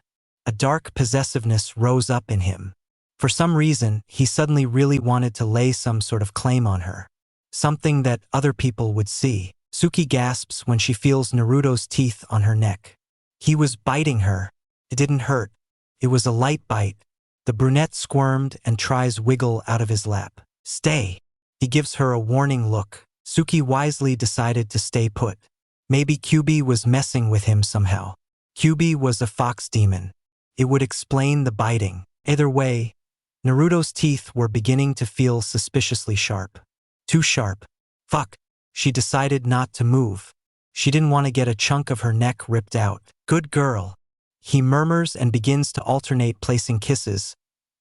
A dark possessiveness rose up in him. For some reason, he suddenly really wanted to lay some sort of claim on her. Something that other people would see. Suki gasps when she feels Naruto's teeth on her neck. He was biting her. It didn't hurt. It was a light bite. The brunette squirmed and tries wiggle out of his lap. Stay. He gives her a warning look. Suki wisely decided to stay put. Maybe Kyuubi was messing with him somehow. Kyuubi was a fox demon. It would explain the biting. Either way, Naruto's teeth were beginning to feel suspiciously sharp. Too sharp. Fuck. She decided not to move. She didn't want to get a chunk of her neck ripped out. Good girl. He murmurs and begins to alternate placing kisses,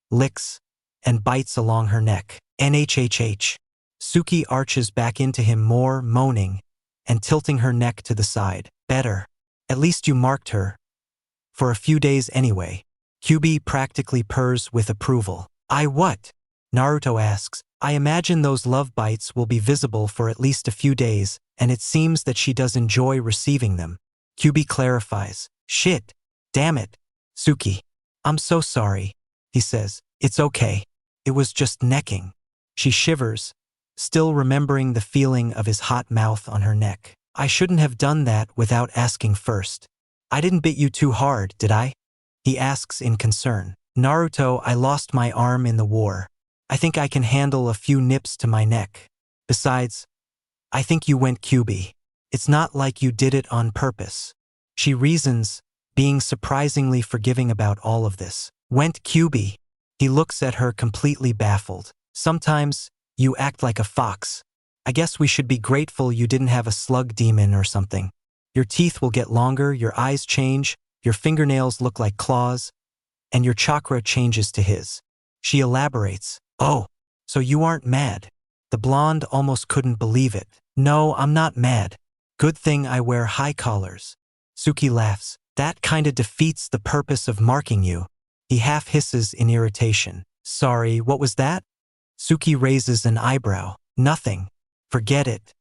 licks, and bites along her neck. NHHH. Suki arches back into him more, moaning, and tilting her neck to the side. Better. At least you marked her. For a few days anyway. Kyuubi practically purrs with approval. I what? Naruto asks. I imagine those love bites will be visible for at least a few days, and it seems that she does enjoy receiving them. Kyuubi clarifies. Shit. Damn it. Suki. I'm so sorry. He says. It's okay. It was just necking. She shivers, still remembering the feeling of his hot mouth on her neck. I shouldn't have done that without asking first. I didn't bit you too hard, did I? He asks in concern. Naruto, I lost my arm in the war. I think I can handle a few nips to my neck. Besides, I think you went Kyuubi. It's not like you did it on purpose. She reasons, being surprisingly forgiving about all of this. Went Kyuubi. He looks at her completely baffled. Sometimes, you act like a fox. I guess we should be grateful you didn't have a slug demon or something. Your teeth will get longer, your eyes change, your fingernails look like claws, and your chakra changes to his. She elaborates. Oh, so you aren't mad. The blonde almost couldn't believe it. No, I'm not mad. Good thing I wear high collars. Suki laughs. That kinda defeats the purpose of marking you. He half hisses in irritation. Sorry, what was that? Suki raises an eyebrow. Nothing. Forget it.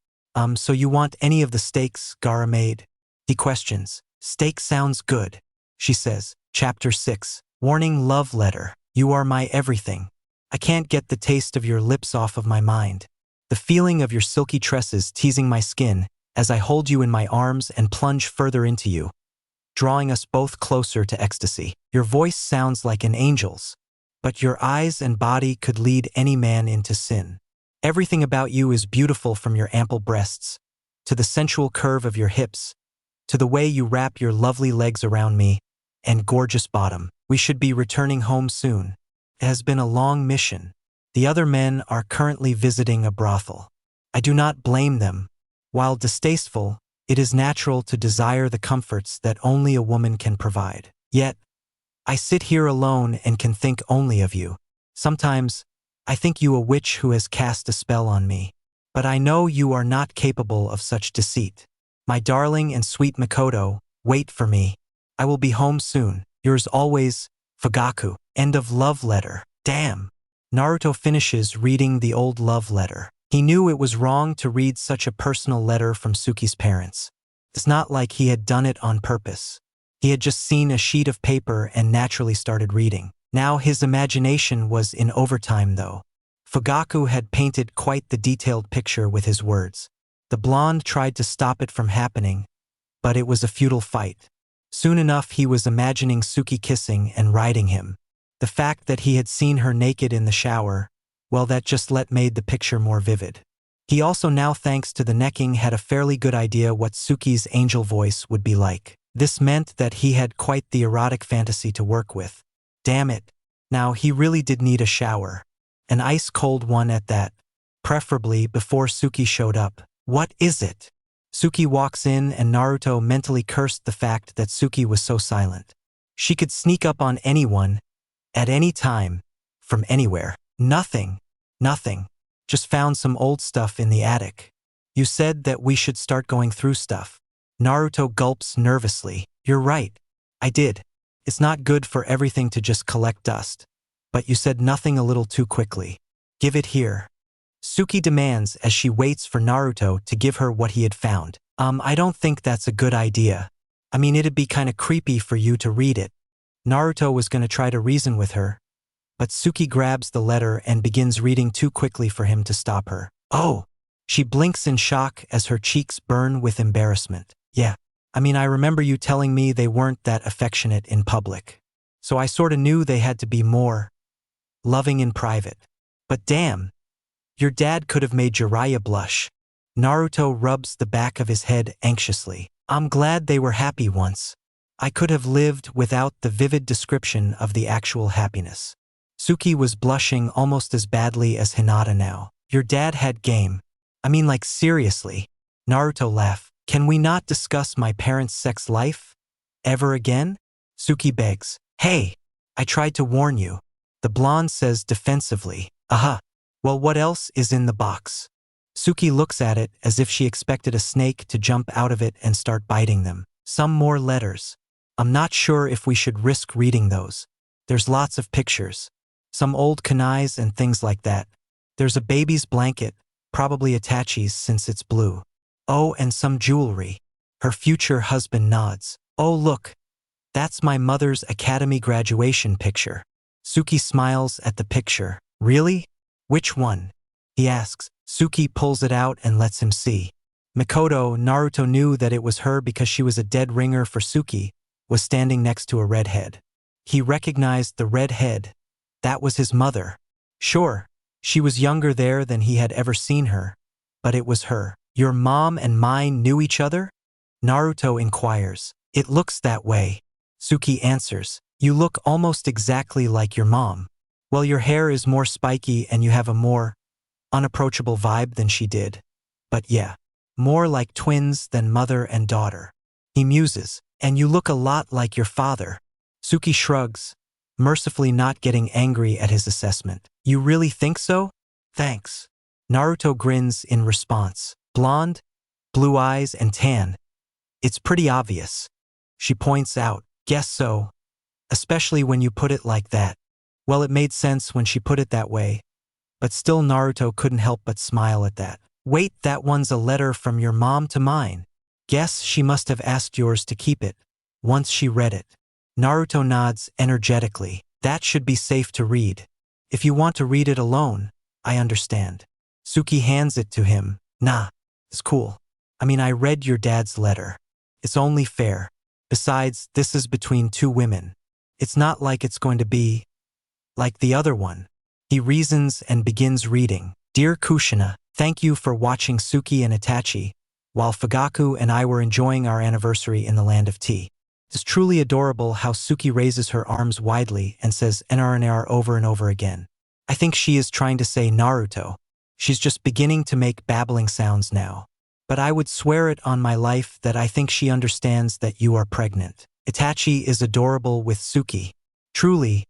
So you want any of the steaks Gaara made? He questions. Steak sounds good. She says. Chapter 6. Warning love letter. You are my everything. I can't get the taste of your lips off of my mind. The feeling of your silky tresses teasing my skin as I hold you in my arms and plunge further into you, drawing us both closer to ecstasy. Your voice sounds like an angel's, but your eyes and body could lead any man into sin. Everything about you is beautiful, from your ample breasts, to the sensual curve of your hips, to the way you wrap your lovely legs around me, and gorgeous bottom. We should be returning home soon. It has been a long mission. The other men are currently visiting a brothel. I do not blame them. While distasteful, it is natural to desire the comforts that only a woman can provide. Yet, I sit here alone and can think only of you. Sometimes, I think you a witch who has cast a spell on me. But I know you are not capable of such deceit. My darling and sweet Makoto, wait for me. I will be home soon. Yours always, Fugaku. End of love letter. Damn. Naruto finishes reading the old love letter. He knew it was wrong to read such a personal letter from Suki's parents. It's not like he had done it on purpose. He had just seen a sheet of paper and naturally started reading. Now his imagination was in overtime though. Fugaku had painted quite the detailed picture with his words. The blonde tried to stop it from happening, but it was a futile fight. Soon enough he was imagining Suki kissing and riding him. The fact that he had seen her naked in the shower, well, that just made the picture more vivid. He also now, thanks to the necking, had a fairly good idea what Suki's angel voice would be like. This meant that he had quite the erotic fantasy to work with. Damn it. Now he really did need a shower. An ice-cold one at that. Preferably before Suki showed up. What is it? Suki walks in and Naruto mentally cursed the fact that Suki was so silent. She could sneak up on anyone, at any time, from anywhere. Nothing. Just found some old stuff in the attic. You said that we should start going through stuff. Naruto gulps nervously. You're right. I did. It's not good for everything to just collect dust. But you said nothing a little too quickly. Give it here. Suki demands as she waits for Naruto to give her what he had found. I don't think that's a good idea. I mean, it'd be kinda creepy for you to read it. Naruto was gonna try to reason with her, but Suki grabs the letter and begins reading too quickly for him to stop her. Oh! She blinks in shock as her cheeks burn with embarrassment. Yeah. I mean, I remember you telling me they weren't that affectionate in public. So I sorta knew they had to be more loving in private. But damn! Your dad could have made Jiraiya blush. Naruto rubs the back of his head anxiously. I'm glad they were happy once. I could have lived without the vivid description of the actual happiness. Suki was blushing almost as badly as Hinata now. Your dad had game. I mean, like, seriously. Naruto laughed. Can we not discuss my parents' sex life ever again? Suki begs. Hey, I tried to warn you. The blonde says defensively. Aha. Well, what else is in the box? Suki looks at it as if she expected a snake to jump out of it and start biting them. Some more letters. I'm not sure if we should risk reading those. There's lots of pictures. Some old kunais and things like that. There's a baby's blanket, probably Itachi's since it's blue. Oh, and some jewelry. Her future husband nods. Oh, look. That's my mother's academy graduation picture. Suki smiles at the picture. Really? Which one? He asks. Suki pulls it out and lets him see. Mikoto, Naruto knew that it was her because she was a dead ringer for Suki, was standing next to a redhead. He recognized the redhead. That was his mother. Sure, she was younger there than he had ever seen her, but it was her. Your mom and mine knew each other? Naruto inquires. It looks that way. Suki answers. You look almost exactly like your mom. Well, your hair is more spiky and you have a more unapproachable vibe than she did. But yeah, more like twins than mother and daughter. He muses. And you look a lot like your father. Suki shrugs, mercifully not getting angry at his assessment. You really think so? Thanks. Naruto grins in response. Blonde, blue eyes, and tan. It's pretty obvious. She points out. Guess so. Especially when you put it like that. Well, it made sense when she put it that way. But still Naruto couldn't help but smile at that. Wait, that one's a letter from your mom to mine. Guess she must have asked yours to keep it. Once she read it. Naruto nods energetically. That should be safe to read. If you want to read it alone, I understand. Suki hands it to him. Nah, it's cool. I mean, I read your dad's letter. It's only fair. Besides, this is between two women. It's not like it's going to be like the other one. He reasons and begins reading. Dear Kushina, thank you for watching Suki and Itachi, while Fugaku and I were enjoying our anniversary in the land of tea. It's truly adorable how Suki raises her arms widely and says NRNR over and over again. I think she is trying to say Naruto. She's just beginning to make babbling sounds now. But I would swear it on my life that I think she understands that you are pregnant. Itachi is adorable with Suki. Truly,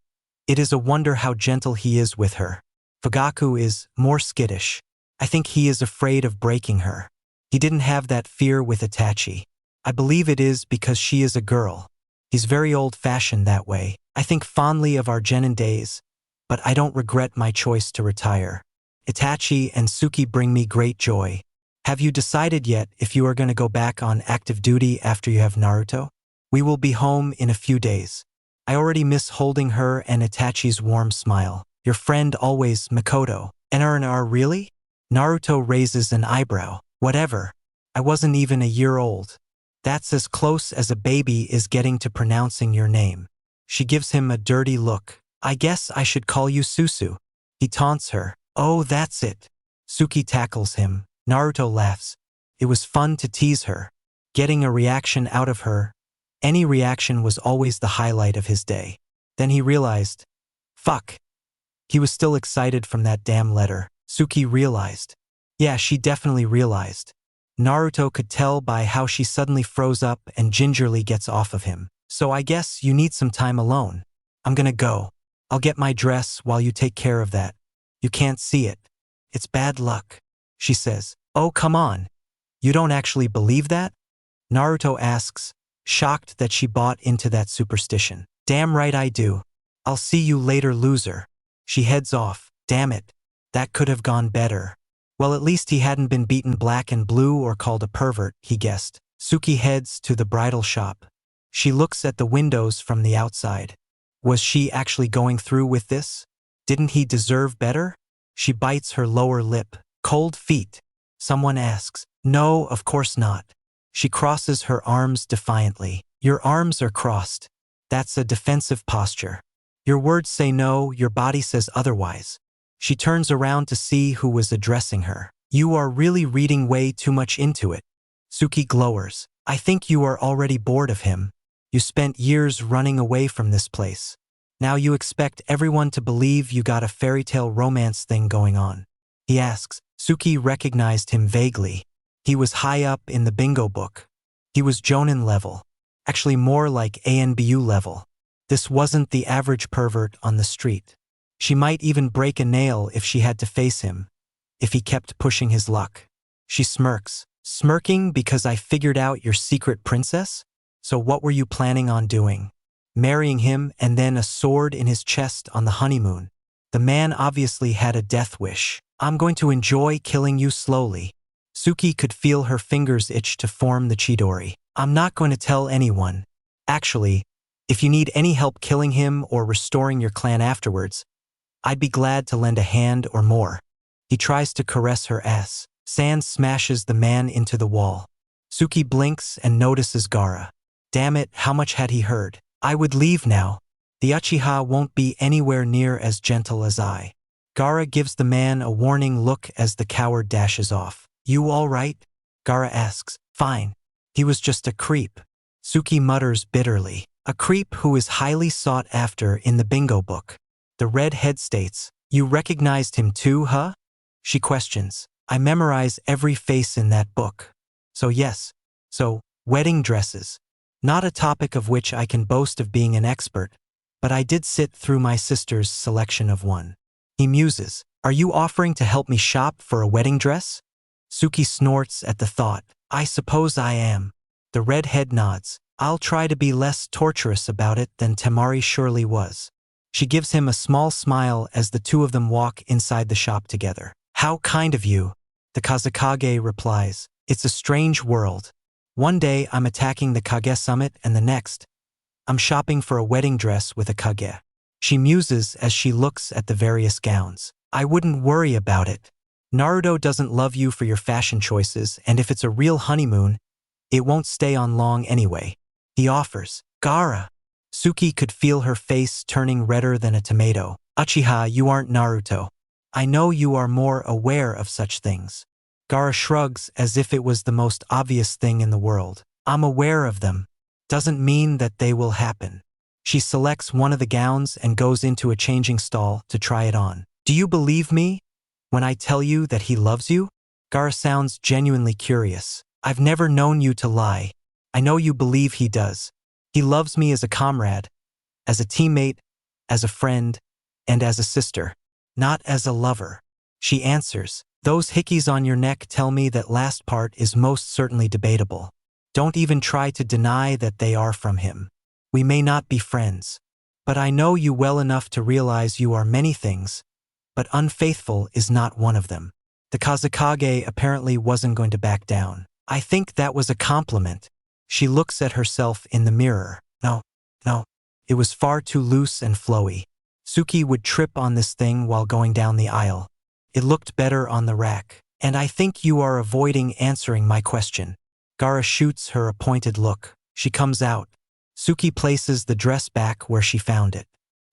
it is a wonder how gentle he is with her. Fugaku is more skittish. I think he is afraid of breaking her. He didn't have that fear with Itachi. I believe it is because she is a girl. He's very old-fashioned that way. I think fondly of our genin days, but I don't regret my choice to retire. Itachi and Suki bring me great joy. Have you decided yet if you are going to go back on active duty after you have Naruto? We will be home in a few days. I already miss holding her and Itachi's warm smile. Your friend always, Makoto. NRNR really? Naruto raises an eyebrow. Whatever. I wasn't even a year old. That's as close as a baby is getting to pronouncing your name. She gives him a dirty look. I guess I should call you Susu. He taunts her. Oh, that's it. Suki tackles him. Naruto laughs. It was fun to tease her. Getting a reaction out of her. Any reaction was always the highlight of his day. Then he realized, fuck. He was still excited from that damn letter. Suki realized. Yeah, she definitely realized. Naruto could tell by how she suddenly froze up and gingerly gets off of him. So I guess you need some time alone. I'm gonna go. I'll get my dress while you take care of that. You can't see it. It's bad luck, she says. Oh, come on. You don't actually believe that? Naruto asks, shocked that she bought into that superstition. Damn right I do. I'll see you later, loser. She heads off. Damn it. That could have gone better. Well, at least he hadn't been beaten black and blue or called a pervert, he guessed. Suki heads to the bridal shop. She looks at the windows from the outside. Was she actually going through with this? Didn't he deserve better? She bites her lower lip. Cold feet. Someone asks. No, of course not. She crosses her arms defiantly. Your arms are crossed. That's a defensive posture. Your words say no, your body says otherwise. She turns around to see who was addressing her. You are really reading way too much into it. Suki glowers. I think you are already bored of him. You spent years running away from this place. Now you expect everyone to believe you got a fairy tale romance thing going on. He asks. Suki recognized him vaguely. He was high up in the bingo book. He was Jonin level. Actually more like ANBU level. This wasn't the average pervert on the street. She might even break a nail if she had to face him, if he kept pushing his luck. She smirks. Smirking because I figured out your secret princess? So what were you planning on doing? Marrying him and then a sword in his chest on the honeymoon. The man obviously had a death wish. I'm going to enjoy killing you slowly. Suki could feel her fingers itch to form the chidori. I'm not going to tell anyone. Actually, if you need any help killing him or restoring your clan afterwards, I'd be glad to lend a hand or more. He tries to caress her ass. Sand smashes the man into the wall. Suki blinks and notices Gaara. Damn it, how much had he heard? I would leave now. The Uchiha won't be anywhere near as gentle as I. Gaara gives the man a warning look as the coward dashes off. You all right? Gaara asks. Fine. He was just a creep. Suki mutters bitterly. A creep who is highly sought after in the bingo book. The red head states, you recognized him too, huh? She questions. I memorize every face in that book. So yes. So, wedding dresses. Not a topic of which I can boast of being an expert, but I did sit through my sister's selection of one. He muses. Are you offering to help me shop for a wedding dress? Suki snorts at the thought. I suppose I am. The red head nods. I'll try to be less torturous about it than Temari surely was. She gives him a small smile as the two of them walk inside the shop together. How kind of you, the Kazekage replies. It's a strange world. One day I'm attacking the Kage summit and the next, I'm shopping for a wedding dress with a Kage. She muses as she looks at the various gowns. I wouldn't worry about it. Naruto doesn't love you for your fashion choices, and if it's a real honeymoon, it won't stay on long anyway. He offers. Gaara. Suki could feel her face turning redder than a tomato. Uchiha, you aren't Naruto. I know you are more aware of such things. Gaara shrugs as if it was the most obvious thing in the world. I'm aware of them. Doesn't mean that they will happen. She selects one of the gowns and goes into a changing stall to try it on. Do you believe me when I tell you that he loves you? Gaara sounds genuinely curious. I've never known you to lie. I know you believe he does. He loves me as a comrade, as a teammate, as a friend, and as a sister, not as a lover. She answers. Those hickeys on your neck tell me that last part is most certainly debatable. Don't even try to deny that they are from him. We may not be friends, but I know you well enough to realize you are many things, but unfaithful is not one of them. The Kazekage apparently wasn't going to back down. I think that was a compliment. She looks at herself in the mirror. No. It was far too loose and flowy. Suki would trip on this thing while going down the aisle. It looked better on the rack. And I think you are avoiding answering my question. Gaara shoots her appointed look. She comes out. Suki places the dress back where she found it.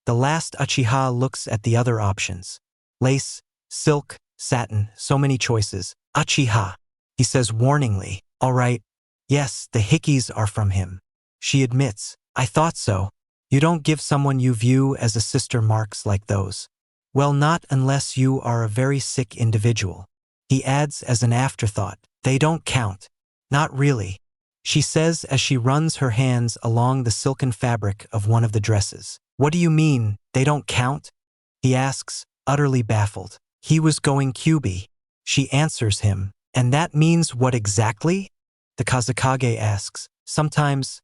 The last Uchiha looks at the other options. Lace, silk, satin, so many choices. Uchiha. He says warningly. All right. Yes, the hickeys are from him. She admits. I thought so. You don't give someone you view as a sister marks like those. Well, not unless you are a very sick individual. He adds as an afterthought. They don't count. Not really. She says as she runs her hands along the silken fabric of one of the dresses. What do you mean, they don't count? He asks, utterly baffled. He was going QB. She answers him. And that means what exactly? The Kazekage asks. Sometimes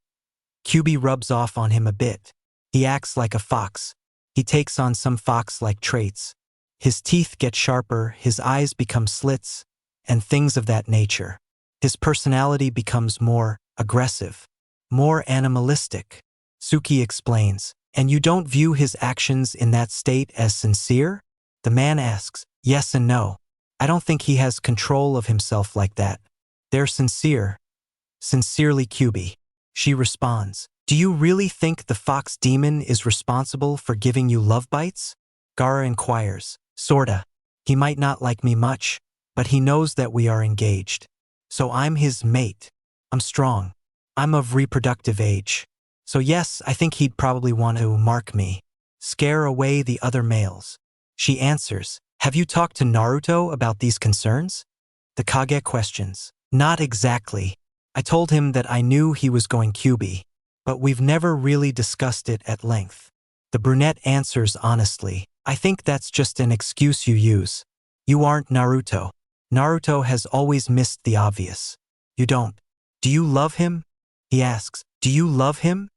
QB rubs off on him a bit. He acts like a fox. He takes on some fox-like traits. His teeth get sharper, his eyes become slits, and things of that nature. His personality becomes more aggressive, more animalistic. Suki explains. And you don't view his actions in that state as sincere? The man asks. Yes and no. I don't think he has control of himself like that. They're sincere. Sincerely QB. She responds. Do you really think the fox demon is responsible for giving you love bites? Gaara inquires. Sorta. He might not like me much, but he knows that we are engaged. So I'm his mate. I'm strong. I'm of reproductive age. So yes, I think he'd probably want to mark me. Scare away the other males. She answers. Have you talked to Naruto about these concerns? The Kage questions. Not exactly. I told him that I knew he was going QB, but we've never really discussed it at length. The brunette answers honestly. I think that's just an excuse you use. You aren't Naruto. Naruto has always missed the obvious. You don't. Do you love him? He asks. Do you love him?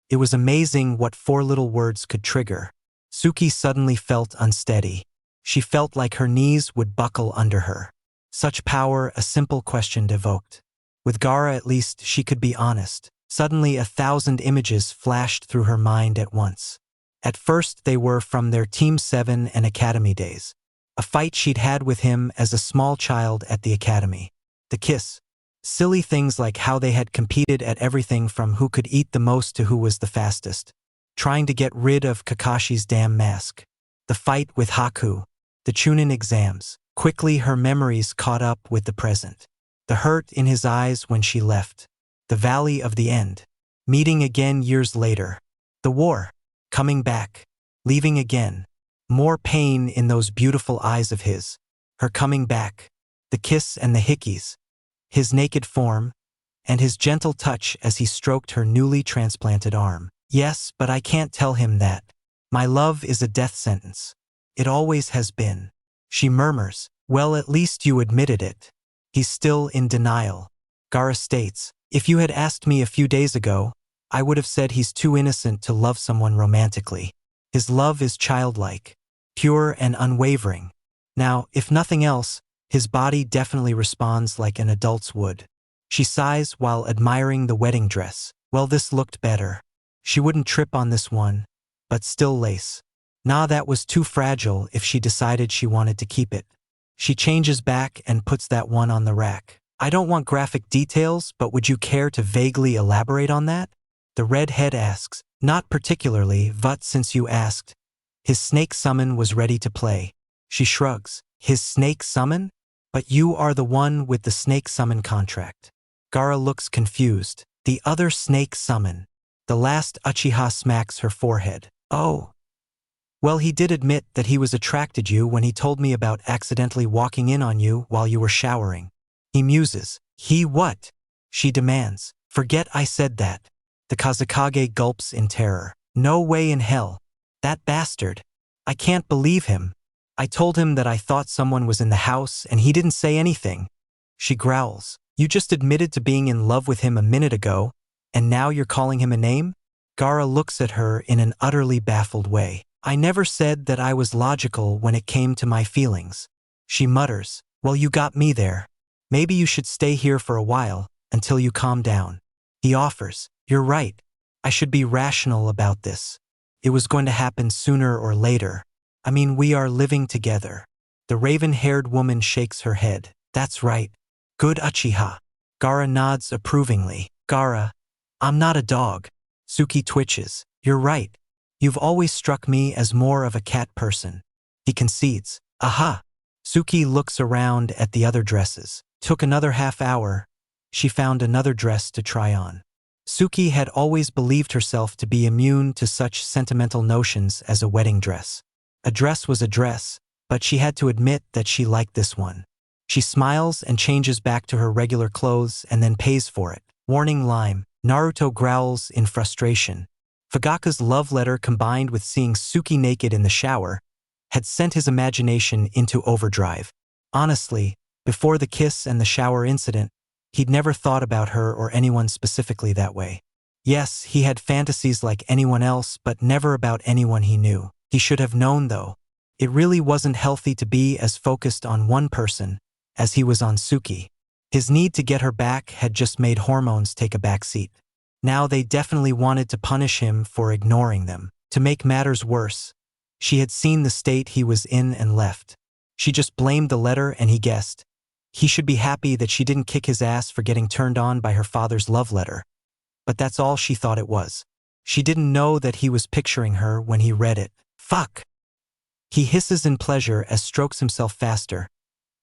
It was amazing what 4 little words could trigger. Suki suddenly felt unsteady. She felt like her knees would buckle under her. Such power a simple question evoked. With Gaara at least she could be honest. Suddenly 1,000 images flashed through her mind at once. At first they were from their Team 7 and Academy days. A fight she'd had with him as a small child at the Academy. The kiss. Silly things like how they had competed at everything from who could eat the most to who was the fastest. Trying to get rid of Kakashi's damn mask. The fight with Haku. The Chunin exams. Quickly her memories caught up with the present. The hurt in his eyes when she left. The valley of the end. Meeting again years later. The war. Coming back. Leaving again. More pain in those beautiful eyes of his. Her coming back. The kiss and the hickeys. His naked form. And his gentle touch as he stroked her newly transplanted arm. Yes, but I can't tell him that. My love is a death sentence. It always has been. She murmurs. Well, at least you admitted it. He's still in denial. Gaara states. If you had asked me a few days ago, I would have said he's too innocent to love someone romantically. His love is childlike, pure and unwavering. Now, if nothing else, his body definitely responds like an adult's would. She sighs while admiring the wedding dress. Well, this looked better. She wouldn't trip on this one, but still lace. Nah, that was too fragile if she decided she wanted to keep it. She changes back and puts that one on the rack. I don't want graphic details, but would you care to vaguely elaborate on that? The redhead asks. Not particularly, but since you asked. His snake summon was ready to play. She shrugs. His snake summon? But you are the one with the snake summon contract. Gaara looks confused. The other snake summon. The last Uchiha smacks her forehead. Oh. Well, he did admit that he was attracted to you when he told me about accidentally walking in on you while you were showering. He muses. He what? She demands. Forget I said that. The Kazekage gulps in terror. No way in hell. That bastard. I can't believe him. I told him that I thought someone was in the house and he didn't say anything. She growls. You just admitted to being in love with him a minute ago, and now you're calling him a name? Gaara looks at her in an utterly baffled way. I never said that I was logical when it came to my feelings. She mutters. Well, you got me there. Maybe you should stay here for a while, until you calm down. He He offers, "You're right. I should be rational about this. It was going to happen sooner or later. I mean, we are living together." The raven-haired woman shakes her head. "That's right. Good Uchiha." Gaara nods approvingly. "Gaara, I'm not a dog." Suki twitches. "You're right. You've always struck me as more of a cat person." He concedes. "Aha." Suki looks around at the other dresses. Took another half hour. She found another dress to try on. Suki had always believed herself to be immune to such sentimental notions as a wedding dress. A dress was a dress, but she had to admit that she liked this one. She smiles and changes back to her regular clothes and then pays for it. Warning lime. Naruto growls in frustration. Fugaka's love letter combined with seeing Suki naked in the shower had sent his imagination into overdrive. Honestly, before the kiss and the shower incident, he'd never thought about her or anyone specifically that way. Yes, he had fantasies like anyone else, but never about anyone he knew. He should have known, though. It really wasn't healthy to be as focused on one person as he was on Suki. His need to get her back had just made hormones take a backseat. Now they definitely wanted to punish him for ignoring them. To make matters worse, she had seen the state he was in and left. She just blamed the letter and he guessed. He should be happy that she didn't kick his ass for getting turned on by her father's love letter. But that's all she thought it was. She didn't know that he was picturing her when he read it. Fuck! He hisses in pleasure as strokes himself faster,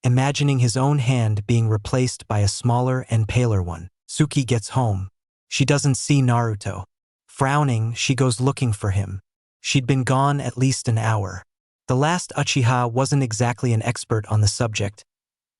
imagining his own hand being replaced by a smaller and paler one. Suki gets home. She doesn't see Naruto. Frowning, she goes looking for him. She'd been gone at least an hour. The last Uchiha wasn't exactly an expert on the subject,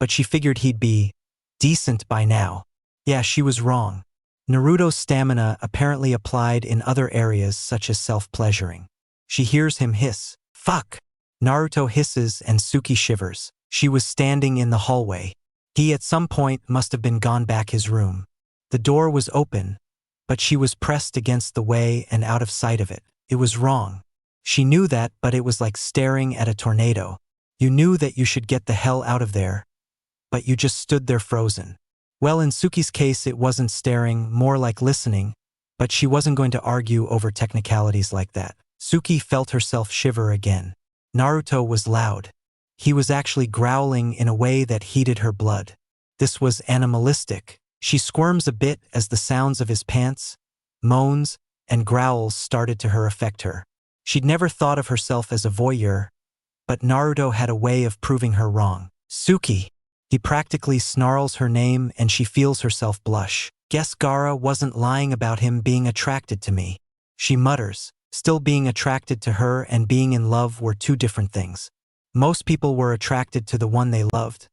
but she figured he'd be decent by now. Yeah, she was wrong. Naruto's stamina apparently applied in other areas such as self-pleasuring. She hears him hiss. Fuck! Naruto hisses and Suki shivers. She was standing in the hallway. He at some point must have been gone back his room. The door was open, but she was pressed against the way and out of sight of it. It was wrong. She knew that, but it was like staring at a tornado. You knew that you should get the hell out of there, but you just stood there frozen. Well, in Suki's case, it wasn't staring, more like listening, but she wasn't going to argue over technicalities like that. Suki felt herself shiver again. Naruto was loud. He was actually growling in a way that heated her blood. This was animalistic. She squirms a bit as the sounds of his pants, moans, and growls started to affect her. She'd never thought of herself as a voyeur, but Naruto had a way of proving her wrong. Suki! He practically snarls her name and she feels herself blush. Guess Gaara wasn't lying about him being attracted to me. She mutters. Still, being attracted to her and being in love were two different things. Most people were attracted to the one they loved,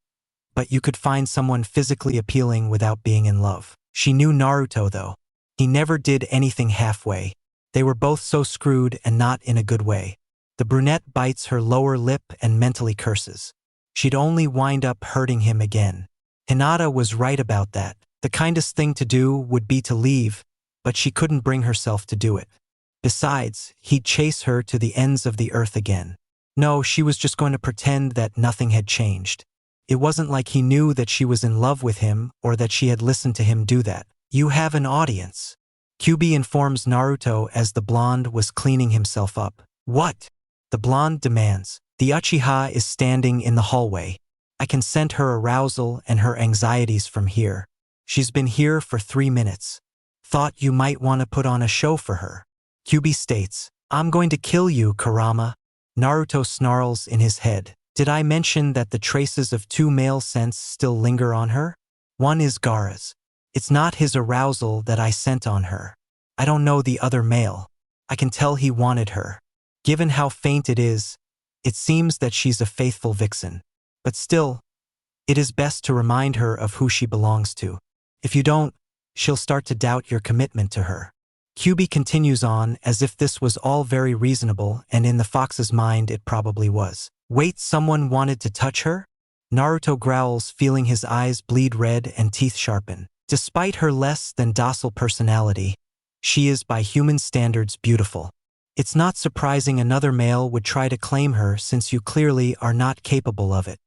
but you could find someone physically appealing without being in love. She knew Naruto, though. He never did anything halfway. They were both so screwed and not in a good way. The brunette bites her lower lip and mentally curses. She'd only wind up hurting him again. Hinata was right about that. The kindest thing to do would be to leave, but she couldn't bring herself to do it. Besides, he'd chase her to the ends of the earth again. No, she was just going to pretend that nothing had changed. It wasn't like he knew that she was in love with him or that she had listened to him do that. You have an audience. Kyuubi informs Naruto as the blonde was cleaning himself up. What? The blonde demands. The Uchiha is standing in the hallway. I can scent her arousal and her anxieties from here. She's been here for 3 minutes. Thought you might want to put on a show for her. Kyuubi states, I'm going to kill you, Kurama. Naruto snarls in his head. Did I mention that the traces of 2 male scents still linger on her? One is Gaara's. It's not his arousal that I sent on her. I don't know the other male. I can tell he wanted her. Given how faint it is, it seems that she's a faithful vixen. But still, it is best to remind her of who she belongs to. If you don't, she'll start to doubt your commitment to her. Kyuubi continues on as if this was all very reasonable, and in the fox's mind it probably was. Wait, someone wanted to touch her? Naruto growls, feeling his eyes bleed red and teeth sharpen. Despite her less than docile personality, she is by human standards beautiful. It's not surprising another male would try to claim her since you clearly are not capable of it.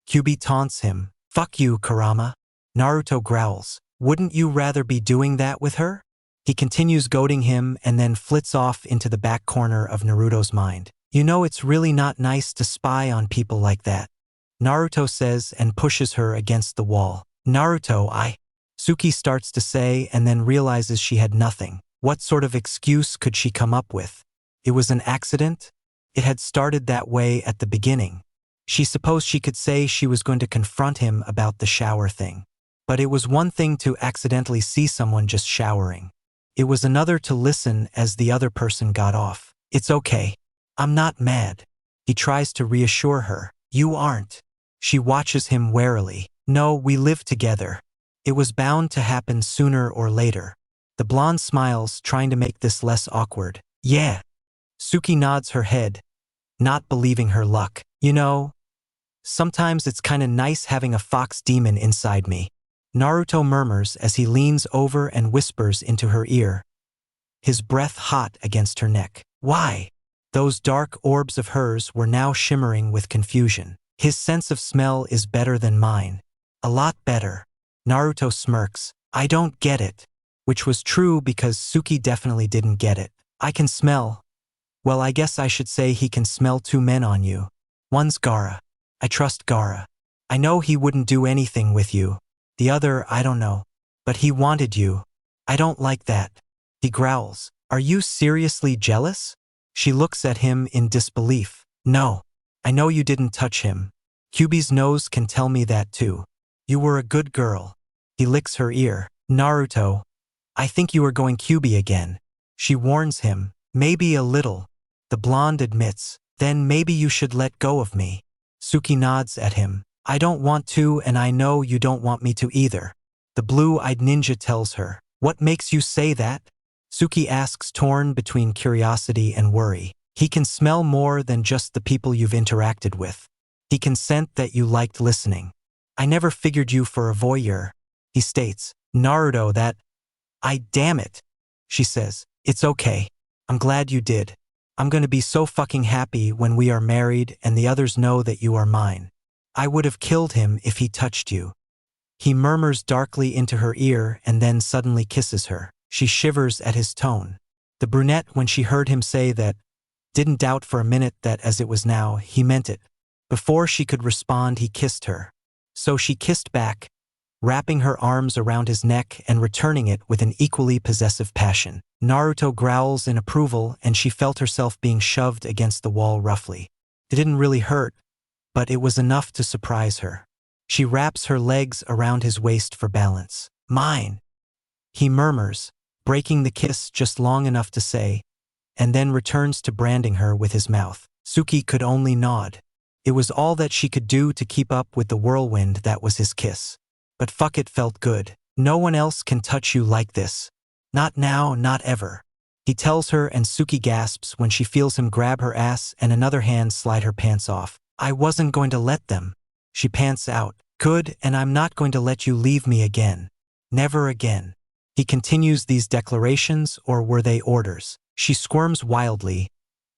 Kyuubi taunts him. Fuck you, Kurama. Naruto growls. Wouldn't you rather be doing that with her? He continues goading him and then flits off into the back corner of Naruto's mind. You know it's really not nice to spy on people like that, Naruto says and pushes her against the wall. Naruto, Suki starts to say and then realizes she had nothing. What sort of excuse could she come up with? It was an accident? It had started that way at the beginning. She supposed she could say she was going to confront him about the shower thing. But it was one thing to accidentally see someone just showering. It was another to listen as the other person got off. It's okay. I'm not mad. He tries to reassure her. You aren't. She watches him warily. No, we live together. It was bound to happen sooner or later. The blonde smiles, trying to make this less awkward. Yeah. Suki nods her head, not believing her luck. You know, sometimes it's kinda nice having a fox demon inside me, Naruto murmurs as he leans over and whispers into her ear, his breath hot against her neck. Why? Those dark orbs of hers were now shimmering with confusion. His sense of smell is better than mine. A lot better. Naruto smirks. I don't get it. Which was true because Suki definitely didn't get it. I can smell. Well, I guess I should say he can smell two men on you. One's Gaara. I trust Gaara. I know he wouldn't do anything with you. The other, I don't know. But he wanted you. I don't like that. He growls. Are you seriously jealous? She looks at him in disbelief. No. I know you didn't touch him. Kyuubi's nose can tell me that too. You were a good girl. He licks her ear. Naruto, I think you are going Kyuubi again. She warns him. Maybe a little. The blonde admits. Then maybe you should let go of me. Suki nods at him. I don't want to, and I know you don't want me to either. The blue-eyed ninja tells her. What makes you say that? Suki asks, torn between curiosity and worry. He can smell more than just the people you've interacted with. He can scent that you liked listening. I never figured you for a voyeur. He states. Naruto, that... damn it. She says. It's okay. I'm glad you did. I'm gonna be so fucking happy when we are married and the others know that you are mine. I would have killed him if he touched you. He murmurs darkly into her ear and then suddenly kisses her. She shivers at his tone. The brunette, when she heard him say that, didn't doubt for a minute that as it was now, he meant it. Before she could respond, he kissed her. So she kissed back, wrapping her arms around his neck and returning it with an equally possessive passion. Naruto growls in approval and she felt herself being shoved against the wall roughly. It didn't really hurt, but it was enough to surprise her. She wraps her legs around his waist for balance. Mine, he murmurs, breaking the kiss just long enough to say, and then returns to branding her with his mouth. Suki could only nod. It was all that she could do to keep up with the whirlwind that was his kiss. But fuck, it felt good. No one else can touch you like this. Not now, not ever. He tells her and Suki gasps when she feels him grab her ass and another hand slide her pants off. I wasn't going to let them. She pants out. Good, and I'm not going to let you leave me again. Never again. He continues these declarations, or were they orders? She squirms wildly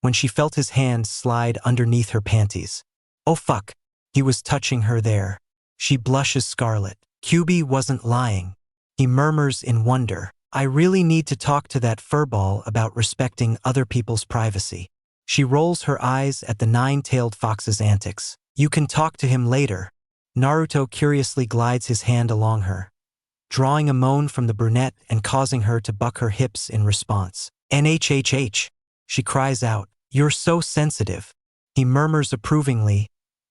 when she felt his hand slide underneath her panties. Oh fuck, he was touching her there. She blushes scarlet. Kyuubi wasn't lying. He murmurs in wonder. I really need to talk to that furball about respecting other people's privacy. She rolls her eyes at the nine-tailed fox's antics. You can talk to him later. Naruto curiously glides his hand along her, drawing a moan from the brunette and causing her to buck her hips in response. NHHH. She cries out. You're so sensitive. He murmurs approvingly,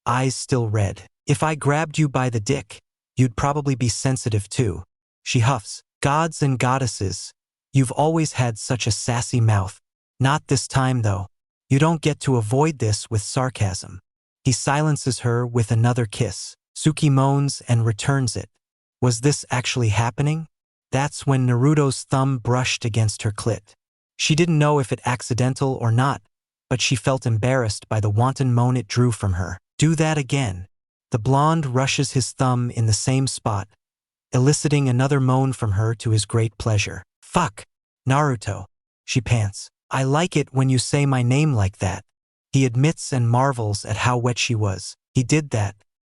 eyes still red. If I grabbed you by the dick, you'd probably be sensitive too. She huffs. Gods and goddesses, you've always had such a sassy mouth. Not this time though. You don't get to avoid this with sarcasm. He silences her with another kiss. Suki moans and returns it. Was this actually happening? That's when Naruto's thumb brushed against her clit. She didn't know if it accidental or not, but she felt embarrassed by the wanton moan it drew from her. Do that again. The blonde rushes his thumb in the same spot, eliciting another moan from her to his great pleasure. Fuck, Naruto. She pants. I like it when you say my name like that. He admits and marvels at how wet she was. He did that.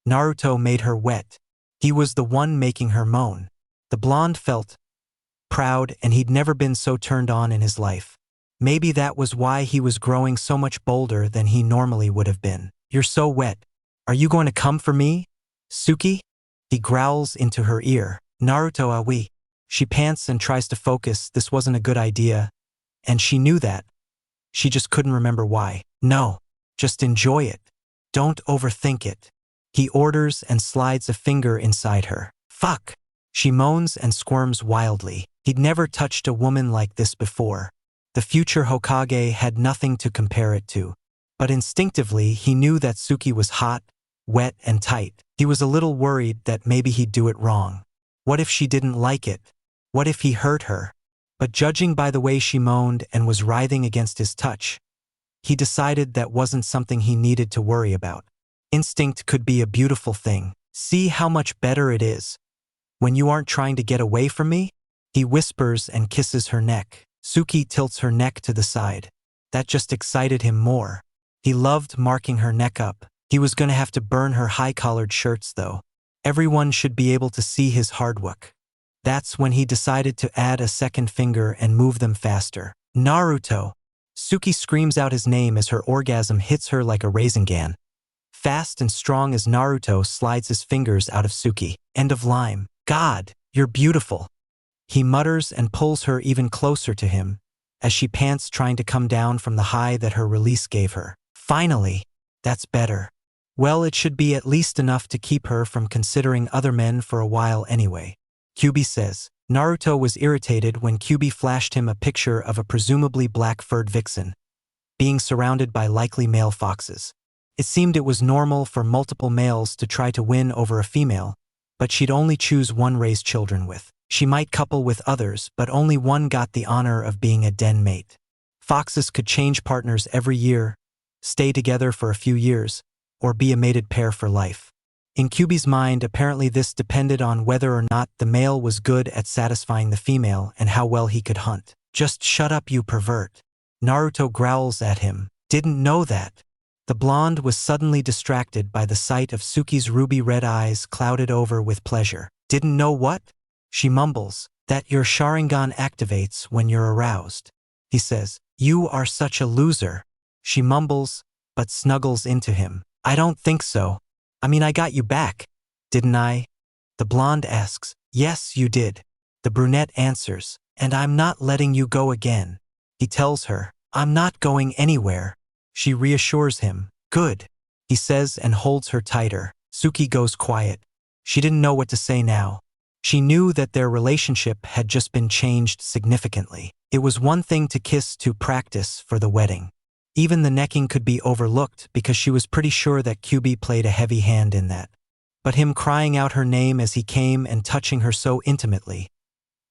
Naruto made her wet. He was the one making her moan. The blonde felt proud, and he'd never been so turned on in his life. Maybe that was why he was growing so much bolder than he normally would have been. You're so wet. Are you going to come for me, Suki? He growls into her ear. Naruto awi. She pants and tries to focus. This wasn't a good idea, and she knew that. She just couldn't remember why. No, just enjoy it. Don't overthink it. He orders and slides a finger inside her. Fuck! She moans and squirms wildly. He'd never touched a woman like this before. The future Hokage had nothing to compare it to. But instinctively, he knew that Suki was hot, wet, and tight. He was a little worried that maybe he'd do it wrong. What if she didn't like it? What if he hurt her? But judging by the way she moaned and was writhing against his touch, he decided that wasn't something he needed to worry about. Instinct could be a beautiful thing. See how much better it is when you aren't trying to get away from me? He whispers and kisses her neck. Suki tilts her neck to the side. That just excited him more. He loved marking her neck up. He was going to have to burn her high-collared shirts, though. Everyone should be able to see his hard work. That's when he decided to add a second finger and move them faster. Naruto! Suki screams out his name as her orgasm hits her like a raisin gun. Fast and strong as Naruto slides his fingers out of Suki. End of line. God, you're beautiful. He mutters and pulls her even closer to him, as she pants trying to come down from the high that her release gave her. Finally, that's better. Well, it should be at least enough to keep her from considering other men for a while anyway. Kyubi says. Naruto was irritated when Kyubi flashed him a picture of a presumably black-furred vixen, being surrounded by likely male foxes. It seemed it was normal for multiple males to try to win over a female, but she'd only choose one raise children with. She might couple with others, but only one got the honor of being a den mate. Foxes could change partners every year, stay together for a few years, or be a mated pair for life. In Kyubi's mind, apparently this depended on whether or not the male was good at satisfying the female and how well he could hunt. Just shut up, you pervert. Naruto growls at him. Didn't know that. The blonde was suddenly distracted by the sight of Suki's ruby-red eyes clouded over with pleasure. Didn't know what? She mumbles. That your Sharingan activates when you're aroused. He says, you are such a loser. She mumbles, but snuggles into him. I don't think so. I mean, I got you back, didn't I? The blonde asks. Yes, you did. The brunette answers. And I'm not letting you go again. He tells her, I'm not going anywhere. She reassures him. Good, he says and holds her tighter. Suki goes quiet. She didn't know what to say now. She knew that their relationship had just been changed significantly. It was one thing to kiss to practice for the wedding. Even the necking could be overlooked because she was pretty sure that Kyubi played a heavy hand in that. But him crying out her name as he came and touching her so intimately,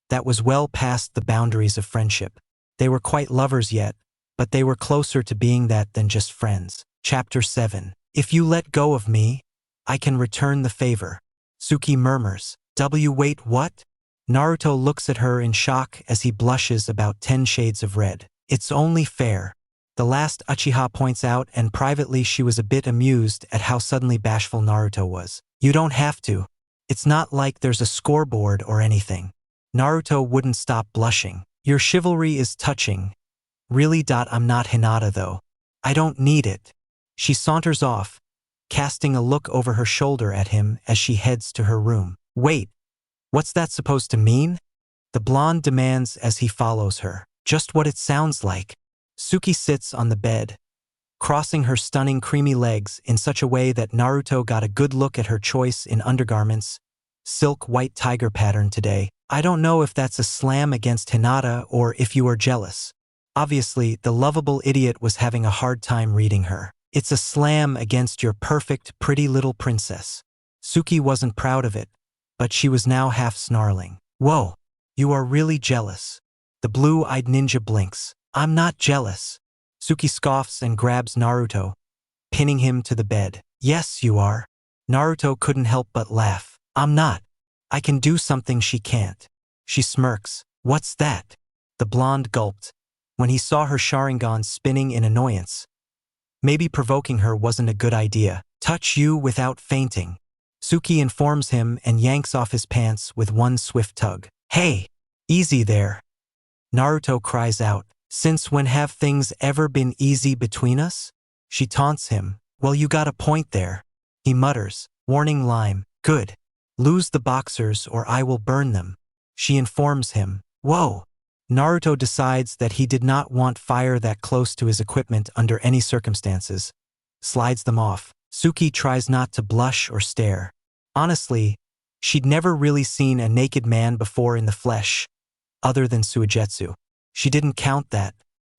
that was well past the boundaries of friendship. They were quite lovers yet, but they were closer to being that than just friends. Chapter 7. If you let go of me, I can return the favor. Suki murmurs. Wait, what? Naruto looks at her in shock as he blushes about 10 shades of red. It's only fair. The last Uchiha points out, and privately she was a bit amused at how suddenly bashful Naruto was. You don't have to. It's not like there's a scoreboard or anything. Naruto wouldn't stop blushing. Your chivalry is touching. Really? I'm not Hinata though. I don't need it. She saunters off, casting a look over her shoulder at him as she heads to her room. Wait, what's that supposed to mean? The blonde demands as he follows her. Just what it sounds like. Suki sits on the bed, crossing her stunning creamy legs in such a way that Naruto got a good look at her choice in undergarments, silk white tiger pattern today. I don't know if that's a slam against Hinata or if you are jealous. Obviously, the lovable idiot was having a hard time reading her. It's a slam against your perfect, pretty little princess. Suki wasn't proud of it, but she was now half snarling. Whoa, you are really jealous. The blue-eyed ninja blinks. I'm not jealous. Suki scoffs and grabs Naruto, pinning him to the bed. Yes, you are. Naruto couldn't help but laugh. I'm not. I can do something she can't. She smirks. What's that? The blonde gulped when he saw her Sharingan spinning in annoyance. Maybe provoking her wasn't a good idea. Touch you without fainting. Suki informs him and yanks off his pants with one swift tug. Hey, easy there. Naruto cries out. Since when have things ever been easy between us? She taunts him. Well, you got a point there. He mutters. Warning Lime. Good. Lose the boxers or I will burn them. She informs him. Whoa. Naruto decides that he did not want fire that close to his equipment under any circumstances. Slides them off. Suki tries not to blush or stare. Honestly, she'd never really seen a naked man before in the flesh, other than Suigetsu. She didn't count that.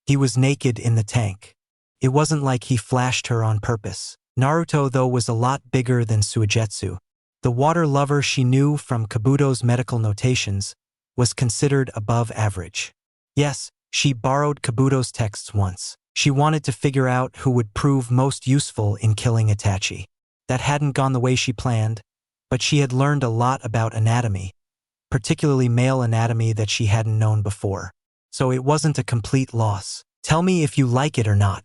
He was naked in the tank. It wasn't like he flashed her on purpose. Naruto, though, was a lot bigger than Suigetsu. The water lover she knew from Kabuto's medical notations was considered above average. Yes, she borrowed Kabuto's texts once. She wanted to figure out who would prove most useful in killing Itachi. That hadn't gone the way she planned, but she had learned a lot about anatomy, particularly male anatomy that she hadn't known before. So it wasn't a complete loss. Tell me if you like it or not.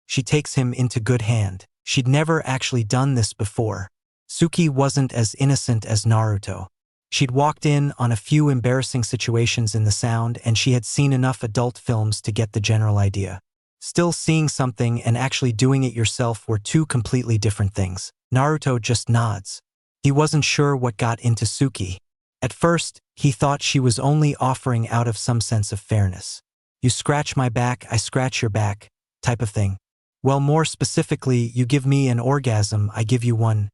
She takes him into good hand. She'd never actually done this before. Suki wasn't as innocent as Naruto. She'd walked in on a few embarrassing situations in the sound, and she had seen enough adult films to get the general idea. Still, seeing something and actually doing it yourself were two completely different things. Naruto just nods. He wasn't sure what got into Suki. At first, he thought she was only offering out of some sense of fairness. You scratch my back, I scratch your back, type of thing. Well, more specifically, you give me an orgasm, I give you one.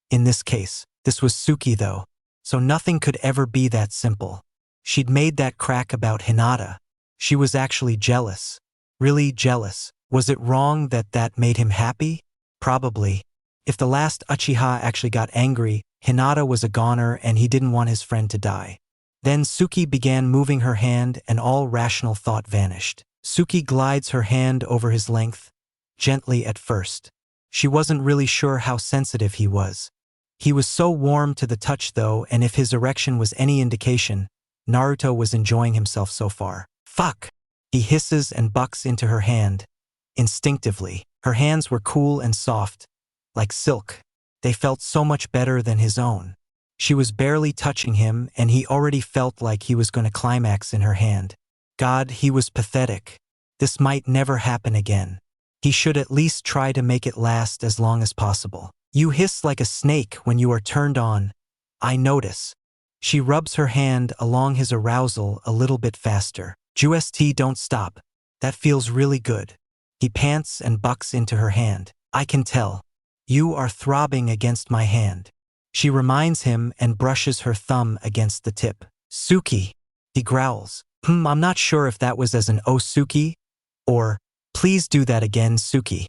In this case, this was Suki though, so nothing could ever be that simple. She'd made that crack about Hinata. She was actually jealous. Really jealous. Was it wrong that that made him happy? Probably. If the last Uchiha actually got angry, Hinata was a goner and he didn't want his friend to die. Then Suki began moving her hand and all rational thought vanished. Suki glides her hand over his length, gently at first. She wasn't really sure how sensitive he was. He was so warm to the touch though, and if his erection was any indication, Naruto was enjoying himself so far. Fuck! He hisses and bucks into her hand. Instinctively, her hands were cool and soft, like silk. They felt so much better than his own. She was barely touching him, and he already felt like he was going to climax in her hand. God, he was pathetic. This might never happen again. He should at least try to make it last as long as possible. You hiss like a snake when you are turned on. I notice. She rubs her hand along his arousal a little bit faster. Just don't stop. That feels really good. He pants and bucks into her hand. I can tell. You are throbbing against my hand. She reminds him and brushes her thumb against the tip. Suki, he growls. I'm not sure if that was as an "Oh Suki" or "Please do that again, Suki."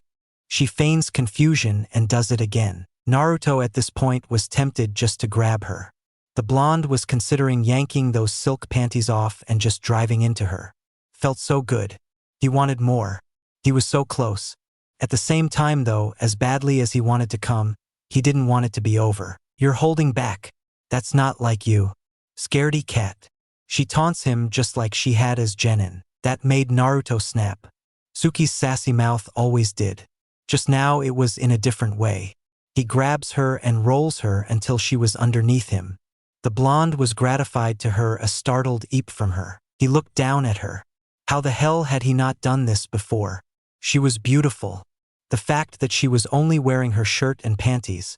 She feigns confusion and does it again. Naruto at this point was tempted just to grab her. The blonde was considering yanking those silk panties off and just driving into her. Felt so good. He wanted more. He was so close. At the same time though, as badly as he wanted to come, he didn't want it to be over. You're holding back. That's not like you. Scaredy cat. She taunts him just like she had as Genin. That made Naruto snap. Suki's sassy mouth always did. Just now it was in a different way. He grabs her and rolls her until she was underneath him. The blonde was gratified to hear a startled eep from her. He looked down at her. How the hell had he not done this before? She was beautiful. The fact that she was only wearing her shirt and panties,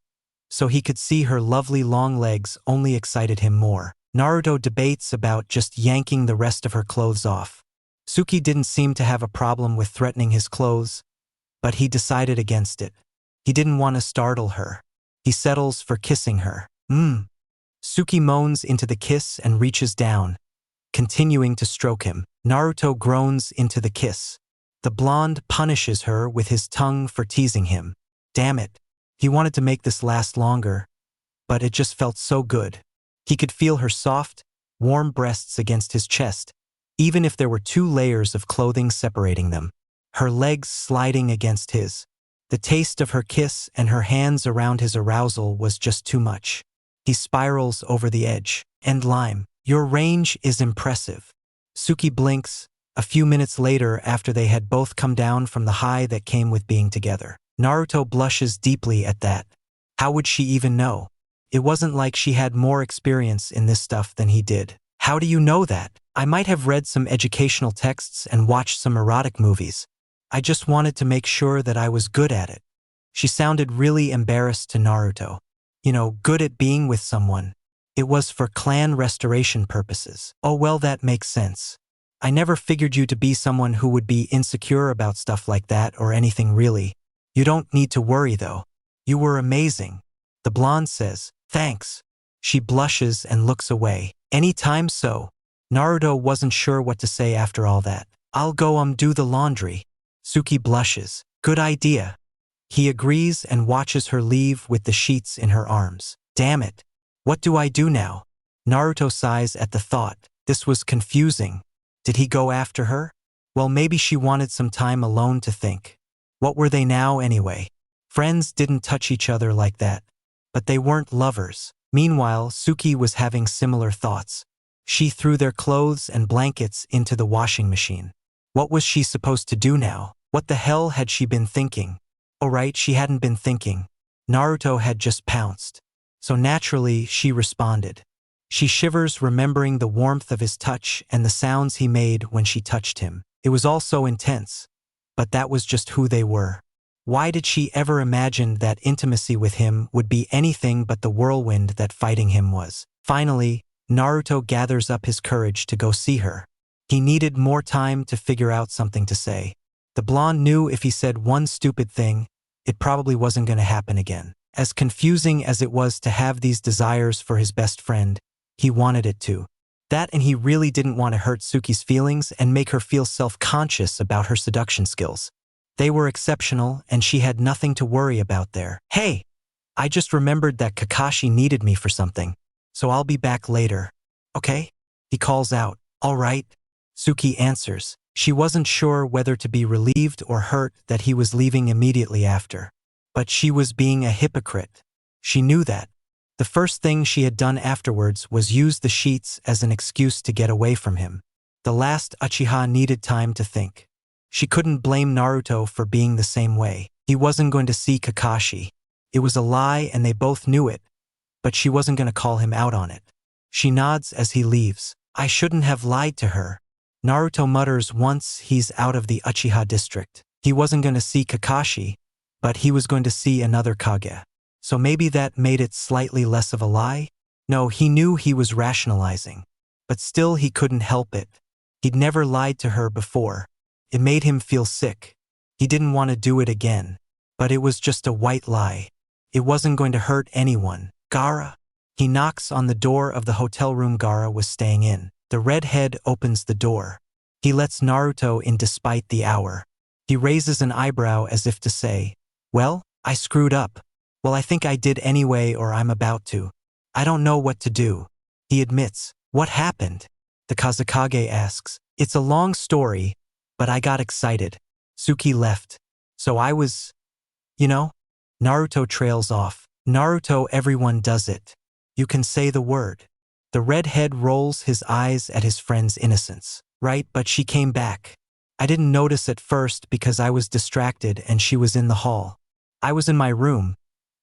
so he could see her lovely long legs, only excited him more. Naruto debates about just yanking the rest of her clothes off. Suki didn't seem to have a problem with threatening his clothes, but he decided against it. He didn't want to startle her. He settles for kissing her. Suki moans into the kiss and reaches down, continuing to stroke him. Naruto groans into the kiss. The blonde punishes her with his tongue for teasing him. Damn it. He wanted to make this last longer, but it just felt so good. He could feel her soft, warm breasts against his chest, even if there were 2 layers of clothing separating them. Her legs sliding against his. The taste of her kiss and her hands around his arousal was just too much. He spirals over the edge. And Lime, your range is impressive. Suki blinks, a few minutes later after they had both come down from the high that came with being together. Naruto blushes deeply at that. How would she even know? It wasn't like she had more experience in this stuff than he did. How do you know that? I might have read some educational texts and watched some erotic movies. I just wanted to make sure that I was good at it. She sounded really embarrassed to Naruto. You know, good at being with someone. It was for clan restoration purposes. Oh well, that makes sense. I never figured you to be someone who would be insecure about stuff like that or anything really. You don't need to worry though. You were amazing. The blonde says, thanks. She blushes and looks away. Anytime so. Naruto wasn't sure what to say after all that. I'll go do the laundry. Suki blushes. Good idea. He agrees and watches her leave with the sheets in her arms. Damn it. What do I do now? Naruto sighs at the thought. This was confusing. Did he go after her? Well, maybe she wanted some time alone to think. What were they now anyway? Friends didn't touch each other like that. But they weren't lovers. Meanwhile, Suki was having similar thoughts. She threw their clothes and blankets into the washing machine. What was she supposed to do now? What the hell had she been thinking? Oh right, she hadn't been thinking. Naruto had just pounced. So naturally, she responded. She shivers remembering the warmth of his touch and the sounds he made when she touched him. It was all so intense. But that was just who they were. Why did she ever imagine that intimacy with him would be anything but the whirlwind that fighting him was? Finally, Naruto gathers up his courage to go see her. He needed more time to figure out something to say. The blonde knew if he said one stupid thing, it probably wasn't going to happen again. As confusing as it was to have these desires for his best friend, he wanted it to. That, and he really didn't want to hurt Suki's feelings and make her feel self-conscious about her seduction skills. They were exceptional and she had nothing to worry about there. Hey, I just remembered that Kakashi needed me for something, so I'll be back later. Okay? He calls out. All right. Suki answers. She wasn't sure whether to be relieved or hurt that he was leaving immediately after. But she was being a hypocrite. She knew that. The first thing she had done afterwards was use the sheets as an excuse to get away from him. The last Uchiha needed time to think. She couldn't blame Naruto for being the same way. He wasn't going to see Kakashi. It was a lie and they both knew it, but she wasn't going to call him out on it. She nods as he leaves. I shouldn't have lied to her. Naruto mutters once he's out of the Uchiha district. He wasn't going to see Kakashi, but he was going to see another Kage. So maybe that made it slightly less of a lie? No, he knew he was rationalizing. But still he couldn't help it. He'd never lied to her before. It made him feel sick. He didn't want to do it again. But it was just a white lie. It wasn't going to hurt anyone. Gaara? He knocks on the door of the hotel room Gaara was staying in. The redhead opens the door. He lets Naruto in despite the hour. He raises an eyebrow as if to say, well, I screwed up. Well, I think I did anyway, or I'm about to. I don't know what to do. He admits. What happened? The Kazekage asks. It's a long story, but I got excited. Suki left. So I was, Naruto trails off. Naruto, everyone does it. You can say the word. The redhead rolls his eyes at his friend's innocence. Right, but she came back. I didn't notice at first because I was distracted and she was in the hall. I was in my room,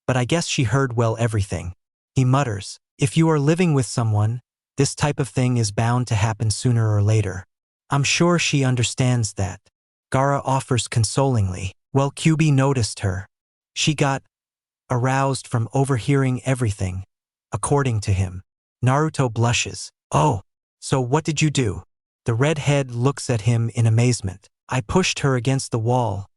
but I guess she heard everything. He mutters, if you are living with someone, this type of thing is bound to happen sooner or later. I'm sure she understands that. Gaara offers consolingly. Well, Kyubi noticed her. She got aroused from overhearing everything, according to him. Naruto blushes. Oh, so what did you do? The redhead looks at him in amazement. I pushed her against the wall,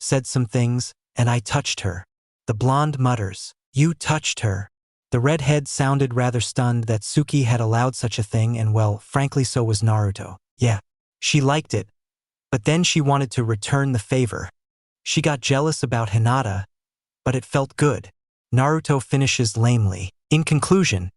said some things, and I touched her. The blonde mutters. You touched her. The redhead sounded rather stunned that Suki had allowed such a thing, and well, frankly so was Naruto. Yeah, she liked it, but then she wanted to return the favor. She got jealous about Hinata, but it felt good. Naruto finishes lamely. In conclusion,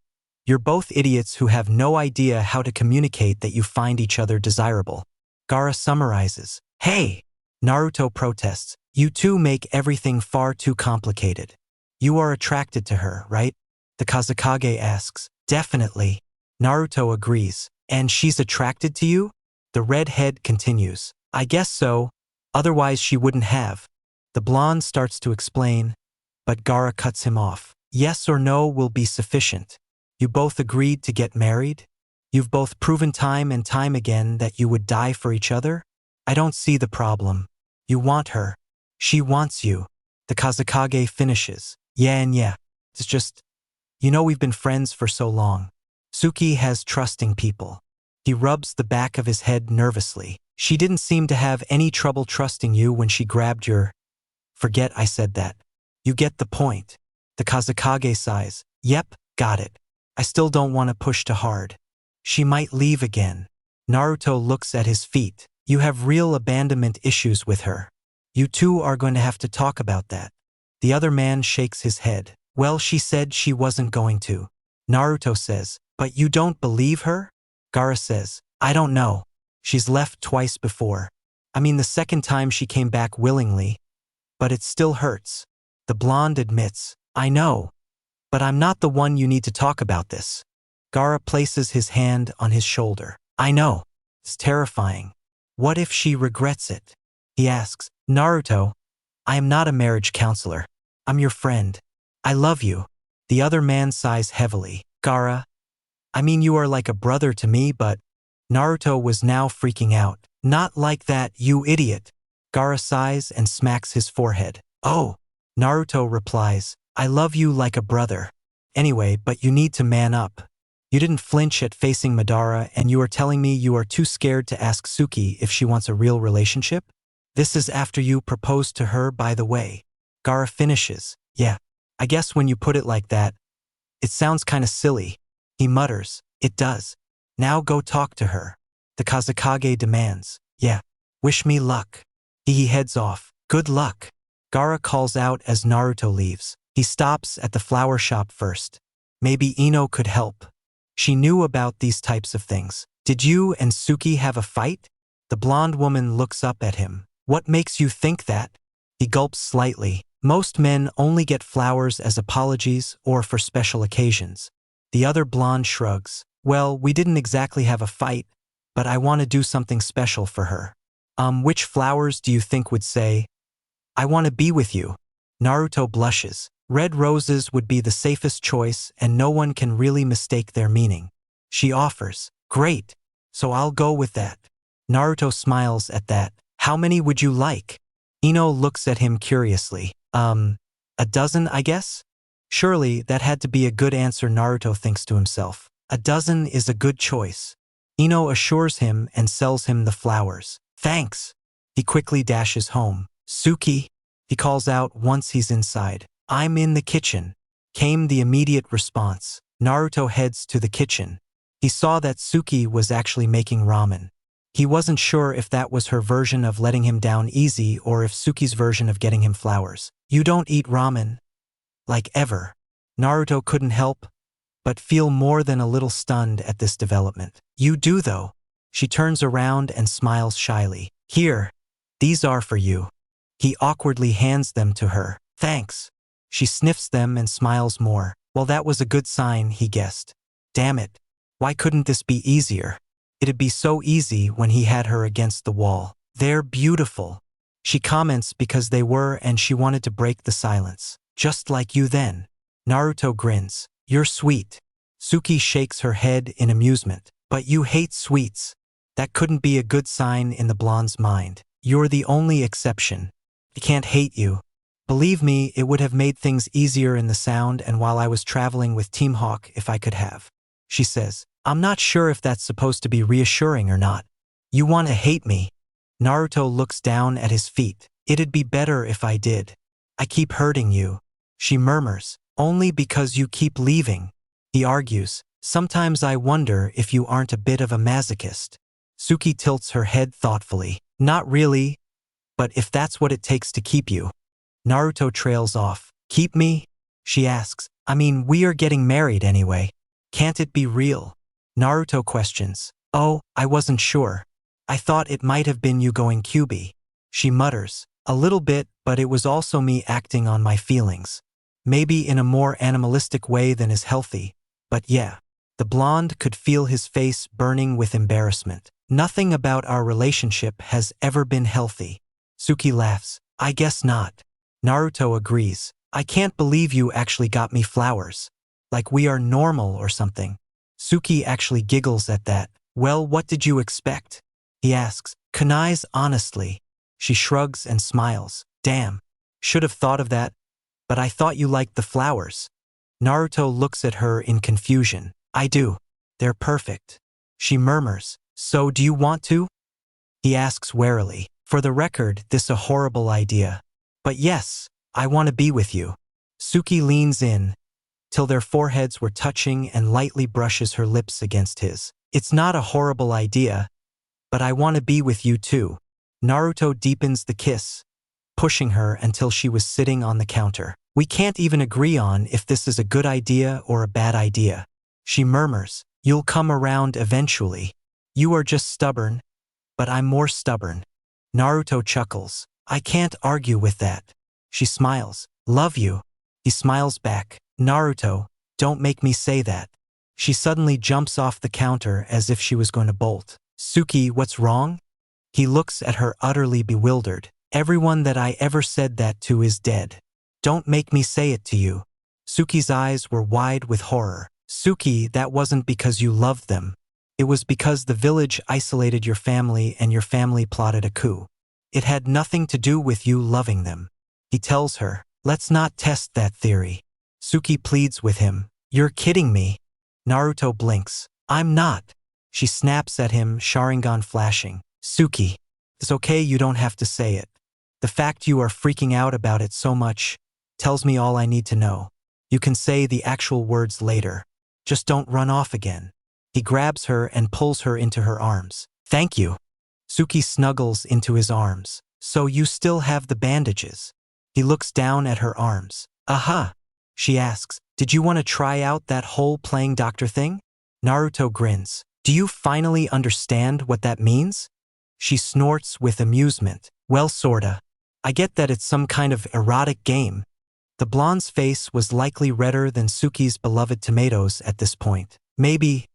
you're both idiots who have no idea how to communicate that you find each other desirable. Gaara summarizes. Hey! Naruto protests. You two make everything far too complicated. You are attracted to her, right? The Kazekage asks. Definitely. Naruto agrees. And she's attracted to you? The redhead continues. I guess so. Otherwise she wouldn't have. The blonde starts to explain, but Gaara cuts him off. Yes or no will be sufficient. You both agreed to get married? You've both proven time and time again that you would die for each other? I don't see the problem. You want her. She wants you. The Kazakage finishes. Yeah and yeah. It's just, we've been friends for so long. Suki has trusting people. He rubs the back of his head nervously. She didn't seem to have any trouble trusting you when she grabbed your… Forget I said that. You get the point. The Kazakage sighs. Yep, got it. I still don't want to push too hard. She might leave again. Naruto looks at his feet. You have real abandonment issues with her. You two are going to have to talk about that. The other man shakes his head. Well, she said she wasn't going to. Naruto says, but you don't believe her? Gaara says, I don't know. She's left twice before. I mean, the second time she came back willingly. But it still hurts. The blonde admits, I know. But I'm not the one you need to talk about this. Gaara places his hand on his shoulder. I know. It's terrifying. What if she regrets it? He asks, Naruto, I am not a marriage counselor. I'm your friend. I love you. The other man sighs heavily. Gaara, I mean, you are like a brother to me, but… Naruto was now freaking out. Not like that, you idiot. Gaara sighs and smacks his forehead. Oh. Naruto replies, I love you like a brother. Anyway, but you need to man up. You didn't flinch at facing Madara, and you are telling me you are too scared to ask Suki if she wants a real relationship? This is after you proposed to her, by the way. Gaara finishes. Yeah, I guess when you put it like that, it sounds kinda silly. He mutters, it does. Now go talk to her. The Kazakage demands. Yeah, wish me luck. He heads off. Good luck. Gaara calls out as Naruto leaves. He stops at the flower shop first. Maybe Ino could help. She knew about these types of things. Did you and Suki have a fight? The blonde woman looks up at him. What makes you think that? He gulps slightly. Most men only get flowers as apologies or for special occasions. The other blonde shrugs. Well, we didn't exactly have a fight, but I want to do something special for her. Which flowers do you think would say, I want to be with you? Naruto blushes. Red roses would be the safest choice, and no one can really mistake their meaning. She offers. Great. So I'll go with that. Naruto smiles at that. How many would you like? Ino looks at him curiously. A dozen, I guess? Surely that had to be a good answer, Naruto thinks to himself. A dozen is a good choice. Ino assures him and sells him the flowers. Thanks. He quickly dashes home. Suki, he calls out once he's inside. I'm in the kitchen, came the immediate response. Naruto heads to the kitchen. He saw that Suki was actually making ramen. He wasn't sure if that was her version of letting him down easy or if Suki's version of getting him flowers. You don't eat ramen? Like ever. Naruto couldn't help but feel more than a little stunned at this development. You do though. She turns around and smiles shyly. Here, these are for you. He awkwardly hands them to her. Thanks. She sniffs them and smiles more. Well, that was a good sign, he guessed. Damn it. Why couldn't this be easier? It'd be so easy when he had her against the wall. They're beautiful. She comments because they were, and she wanted to break the silence. Just like you then. Naruto grins. You're sweet. Suki shakes her head in amusement. But you hate sweets. That couldn't be a good sign in the blonde's mind. You're the only exception. I can't hate you. Believe me, it would have made things easier in the sound and while I was traveling with Team Hawk if I could have. She says, I'm not sure if that's supposed to be reassuring or not. You want to hate me? Naruto looks down at his feet. It'd be better if I did. I keep hurting you. She murmurs, only because you keep leaving. He argues, sometimes I wonder if you aren't a bit of a masochist. Suki tilts her head thoughtfully. Not really, but if that's what it takes to keep you. Naruto trails off. Keep me? She asks. I mean, we are getting married anyway. Can't it be real? Naruto questions. Oh, I wasn't sure. I thought it might have been you going QB. She mutters. A little bit, but it was also me acting on my feelings. Maybe in a more animalistic way than is healthy. But yeah. The blonde could feel his face burning with embarrassment. Nothing about our relationship has ever been healthy. Suki laughs. I guess not. Naruto agrees. I can't believe you actually got me flowers. Like we are normal or something. Suki actually giggles at that. Well, what did you expect? He asks. Kunai's honestly. She shrugs and smiles. Damn. Should have thought of that, but I thought you liked the flowers. Naruto looks at her in confusion. I do. They're perfect. She murmurs. So do you want to? He asks warily. For the record, this a horrible idea. But yes, I want to be with you. Suki leans in, till their foreheads were touching and lightly brushes her lips against his. It's not a horrible idea, but I want to be with you too. Naruto deepens the kiss, pushing her until she was sitting on the counter. We can't even agree on if this is a good idea or a bad idea. She murmurs, you'll come around eventually. You are just stubborn, but I'm more stubborn. Naruto chuckles. I can't argue with that. She smiles. Love you. He smiles back. Naruto, don't make me say that. She suddenly jumps off the counter as if she was going to bolt. Suki, what's wrong? He looks at her utterly bewildered. Everyone that I ever said that to is dead. Don't make me say it to you. Suki's eyes were wide with horror. Suki, that wasn't because you loved them. It was because the village isolated your family and your family plotted a coup. It had nothing to do with you loving them. He tells her, let's not test that theory. Suki pleads with him. You're kidding me. Naruto blinks. I'm not. She snaps at him, Sharingan flashing. Suki, it's okay, you don't have to say it. The fact you are freaking out about it so much tells me all I need to know. You can say the actual words later. Just don't run off again. He grabs her and pulls her into her arms. Thank you. Suki snuggles into his arms. So you still have the bandages. He looks down at her arms. Aha. She asks, did you want to try out that whole playing doctor thing? Naruto grins. Do you finally understand what that means? She snorts with amusement. Well, sorta. I get that it's some kind of erotic game. The blonde's face was likely redder than Suki's beloved tomatoes at this point. Maybe,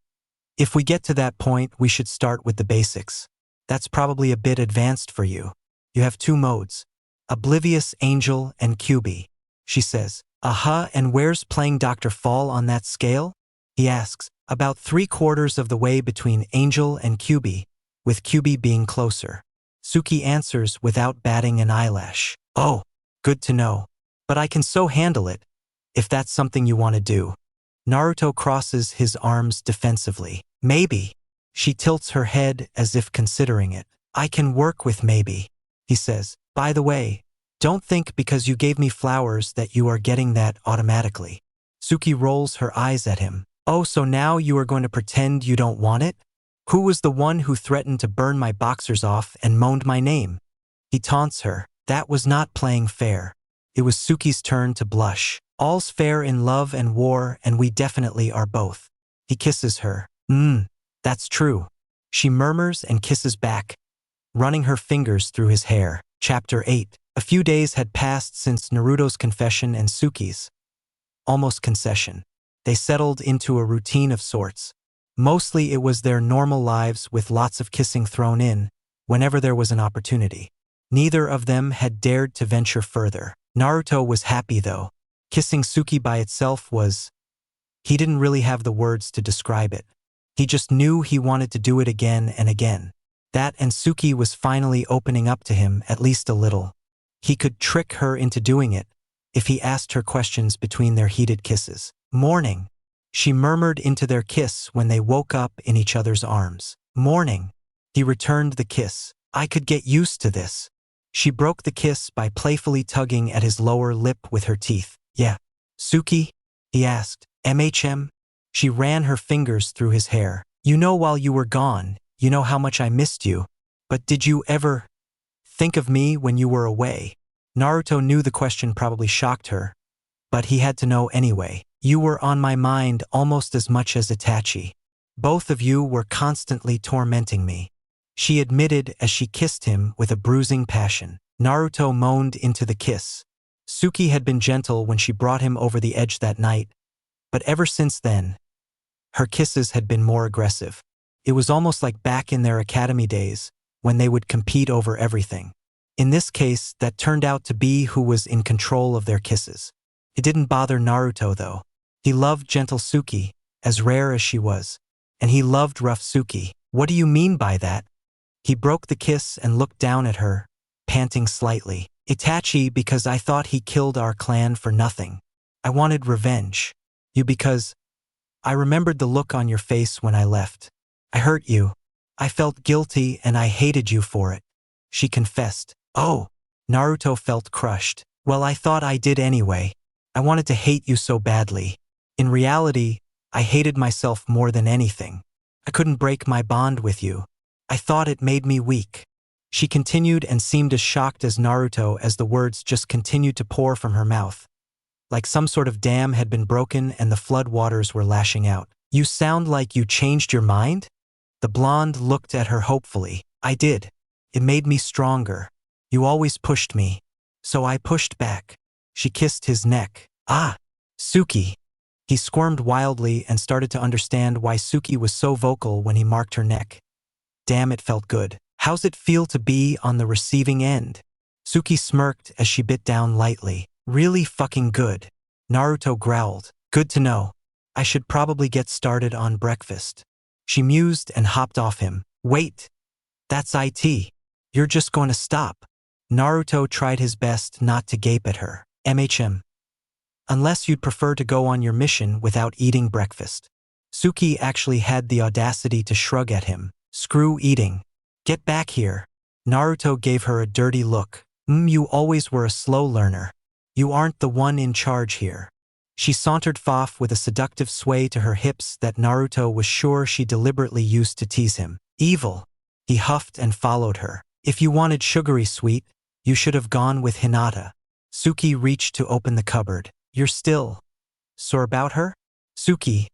if we get to that point, we should start with the basics. That's probably a bit advanced for you. You have two modes, Oblivious Angel and QB. She says, and where's playing Dr. fall on that scale? He asks, about 3/4 of the way between Angel and QB, with QB being closer. Suki answers without batting an eyelash. Oh, good to know. But I can so handle it, if that's something you want to do. Naruto crosses his arms defensively. Maybe. She tilts her head as if considering it. I can work with maybe. He says, by the way, don't think because you gave me flowers that you are getting that automatically. Suki rolls her eyes at him. Oh, so now you are going to pretend you don't want it? Who was the one who threatened to burn my boxers off and moaned my name? He taunts her. That was not playing fair. It was Suki's turn to blush. All's fair in love and war, and we definitely are both. He kisses her. That's true. She murmurs and kisses back, running her fingers through his hair. Chapter 8. A few days had passed since Naruto's confession and Suki's almost concession. They settled into a routine of sorts. Mostly it was their normal lives with lots of kissing thrown in, whenever there was an opportunity. Neither of them had dared to venture further. Naruto was happy though. Kissing Suki by itself was… he didn't really have the words to describe it. He just knew he wanted to do it again and again. That and Suki was finally opening up to him at least a little. He could trick her into doing it if he asked her questions between their heated kisses. Morning. She murmured into their kiss when they woke up in each other's arms. Morning. He returned the kiss. I could get used to this. She broke the kiss by playfully tugging at his lower lip with her teeth. Yeah. Suki? He asked. MHM? She ran her fingers through his hair. You know, while you were gone, you know how much I missed you. But did you ever think of me when you were away? Naruto knew the question probably shocked her, but he had to know anyway. You were on my mind almost as much as Itachi. Both of you were constantly tormenting me. She admitted as she kissed him with a bruising passion. Naruto moaned into the kiss. Suki had been gentle when she brought him over the edge that night, but ever since then, her kisses had been more aggressive. It was almost like back in their academy days, when they would compete over everything. In this case, that turned out to be who was in control of their kisses. It didn't bother Naruto though. He loved gentle Suki, as rare as she was. And he loved rough Suki. What do you mean by that? He broke the kiss and looked down at her, panting slightly. Itachi, because I thought he killed our clan for nothing. I wanted revenge. You because I remembered the look on your face when I left. I hurt you. I felt guilty and I hated you for it. She confessed. Oh. Naruto felt crushed. Well, I thought I did anyway. I wanted to hate you so badly. In reality, I hated myself more than anything. I couldn't break my bond with you. I thought it made me weak. She continued and seemed as shocked as Naruto as the words just continued to pour from her mouth. Like some sort of dam had been broken and the flood waters were lashing out. You sound like you changed your mind? The blonde looked at her hopefully. I did. It made me stronger. You always pushed me. So I pushed back. She kissed his neck. Ah, Suki. He squirmed wildly and started to understand why Suki was so vocal when he marked her neck. Damn, it felt good. How's it feel to be on the receiving end? Suki smirked as she bit down lightly. Really fucking good. Naruto growled. Good to know. I should probably get started on breakfast. She mused and hopped off him. Wait. That's it. You're just going to stop. Naruto tried his best not to gape at her. MHM. Unless you'd prefer to go on your mission without eating breakfast. Suki actually had the audacity to shrug at him. Screw eating. Get back here. Naruto gave her a dirty look. You always were a slow learner. You aren't the one in charge here. She sauntered off with a seductive sway to her hips that Naruto was sure she deliberately used to tease him. Evil. He huffed and followed her. If you wanted sugary sweet, you should have gone with Hinata. Suki reached to open the cupboard. You're still sore about her? Suki,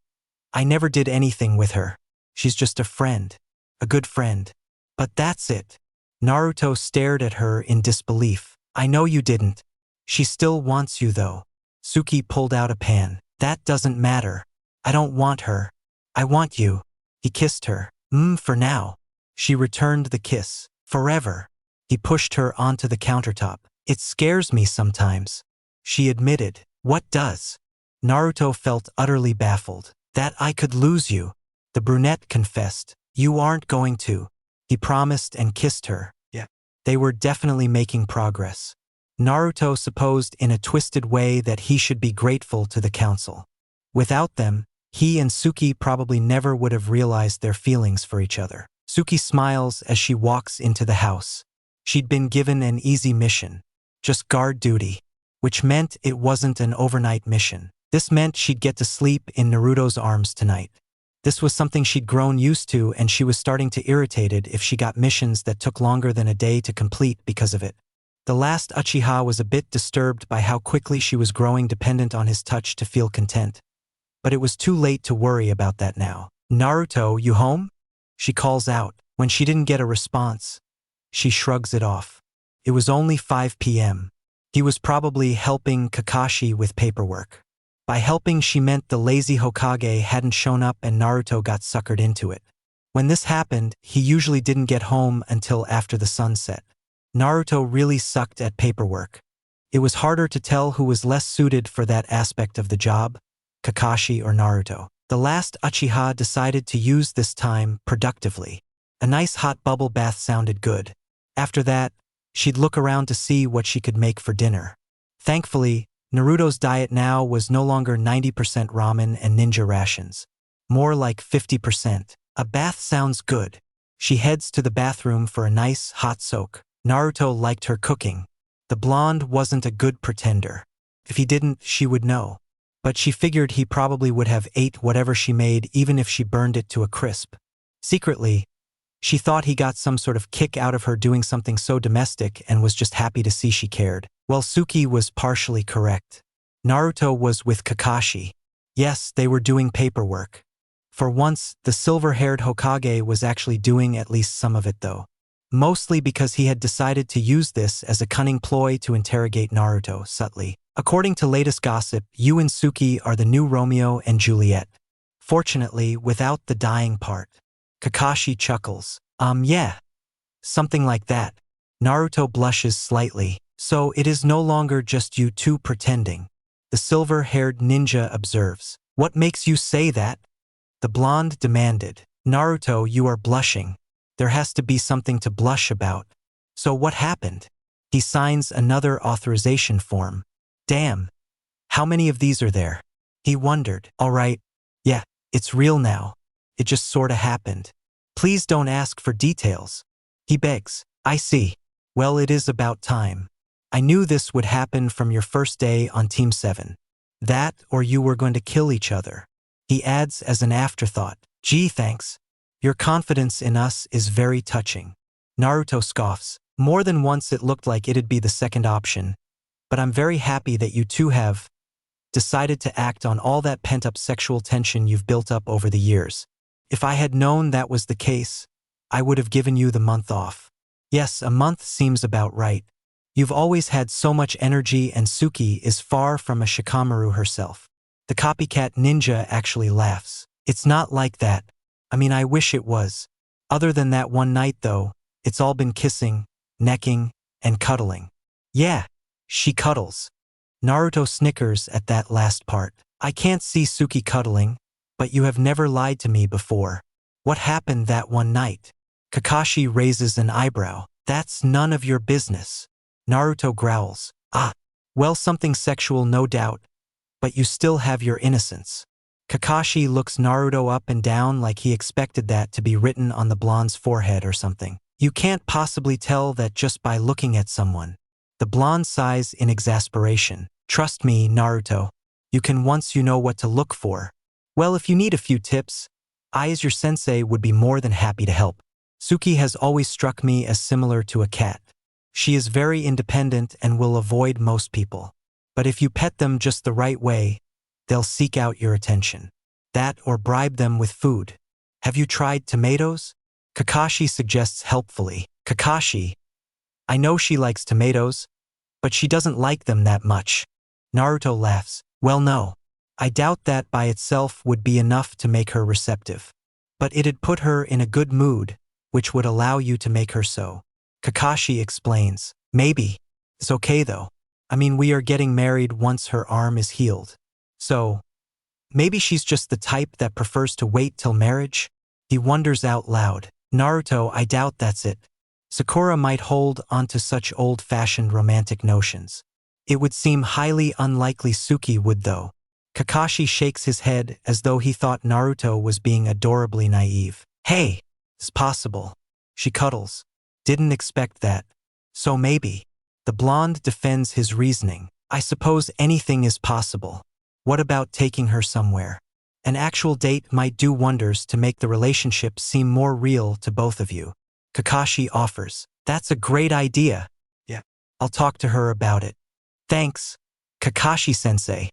I never did anything with her. She's just a friend. A good friend. But that's it. Naruto stared at her in disbelief. I know you didn't. She still wants you though. Suki pulled out a pan. That doesn't matter. I don't want her. I want you. He kissed her. For now. She returned the kiss. Forever. He pushed her onto the countertop. It scares me sometimes. She admitted. What does? Naruto felt utterly baffled. That I could lose you. The brunette confessed. You aren't going to. He promised and kissed her. Yeah. They were definitely making progress. Naruto supposed in a twisted way that he should be grateful to the council. Without them, he and Suki probably never would have realized their feelings for each other. Suki smiles as she walks into the house. She'd been given an easy mission. Just guard duty. Which meant it wasn't an overnight mission. This meant she'd get to sleep in Naruto's arms tonight. This was something she'd grown used to, and she was starting to irritated if she got missions that took longer than a day to complete because of it. The last Uchiha was a bit disturbed by how quickly she was growing dependent on his touch to feel content. But it was too late to worry about that now. Naruto, you home? She calls out. When she didn't get a response, she shrugs it off. It was only 5 p.m. He was probably helping Kakashi with paperwork. By helping, she meant the lazy Hokage hadn't shown up and Naruto got suckered into it. When this happened, he usually didn't get home until after the sun set. Naruto really sucked at paperwork. It was harder to tell who was less suited for that aspect of the job, Kakashi or Naruto. The last Uchiha decided to use this time productively. A nice hot bubble bath sounded good. After that, she'd look around to see what she could make for dinner. Thankfully, Naruto's diet now was no longer 90% ramen and ninja rations. More like 50%. A bath sounds good. She heads to the bathroom for a nice, hot soak. Naruto liked her cooking. The blonde wasn't a good pretender. If he didn't, she would know. But she figured he probably would have ate whatever she made even if she burned it to a crisp. Secretly, she thought he got some sort of kick out of her doing something so domestic and was just happy to see she cared. Well, Suki was partially correct. Naruto was with Kakashi. Yes, they were doing paperwork. For once, the silver-haired Hokage was actually doing at least some of it though. Mostly because he had decided to use this as a cunning ploy to interrogate Naruto subtly. According to latest gossip, you and Suki are the new Romeo and Juliet. Fortunately, without the dying part. Kakashi chuckles. Yeah. Something like that. Naruto blushes slightly. So it is no longer just you two pretending. The silver-haired ninja observes. What makes you say that? The blonde demanded. Naruto, you are blushing. There has to be something to blush about. So what happened? He signs another authorization form. Damn. How many of these are there? He wondered. All right. Yeah, it's real now. It just sorta happened. Please don't ask for details. He begs. I see. Well, it is about time. I knew this would happen from your first day on Team 7. That or you were going to kill each other. He adds as an afterthought. Gee, thanks. Your confidence in us is very touching. Naruto scoffs. More than once it looked like it'd be the second option, but I'm very happy that you two have decided to act on all that pent-up sexual tension you've built up over the years. If I had known that was the case, I would have given you the month off. Yes, a month seems about right. You've always had so much energy and Suki is far from a Shikamaru herself. The copycat ninja actually laughs. It's not like that. I mean, I wish it was. Other than that one night though, it's all been kissing, necking, and cuddling. Yeah, she cuddles. Naruto snickers at that last part. I can't see Suki cuddling, but you have never lied to me before. What happened that one night? Kakashi raises an eyebrow. That's none of your business. Naruto growls. Ah, well, something sexual no doubt, but you still have your innocence. Kakashi looks Naruto up and down like he expected that to be written on the blonde's forehead or something. You can't possibly tell that just by looking at someone. The blonde sighs in exasperation. Trust me, Naruto. You can once you know what to look for. Well, if you need a few tips, I as your sensei would be more than happy to help. Suki has always struck me as similar to a cat. She is very independent and will avoid most people. But if you pet them just the right way, they'll seek out your attention. That or bribe them with food. Have you tried tomatoes? Kakashi suggests helpfully. Kakashi, I know she likes tomatoes, but she doesn't like them that much. Naruto laughs. Well, no. I doubt that by itself would be enough to make her receptive. But it'd put her in a good mood, which would allow you to make her so. Kakashi explains. Maybe. It's okay though. I mean, we are getting married once her arm is healed. So, maybe she's just the type that prefers to wait till marriage? He wonders out loud. Naruto, I doubt that's it. Sakura might hold onto such old-fashioned romantic notions. It would seem highly unlikely Suki would though. Kakashi shakes his head as though he thought Naruto was being adorably naive. Hey, it's possible. She cuddles. Didn't expect that. So maybe. The blonde defends his reasoning. I suppose anything is possible. What about taking her somewhere? An actual date might do wonders to make the relationship seem more real to both of you. Kakashi offers. That's a great idea. Yeah. I'll talk to her about it. Thanks, Kakashi-sensei.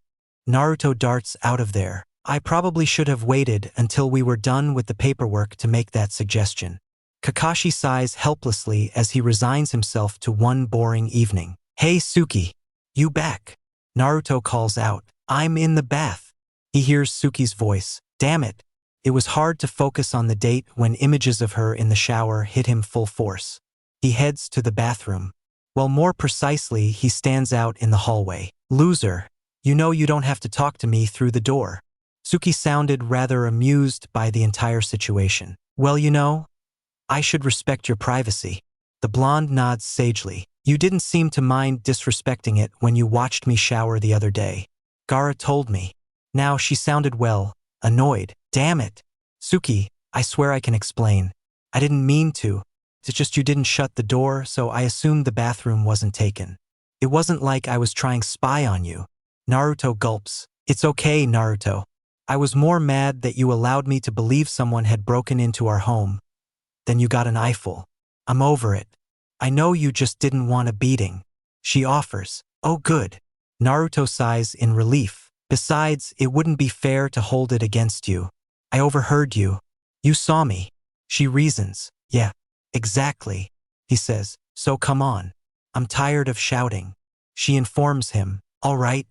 Naruto darts out of there. I probably should have waited until we were done with the paperwork to make that suggestion. Kakashi sighs helplessly as he resigns himself to one boring evening. Hey Suki, you back? Naruto calls out. I'm in the bath. He hears Suki's voice. Damn it. It was hard to focus on the date when images of her in the shower hit him full force. He heads to the bathroom. Well, more precisely, he stands out in the hallway. Loser, you know you don't have to talk to me through the door. Suki sounded rather amused by the entire situation. Well, you know, I should respect your privacy. The blonde nods sagely. You didn't seem to mind disrespecting it when you watched me shower the other day. Gaara told me. Now she sounded well, annoyed. Damn it. Suki, I swear I can explain. I didn't mean to. It's just you didn't shut the door, so I assumed the bathroom wasn't taken. It wasn't like I was trying spy on you. Naruto gulps. It's okay, Naruto. I was more mad that you allowed me to believe someone had broken into our home. Then you got an eyeful. I'm over it. I know you just didn't want a beating. She offers. Oh good. Naruto sighs in relief. Besides, it wouldn't be fair to hold it against you. I overheard you. You saw me. She reasons. Yeah, exactly. He says. So come on. I'm tired of shouting. She informs him. All right.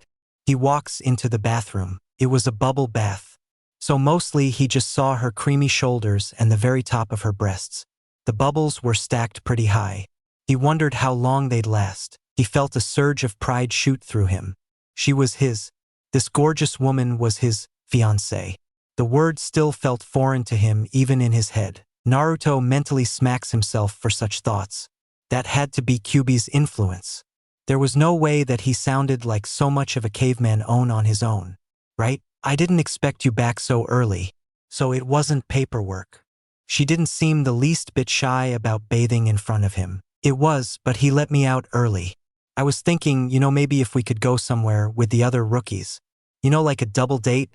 He walks into the bathroom. It was a bubble bath. So mostly he just saw her creamy shoulders and the very top of her breasts. The bubbles were stacked pretty high. He wondered how long they'd last. He felt a surge of pride shoot through him. She was his. This gorgeous woman was his fiancée. The word still felt foreign to him even in his head. Naruto mentally smacks himself for such thoughts. That had to be Kyuubi's influence. There was no way that he sounded like so much of a caveman on his own. Right? I didn't expect you back so early. So it wasn't paperwork. She didn't seem the least bit shy about bathing in front of him. It was, but he let me out early. I was thinking, maybe if we could go somewhere with the other rookies. Like a double date,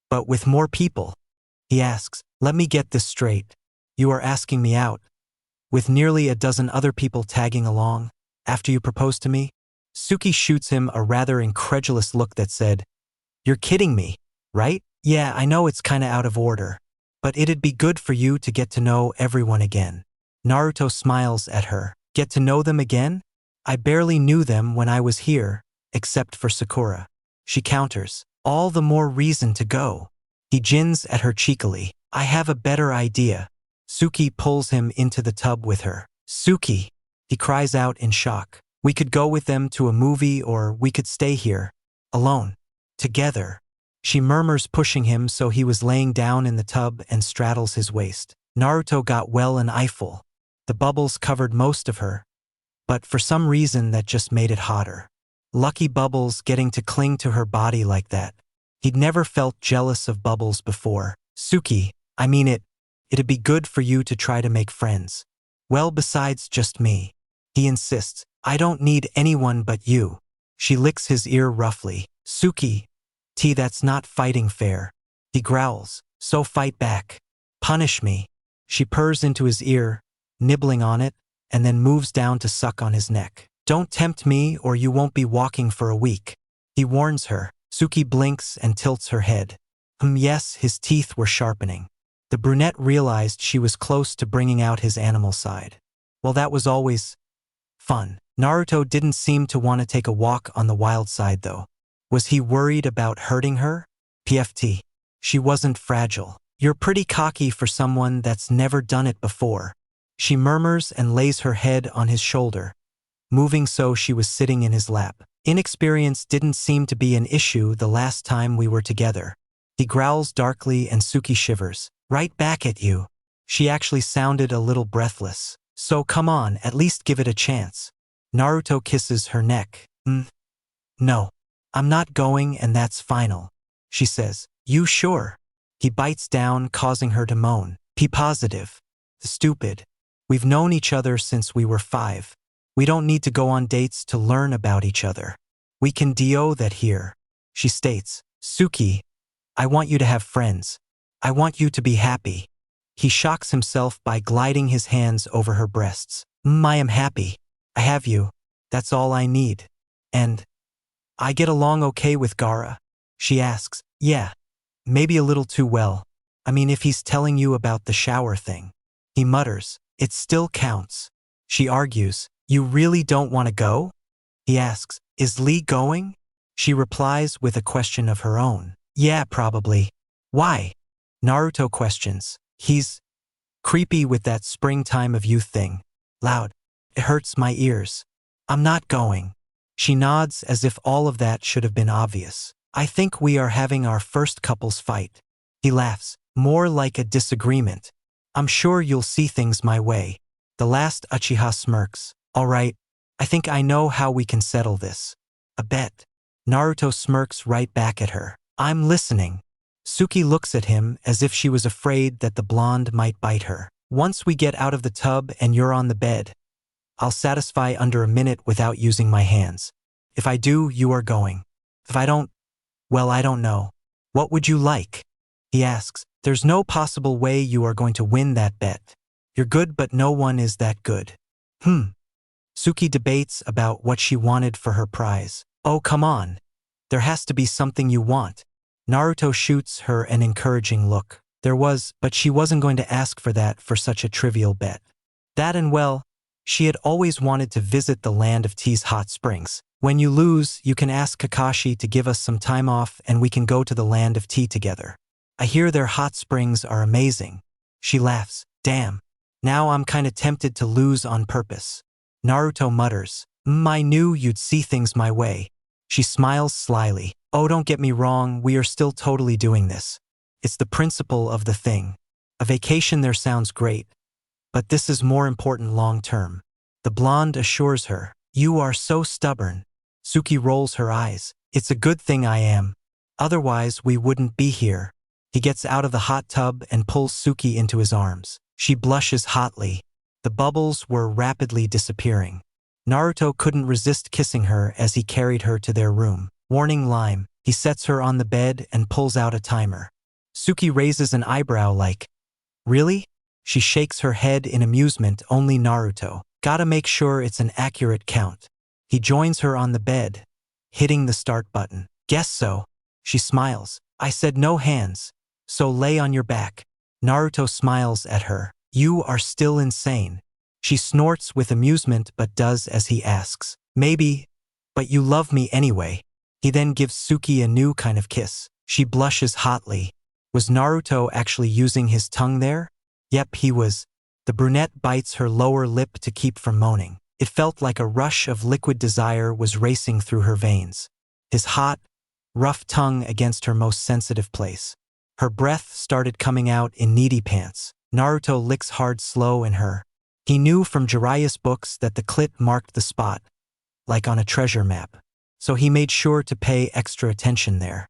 but with more people. He asks, let me get this straight. You are asking me out, with nearly a dozen other people tagging along, after you proposed to me? Suki shoots him a rather incredulous look that said, you're kidding me, right? Yeah, I know it's kinda out of order, but it'd be good for you to get to know everyone again. Naruto smiles at her. Get to know them again? I barely knew them when I was here, except for Sakura. She counters, all the more reason to go. He gins at her cheekily. I have a better idea. Suki pulls him into the tub with her. Suki, he cries out in shock. We could go with them to a movie or we could stay here, alone, together. She murmurs, pushing him so he was laying down in the tub and straddles his waist. Naruto got well and eyeful. The bubbles covered most of her, but for some reason that just made it hotter. Lucky Bubbles getting to cling to her body like that. He'd never felt jealous of Bubbles before. Suki, I mean it'd be good for you to try to make friends. Well, besides just me. He insists, I don't need anyone but you. She licks his ear roughly. Suki, that's not fighting fair. He growls, so fight back. Punish me. She purrs into his ear, nibbling on it, and then moves down to suck on his neck. Don't tempt me or you won't be walking for a week. He warns her. Suki blinks and tilts her head. Yes, his teeth were sharpening. The brunette realized she was close to bringing out his animal side. Well, that was always fun. Naruto didn't seem to want to take a walk on the wild side though. Was he worried about hurting her? PFT. She wasn't fragile. You're pretty cocky for someone that's never done it before. She murmurs and lays her head on his shoulder, moving so she was sitting in his lap. Inexperience didn't seem to be an issue the last time we were together. He growls darkly and Suki shivers. Right back at you. She actually sounded a little breathless. So come on, at least give it a chance. Naruto kisses her neck. No. I'm not going and that's final. She says, you sure? He bites down, causing her to moan. Be positive. Stupid. We've known each other since we were 5. We don't need to go on dates to learn about each other. We can do that here. She states, Suki, I want you to have friends. I want you to be happy. He shocks himself by gliding his hands over her breasts. I am happy. I have you. That's all I need. And I get along okay with Gaara? She asks. Yeah. Maybe a little too well. I mean, if he's telling you about the shower thing. He mutters. It still counts. She argues. You really don't want to go? He asks. Is Lee going? She replies with a question of her own. Yeah, probably. Why? Naruto questions. He's creepy with that springtime of youth thing. Loud. It hurts my ears. I'm not going. She nods as if all of that should have been obvious. I think we are having our first couples fight. He laughs. More like a disagreement. I'm sure you'll see things my way. The last Uchiha smirks. All right. I think I know how we can settle this. A bet. Naruto smirks right back at her. I'm listening. Suki looks at him as if she was afraid that the blonde might bite her. Once we get out of the tub and you're on the bed, I'll satisfy under a minute without using my hands. If I do, you are going. If I don't, well, I don't know. What would you like? He asks. There's no possible way you are going to win that bet. You're good, but no one is that good. Suki debates about what she wanted for her prize. Oh, come on. There has to be something you want. Naruto shoots her an encouraging look. There was, but she wasn't going to ask for that for such a trivial bet. That and well, she had always wanted to visit the land of Tea's hot springs. When you lose, you can ask Kakashi to give us some time off and we can go to the land of Tea together. I hear their hot springs are amazing. She laughs. Damn. Now I'm kinda tempted to lose on purpose. Naruto mutters. I knew you'd see things my way. She smiles slyly. Oh, don't get me wrong, we are still totally doing this. It's the principle of the thing. A vacation there sounds great, but this is more important long term. The blonde assures her, you are so stubborn. Suki rolls her eyes. It's a good thing I am. Otherwise, we wouldn't be here. He gets out of the hot tub and pulls Suki into his arms. She blushes hotly. The bubbles were rapidly disappearing. Naruto couldn't resist kissing her as he carried her to their room. Warning Lime, he sets her on the bed and pulls out a timer. Suki raises an eyebrow like, really? She shakes her head in amusement. Only Naruto. Gotta make sure it's an accurate count. He joins her on the bed, hitting the start button. Guess so. She smiles. I said no hands, so lay on your back. Naruto smiles at her. You are still insane. She snorts with amusement but does as he asks. Maybe, but you love me anyway. He then gives Suki a new kind of kiss. She blushes hotly. Was Naruto actually using his tongue there? Yep, he was. The brunette bites her lower lip to keep from moaning. It felt like a rush of liquid desire was racing through her veins. His hot, rough tongue against her most sensitive place. Her breath started coming out in needy pants. Naruto licks hard slow in her. He knew from Jiraiya's books that the clit marked the spot, like on a treasure map. So he made sure to pay extra attention there.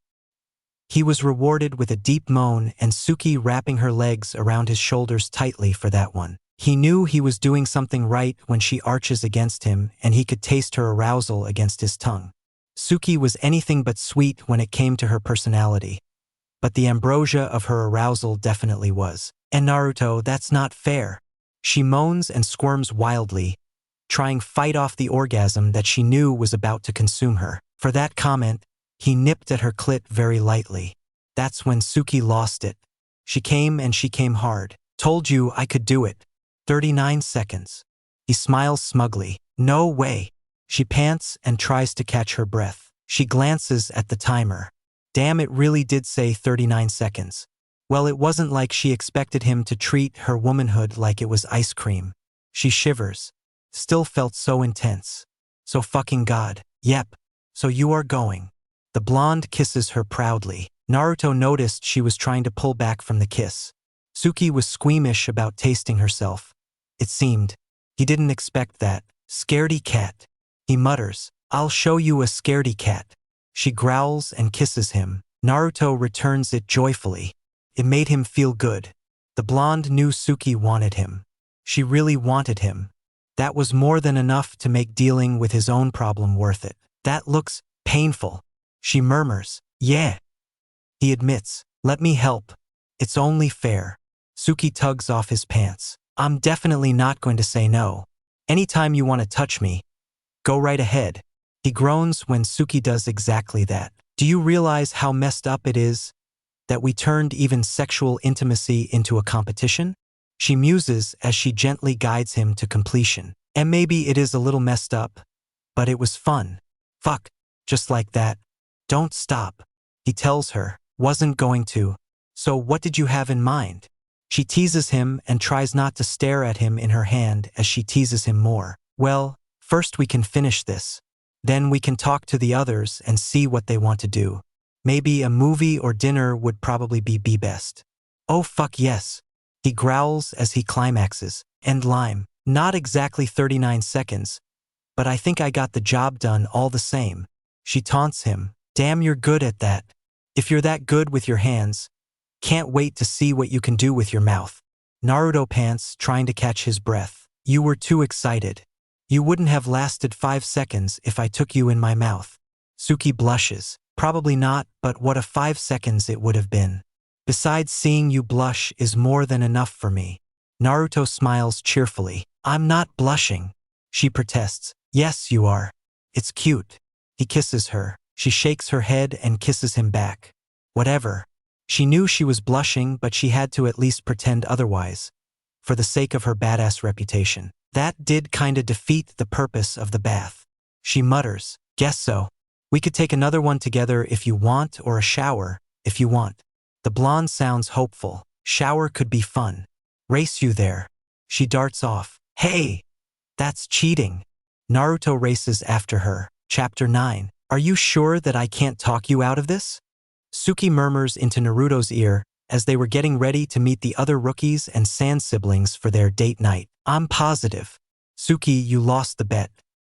He was rewarded with a deep moan and Suki wrapping her legs around his shoulders tightly for that one. He knew he was doing something right when she arches against him and he could taste her arousal against his tongue. Suki was anything but sweet when it came to her personality, but the ambrosia of her arousal definitely was. And Naruto, that's not fair. She moans and squirms wildly, trying fight off the orgasm that she knew was about to consume her. For that comment, he nipped at her clit very lightly. That's when Suki lost it. She came and she came hard. Told you I could do it. 39 seconds. He smiles smugly. No way. She pants and tries to catch her breath. She glances at the timer. Damn, it really did say 39 seconds. Well, it wasn't like she expected him to treat her womanhood like it was ice cream. She shivers. Still felt so intense. So fucking God. Yep. So you are going. The blonde kisses her proudly. Naruto noticed she was trying to pull back from the kiss. Suki was squeamish about tasting herself. It seemed. He didn't expect that. Scaredy cat. He mutters, I'll show you a scaredy cat. She growls and kisses him. Naruto returns it joyfully. It made him feel good. The blonde knew Suki wanted him. She really wanted him. That was more than enough to make dealing with his own problem worth it. That looks painful. She murmurs, yeah. He admits, let me help. It's only fair. Suki tugs off his pants. I'm definitely not going to say no. Anytime you want to touch me, go right ahead. He groans when Suki does exactly that. Do you realize how messed up it is that we turned even sexual intimacy into a competition? She muses as she gently guides him to completion. And maybe it is a little messed up, but it was fun. Fuck, just like that. Don't stop. He tells her, wasn't going to. So what did you have in mind? She teases him and tries not to stare at him in her hand as she teases him more. Well, first we can finish this. Then we can talk to the others and see what they want to do. Maybe a movie or dinner would probably be best. Oh fuck yes. He growls as he climaxes. And Lime, not exactly 39 seconds, but I think I got the job done all the same. She taunts him. Damn, you're good at that. If you're that good with your hands, can't wait to see what you can do with your mouth. Naruto pants, trying to catch his breath. You were too excited. You wouldn't have lasted 5 seconds if I took you in my mouth. Suki blushes. Probably not, but what a 5 seconds it would have been. Besides, seeing you blush is more than enough for me. Naruto smiles cheerfully. I'm not blushing. She protests. Yes, you are. It's cute. He kisses her. She shakes her head and kisses him back. Whatever. She knew she was blushing, but she had to at least pretend otherwise, for the sake of her badass reputation. That did kinda defeat the purpose of the bath. She mutters, guess so. We could take another one together if you want, or a shower, if you want. The blonde sounds hopeful. Shower could be fun. Race you there. She darts off. Hey! That's cheating. Naruto races after her. Chapter 9. Are you sure that I can't talk you out of this? Suki murmurs into Naruto's ear as they were getting ready to meet the other rookies and Sand siblings for their date night. I'm positive. Suki, you lost the bet.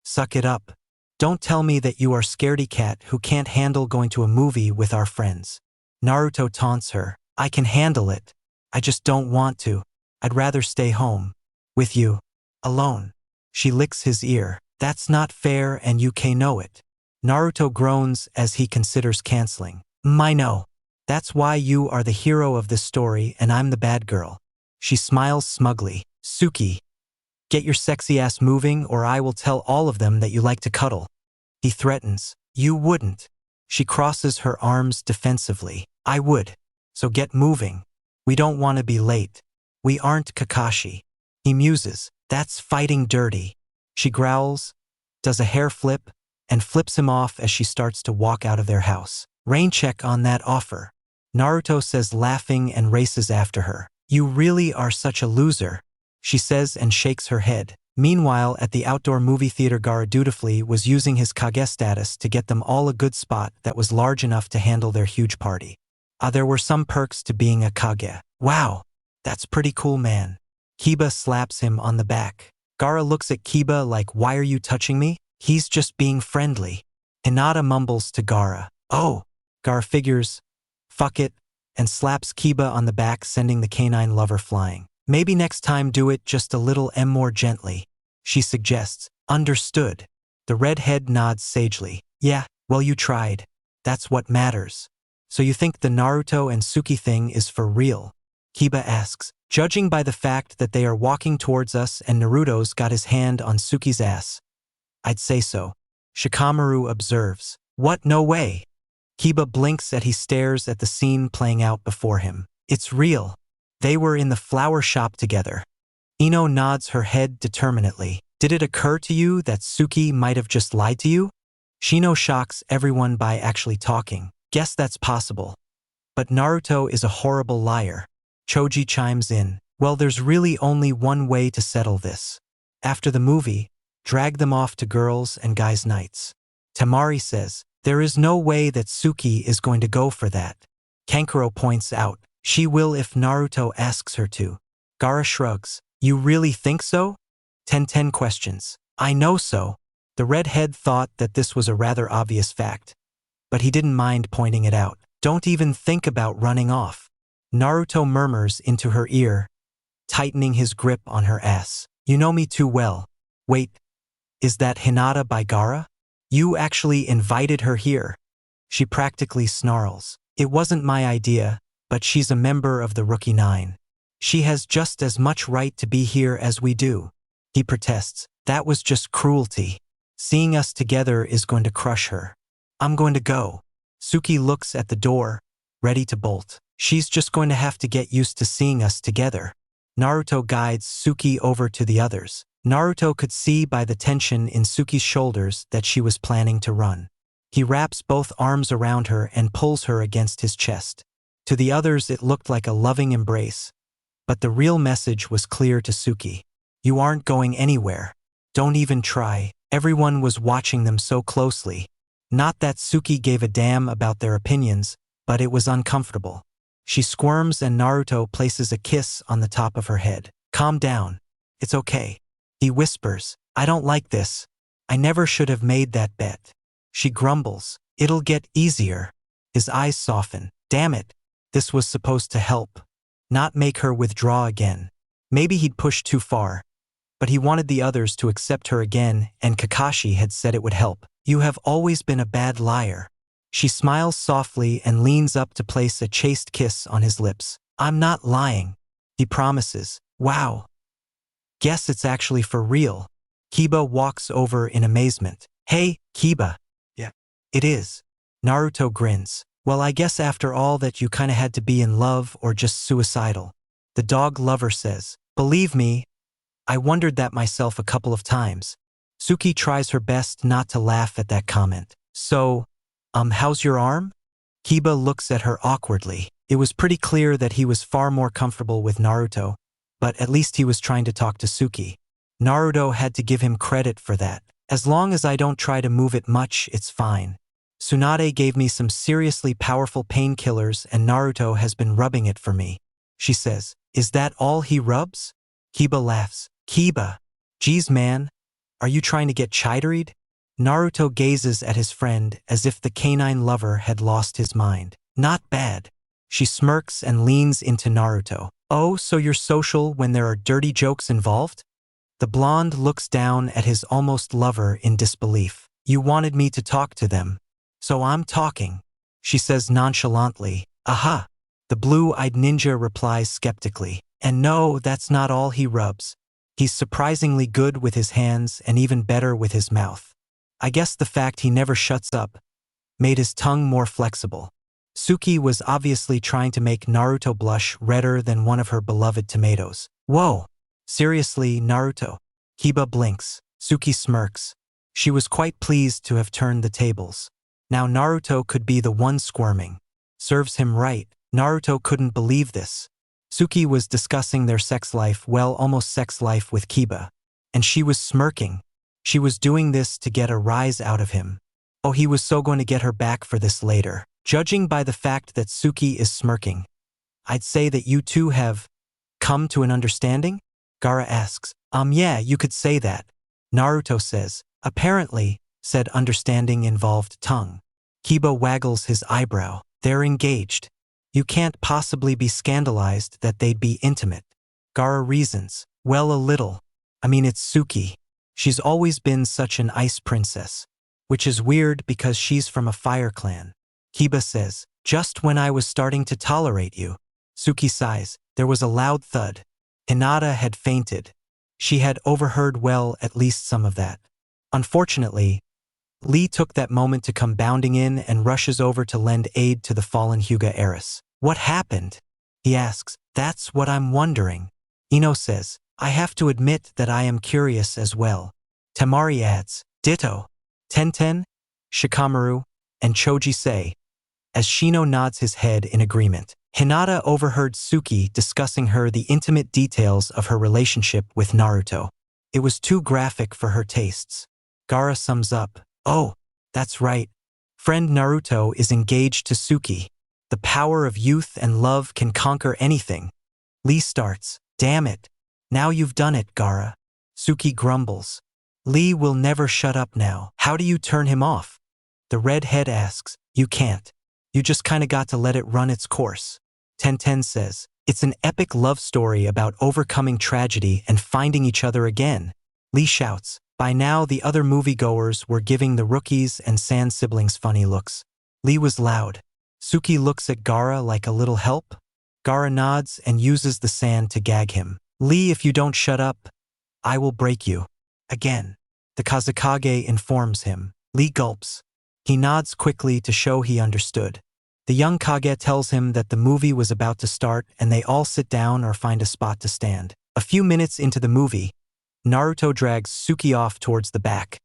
Suck it up. Don't tell me that you are scaredy cat who can't handle going to a movie with our friends. Naruto taunts her. I can handle it. I just don't want to. I'd rather stay home. With you. Alone. She licks his ear. That's not fair and you can know it. Naruto groans as he considers canceling. I know. That's why you are the hero of this story and I'm the bad girl. She smiles smugly. Suki, get your sexy ass moving or I will tell all of them that you like to cuddle. He threatens. You wouldn't. She crosses her arms defensively. I would. So get moving. We don't want to be late. We aren't Kakashi. He muses. That's fighting dirty. She growls, does a hair flip, and flips him off as she starts to walk out of their house. Rain check on that offer. Naruto says laughing and races after her. You really are such a loser, she says and shakes her head. Meanwhile, at the outdoor movie theater, Gaara dutifully was using his Kage status to get them all a good spot that was large enough to handle their huge party. There were some perks to being a Kage. Wow, that's pretty cool, man. Kiba slaps him on the back. Gaara looks at Kiba like, why are you touching me? He's just being friendly. Hinata mumbles to Gaara. Oh. Gaara figures, fuck it, and slaps Kiba on the back, sending the canine lover flying. Maybe next time do it just a little more gently, she suggests. Understood. The redhead nods sagely. Yeah, well you tried. That's what matters. So you think the Naruto and Suki thing is for real? Kiba asks. Judging by the fact that they are walking towards us and Naruto's got his hand on Suki's ass, I'd say so. Shikamaru observes. What? No way. Kiba blinks as he stares at the scene playing out before him. It's real. They were in the flower shop together. Ino nods her head determinedly. Did it occur to you that Suki might have just lied to you? Shino shocks everyone by actually talking. Guess that's possible. But Naruto is a horrible liar. Choji chimes in. Well, there's really only one way to settle this. After the movie, drag them off to girls' and guys' nights. Temari says, there is no way that Suki is going to go for that. Kankuro points out, she will if Naruto asks her to. Gaara shrugs. You really think so? 10 questions. I know so. The redhead thought that this was a rather obvious fact, but he didn't mind pointing it out. Don't even think about running off. Naruto murmurs into her ear, tightening his grip on her ass. You know me too well. Wait, is that Hinata by Gaara? You actually invited her here. She practically snarls. It wasn't my idea, but she's a member of the Rookie 9. She has just as much right to be here as we do. He protests. That was just cruelty. Seeing us together is going to crush her. I'm going to go. Suki looks at the door, ready to bolt. She's just going to have to get used to seeing us together. Naruto guides Suki over to the others. Naruto could see by the tension in Suki's shoulders that she was planning to run. He wraps both arms around her and pulls her against his chest. To the others it looked like a loving embrace, but the real message was clear to Suki. You aren't going anywhere. Don't even try. Everyone was watching them so closely. Not that Suki gave a damn about their opinions, but it was uncomfortable. She squirms and Naruto places a kiss on the top of her head. Calm down. It's okay. He whispers, I don't like this. I never should have made that bet. She grumbles, it'll get easier. His eyes soften. Damn it. This was supposed to help, not make her withdraw again. Maybe he'd pushed too far, but he wanted the others to accept her again, and Kakashi had said it would help. You have always been a bad liar. She smiles softly and leans up to place a chaste kiss on his lips. I'm not lying, he promises. Wow. Guess it's actually for real. Kiba walks over in amazement. Hey, Kiba. Yeah. It is. Naruto grins. Well, I guess after all that you kinda had to be in love or just suicidal. The dog lover says, believe me, I wondered that myself a couple of times. Suki tries her best not to laugh at that comment. So, how's your arm? Kiba looks at her awkwardly. It was pretty clear that he was far more comfortable with Naruto, but at least he was trying to talk to Suki. Naruto had to give him credit for that. As long as I don't try to move it much, it's fine. Tsunade gave me some seriously powerful painkillers and Naruto has been rubbing it for me. She says, is that all he rubs? Kiba laughs. Kiba, geez man, are you trying to get chideried? Naruto gazes at his friend as if the canine lover had lost his mind. Not bad. She smirks and leans into Naruto. Oh, so you're social when there are dirty jokes involved? The blonde looks down at his almost lover in disbelief. You wanted me to talk to them. So I'm talking, she says nonchalantly. Aha. The blue-eyed ninja replies skeptically. And no, that's not all he rubs. He's surprisingly good with his hands and even better with his mouth. I guess the fact he never shuts up made his tongue more flexible. Suki was obviously trying to make Naruto blush redder than one of her beloved tomatoes. Whoa! Seriously, Naruto? Kiba blinks. Suki smirks. She was quite pleased to have turned the tables. Now Naruto could be the one squirming. Serves him right. Naruto couldn't believe this. Suki was discussing their sex life, well, almost sex life with Kiba. And she was smirking. She was doing this to get a rise out of him. Oh, he was so going to get her back for this later. Judging by the fact that Suki is smirking, I'd say that you two have come to an understanding? Gaara asks. Yeah, you could say that. Naruto says. Apparently, said understanding involved tongue. Kiba waggles his eyebrow. They're engaged. You can't possibly be scandalized that they'd be intimate. Gaara reasons. Well, a little. I mean, it's Suki. She's always been such an ice princess. Which is weird because she's from a fire clan. Kiba says, just when I was starting to tolerate you. Suki sighs. There was a loud thud. Hinata had fainted. She had overheard well at least some of that. Unfortunately, Lee took that moment to come bounding in and rushes over to lend aid to the fallen Hyuga heiress. What happened? He asks. That's what I'm wondering. Ino says, I have to admit that I am curious as well. Temari adds, ditto. Tenten, Shikamaru, and Choji say, as Shino nods his head in agreement. Hinata overheard Suki discussing the intimate details of her relationship with Naruto. It was too graphic for her tastes. Gaara sums up. Oh, that's right. Friend Naruto is engaged to Suki. The power of youth and love can conquer anything. Lee starts. Damn it. Now you've done it, Gaara. Suki grumbles. Lee will never shut up now. How do you turn him off? The redhead asks. You can't. You just kinda got to let it run its course. Tenten says. It's an epic love story about overcoming tragedy and finding each other again. Lee shouts. By now, the other moviegoers were giving the rookies and Sand siblings funny looks. Lee was loud. Suki looks at Gaara like a little help. Gaara nods and uses the sand to gag him. Lee, if you don't shut up, I will break you. Again. The Kazekage informs him. Lee gulps. He nods quickly to show he understood. The young Kage tells him that the movie was about to start and they all sit down or find a spot to stand. A few minutes into the movie, Naruto drags Suki off towards the back,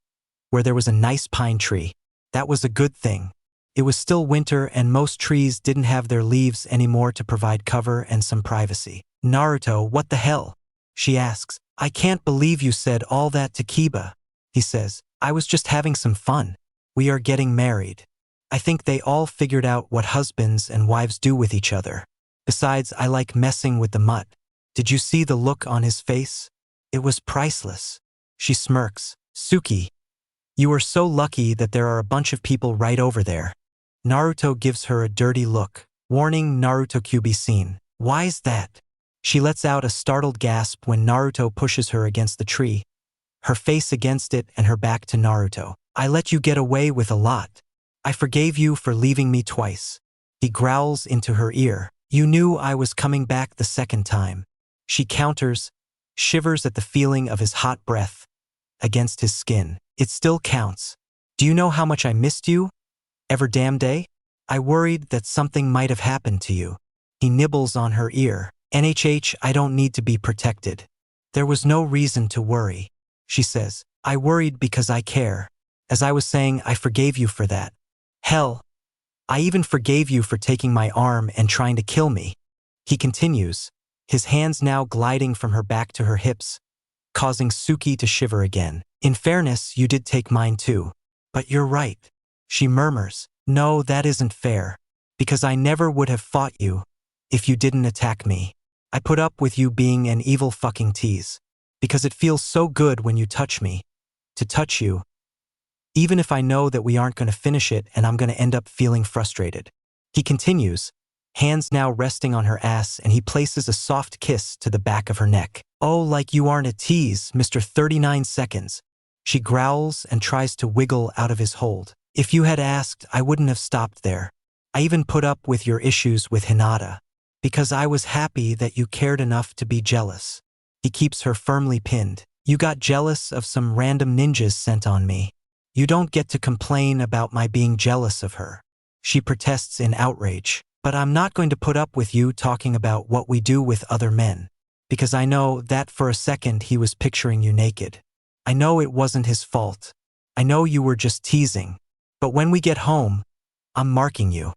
where there was a nice pine tree. That was a good thing. It was still winter and most trees didn't have their leaves anymore to provide cover and some privacy. Naruto, what the hell? She asks. I can't believe you said all that to Kiba. He says, I was just having some fun. We are getting married. I think they all figured out what husbands and wives do with each other. Besides, I like messing with the mutt. Did you see the look on his face? It was priceless. She smirks. Suki, you are so lucky that there are a bunch of people right over there. Naruto gives her a dirty look. Warning, Naruto Q be seen. Why's that? She lets out a startled gasp when Naruto pushes her against the tree, her face against it and her back to Naruto. I let you get away with a lot. I forgave you for leaving me twice. He growls into her ear. You knew I was coming back the second time. She counters, shivers at the feeling of his hot breath against his skin. It still counts. Do you know how much I missed you? Ever damn day? I worried that something might have happened to you. He nibbles on her ear. NHH, I don't need to be protected. There was no reason to worry. She says, I worried because I care. As I was saying, I forgave you for that. Hell, I even forgave you for taking my arm and trying to kill me. He continues, his hands now gliding from her back to her hips, causing Suki to shiver again. In fairness, you did take mine too. But you're right. She murmurs, "No, that isn't fair. Because I never would have fought you if you didn't attack me. I put up with you being an evil fucking tease. Because it feels so good when you touch me. To touch you. Even if I know that we aren't going to finish it and I'm going to end up feeling frustrated." He continues, hands now resting on her ass, and he places a soft kiss to the back of her neck. "Oh, like you aren't a tease, Mr. 39 seconds. She growls and tries to wiggle out of his hold. "If you had asked, I wouldn't have stopped there. I even put up with your issues with Hinata. Because I was happy that you cared enough to be jealous." He keeps her firmly pinned. "You got jealous of some random ninjas sent on me. You don't get to complain about my being jealous of her." She protests in outrage. "But I'm not going to put up with you talking about what we do with other men. Because I know that for a second he was picturing you naked. I know it wasn't his fault. I know you were just teasing. But when we get home, I'm marking you."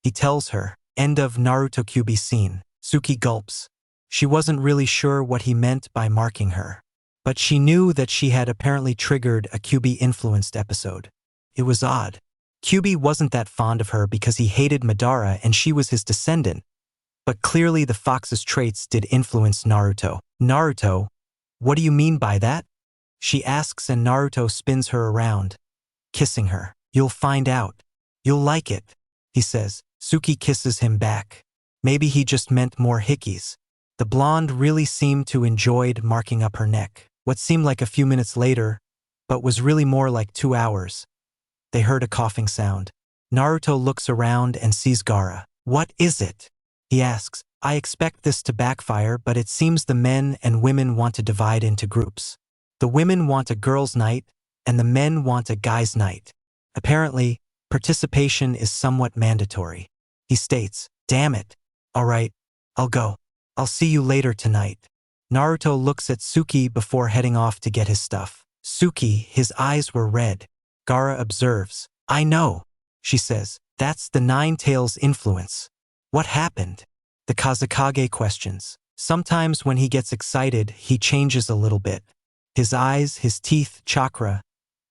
He tells her. End of Naruto QB scene. Suki gulps. She wasn't really sure what he meant by marking her. But she knew that she had apparently triggered a QB-influenced episode. It was odd. QB wasn't that fond of her because he hated Madara and she was his descendant. But clearly the fox's traits did influence Naruto. "Naruto, what do you mean by that?" she asks, and Naruto spins her around, kissing her. "You'll find out. You'll like it," he says. Suki kisses him back. Maybe he just meant more hickeys. The blonde really seemed to enjoyed marking up her neck. What seemed like a few minutes later, but was really more like 2 hours. They heard a coughing sound. Naruto looks around and sees Gaara. "What is it?" he asks. "I expect this to backfire, but it seems the men and women want to divide into groups. The women want a girls' night, and the men want a guys' night. Apparently, participation is somewhat mandatory." He states, "Damn it. All right, I'll go. I'll see you later tonight." Naruto looks at Suki before heading off to get his stuff. Suki, his eyes were red. Gaara observes. "I know," she says. "That's the Nine Tails influence." "What happened?" The Kazekage questions. Sometimes when he gets excited, he changes a little bit. His eyes, his teeth, chakra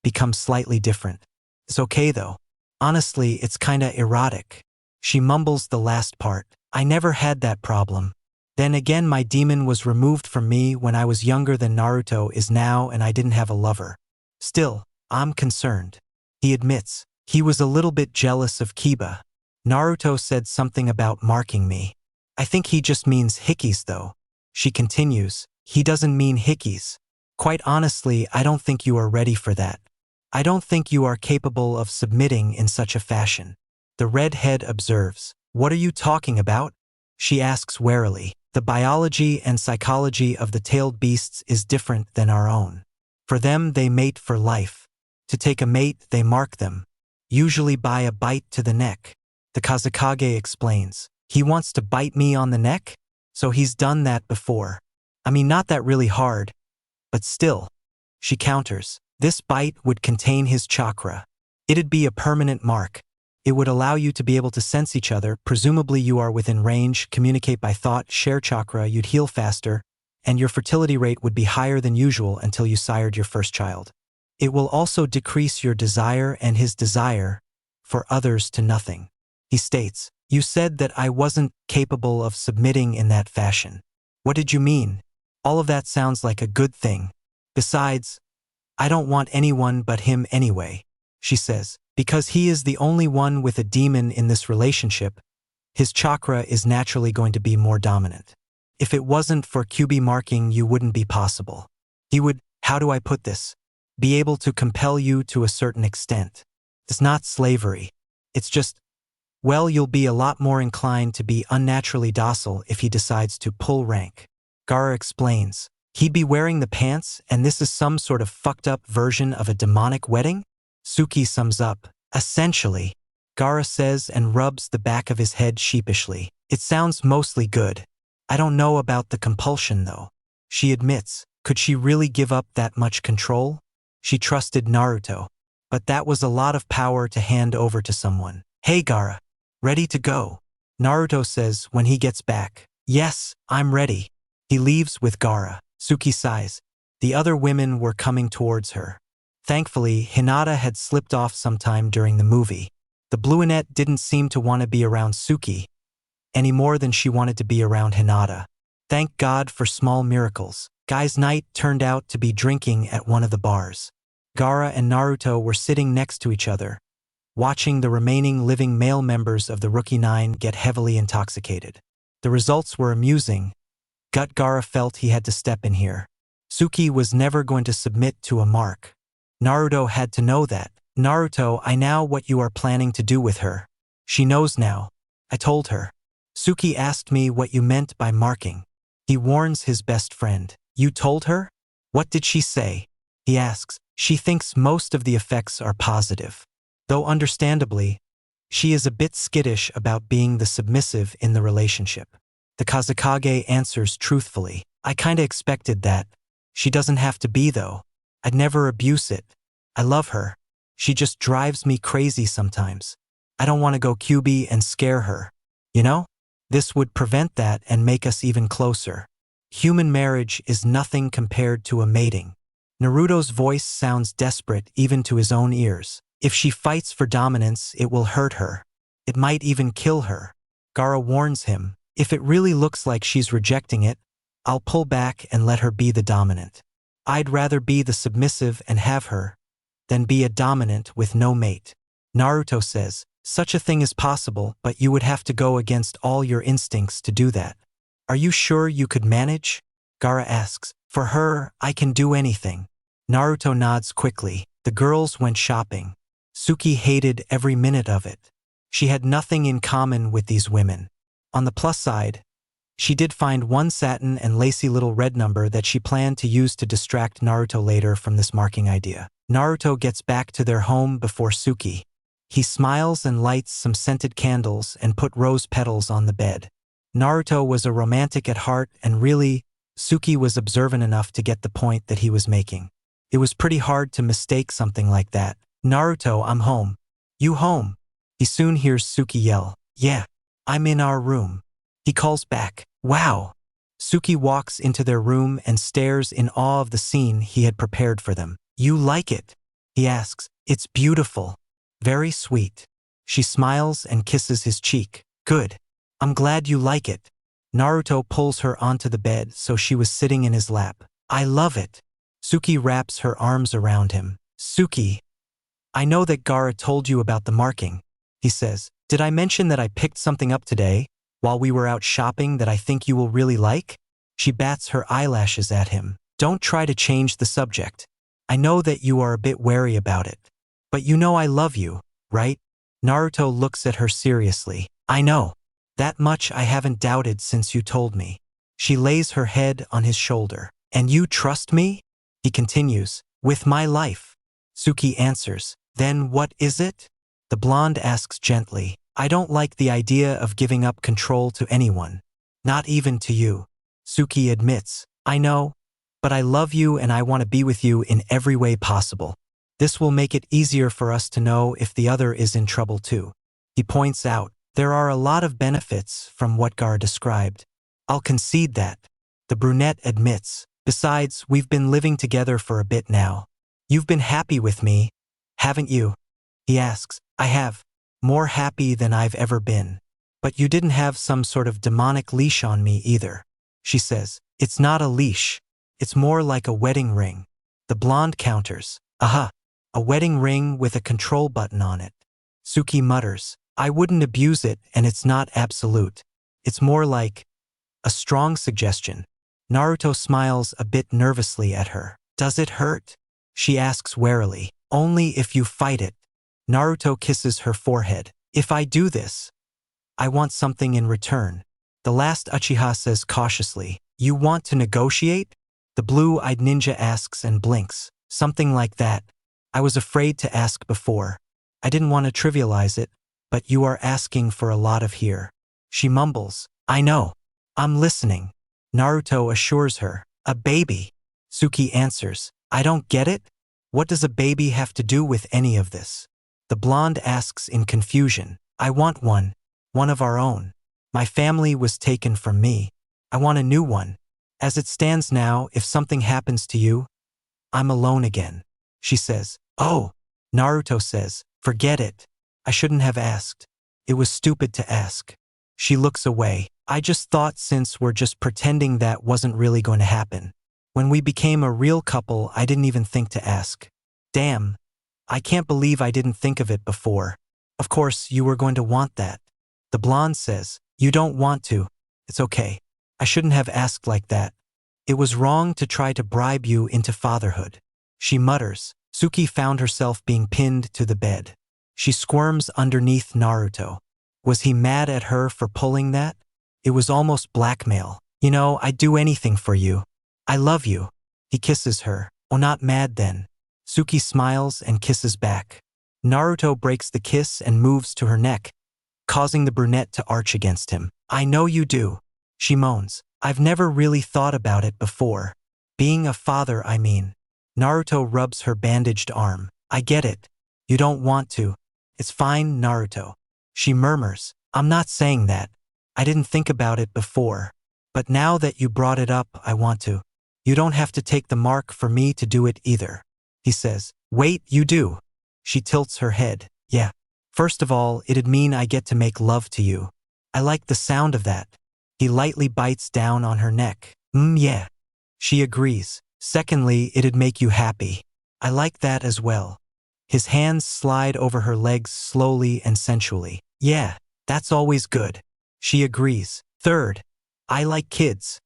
become slightly different. "It's okay though. Honestly, it's kinda erotic." She mumbles the last part. "I never had that problem. Then again, my demon was removed from me when I was younger than Naruto is now, and I didn't have a lover. Still, I'm concerned." He admits. He was a little bit jealous of Kiba. "Naruto said something about marking me. I think he just means hickeys though." She continues. "He doesn't mean hickeys. Quite honestly, I don't think you are ready for that. I don't think you are capable of submitting in such a fashion." The redhead observes. "What are you talking about?" She asks warily. "The biology and psychology of the tailed beasts is different than our own. For them, they mate for life. To take a mate, they mark them, usually by a bite to the neck." The Kazekage explains. "He wants to bite me on the neck? So he's done that before. I mean, not that really hard, but still." She counters. "This bite would contain his chakra. It'd be a permanent mark. It would allow you to be able to sense each other. Presumably you are within range, communicate by thought, share chakra, you'd heal faster, and your fertility rate would be higher than usual until you sired your first child. It will also decrease your desire and his desire for others to nothing." He states, "You said that I wasn't capable of submitting in that fashion. What did you mean? All of that sounds like a good thing. Besides, I don't want anyone but him anyway," she says. "Because he is the only one with a demon in this relationship, his chakra is naturally going to be more dominant. If it wasn't for QB marking, you wouldn't be possible. He would, how do I put this, be able to compel you to a certain extent. It's not slavery. It's just, well, you'll be a lot more inclined to be unnaturally docile if he decides to pull rank." Gaara explains. "He'd be wearing the pants, and this is some sort of fucked up version of a demonic wedding?" Suki sums up. "Essentially," Gaara says and rubs the back of his head sheepishly. "It sounds mostly good. I don't know about the compulsion though." She admits. Could she really give up that much control? She trusted Naruto. But that was a lot of power to hand over to someone. "Hey Gaara, ready to go?" Naruto says when he gets back. "Yes, I'm ready." He leaves with Gaara. Suki sighs. The other women were coming towards her. Thankfully, Hinata had slipped off sometime during the movie. The brunette didn't seem to want to be around Suki any more than she wanted to be around Hinata. Thank God for small miracles. Guys' night turned out to be drinking at one of the bars. Gaara and Naruto were sitting next to each other, watching the remaining living male members of the Rookie Nine get heavily intoxicated. The results were amusing. Gaara felt he had to step in here. Suki was never going to submit to a mark. Naruto had to know that. Naruto, I know what you are planning to do with her. She knows now. I told her. Suki asked me what you meant by marking. He warns his best friend. You told her? What did she say? He asks. She thinks most of the effects are positive. Though understandably, she is a bit skittish about being the submissive in the relationship. The Kazekage answers truthfully. I kinda expected that. She doesn't have to be though. I'd never abuse it. I love her. She just drives me crazy sometimes. I don't want to go QB and scare her. You know? This would prevent that and make us even closer. Human marriage is nothing compared to a mating. Naruto's voice sounds desperate even to his own ears. If she fights for dominance, it will hurt her. It might even kill her. Gaara warns him. If it really looks like she's rejecting it, I'll pull back and let her be the dominant. I'd rather be the submissive and have her than be a dominant with no mate. Naruto says, such a thing is possible, but you would have to go against all your instincts to do that. Are you sure you could manage? Gaara asks. For her, I can do anything. Naruto nods quickly. The girls went shopping. Suki hated every minute of it. She had nothing in common with these women. On the plus side, she did find one satin and lacy little red number that she planned to use to distract Naruto later from this marking idea. Naruto gets back to their home before Suki. He smiles and lights some scented candles and put rose petals on the bed. Naruto was a romantic at heart and really, Suki was observant enough to get the point that he was making. It was pretty hard to mistake something like that. Naruto, I'm home. You home? He soon hears Suki yell. Yeah, I'm in our room. He calls back. Wow. Suki walks into their room and stares in awe of the scene he had prepared for them. You like it? He asks. It's beautiful. Very sweet. She smiles and kisses his cheek. Good. I'm glad you like it. Naruto pulls her onto the bed so she was sitting in his lap. I love it. Suki wraps her arms around him. Suki, I know that Gaara told you about the marking. He says, did I mention that I picked something up today, while we were out shopping that I think you will really like? She bats her eyelashes at him. Don't try to change the subject. I know that you are a bit wary about it. But you know I love you, right? Naruto looks at her seriously. I know. That much I haven't doubted since you told me. She lays her head on his shoulder. And you trust me? He continues. With my life. Suki answers. Then what is it? The blonde asks gently. I don't like the idea of giving up control to anyone. Not even to you. Suki admits. I know. But I love you and I want to be with you in every way possible. This will make it easier for us to know if the other is in trouble too. He points out. There are a lot of benefits from what Gaara described. I'll concede that. The brunette admits. Besides, we've been living together for a bit now. You've been happy with me, haven't you? He asks. I have. More happy than I've ever been. But you didn't have some sort of demonic leash on me either. She says. It's not a leash. It's more like a wedding ring. The blonde counters. Aha. A wedding ring with a control button on it. Suki mutters. I wouldn't abuse it and it's not absolute. It's more like a strong suggestion. Naruto smiles a bit nervously at her. Does it hurt? She asks warily. Only if you fight it. Naruto kisses her forehead. If I do this, I want something in return. The last Uchiha says cautiously. You want to negotiate? The blue-eyed ninja asks and blinks. Something like that. I was afraid to ask before. I didn't want to trivialize it, but you are asking for a lot of here. She mumbles. I know. I'm listening. Naruto assures her. A baby. Suki answers. I don't get it. What does a baby have to do with any of this? The blonde asks in confusion. I want one. One of our own. My family was taken from me. I want a new one. As it stands now, if something happens to you, I'm alone again. She says, "Oh." Naruto says, "Forget it. I shouldn't have asked. It was stupid to ask." She looks away. "I just thought since we're just pretending that wasn't really going to happen. When we became a real couple, I didn't even think to ask. Damn. I can't believe I didn't think of it before. Of course, you were going to want that." The blonde says, "You don't want to. It's okay. I shouldn't have asked like that. It was wrong to try to bribe you into fatherhood." She mutters. Suki found herself being pinned to the bed. She squirms underneath Naruto. Was he mad at her for pulling that? It was almost blackmail. "You know, I'd do anything for you. I love you." He kisses her. "Oh, not mad then." Suki smiles and kisses back. Naruto breaks the kiss and moves to her neck, causing the brunette to arch against him. "I know you do." She moans. "I've never really thought about it before. Being a father, I mean." Naruto rubs her bandaged arm. "I get it. You don't want to. It's fine, Naruto." She murmurs. "I'm not saying that. I didn't think about it before. But now that you brought it up, I want to. You don't have to take the mark for me to do it either." He says, "Wait, you do?" She tilts her head. "Yeah. First of all, it'd mean I get to make love to you. I like the sound of that." He lightly bites down on her neck. Yeah." She agrees. "Secondly, it'd make you happy. I like that as well." His hands slide over her legs slowly and sensually. "Yeah, that's always good." She agrees. "Third, I like kids."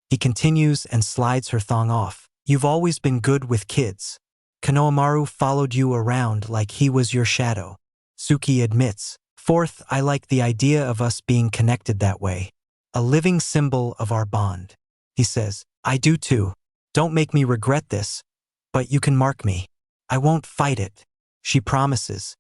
He continues and slides her thong off. "You've always been good with kids. Konohamaru followed you around like he was your shadow." Suki admits. "Fourth, I like the idea of us being connected that way. A living symbol of our bond." He says, "I do too. Don't make me regret this, but you can mark me. I won't fight it." She promises.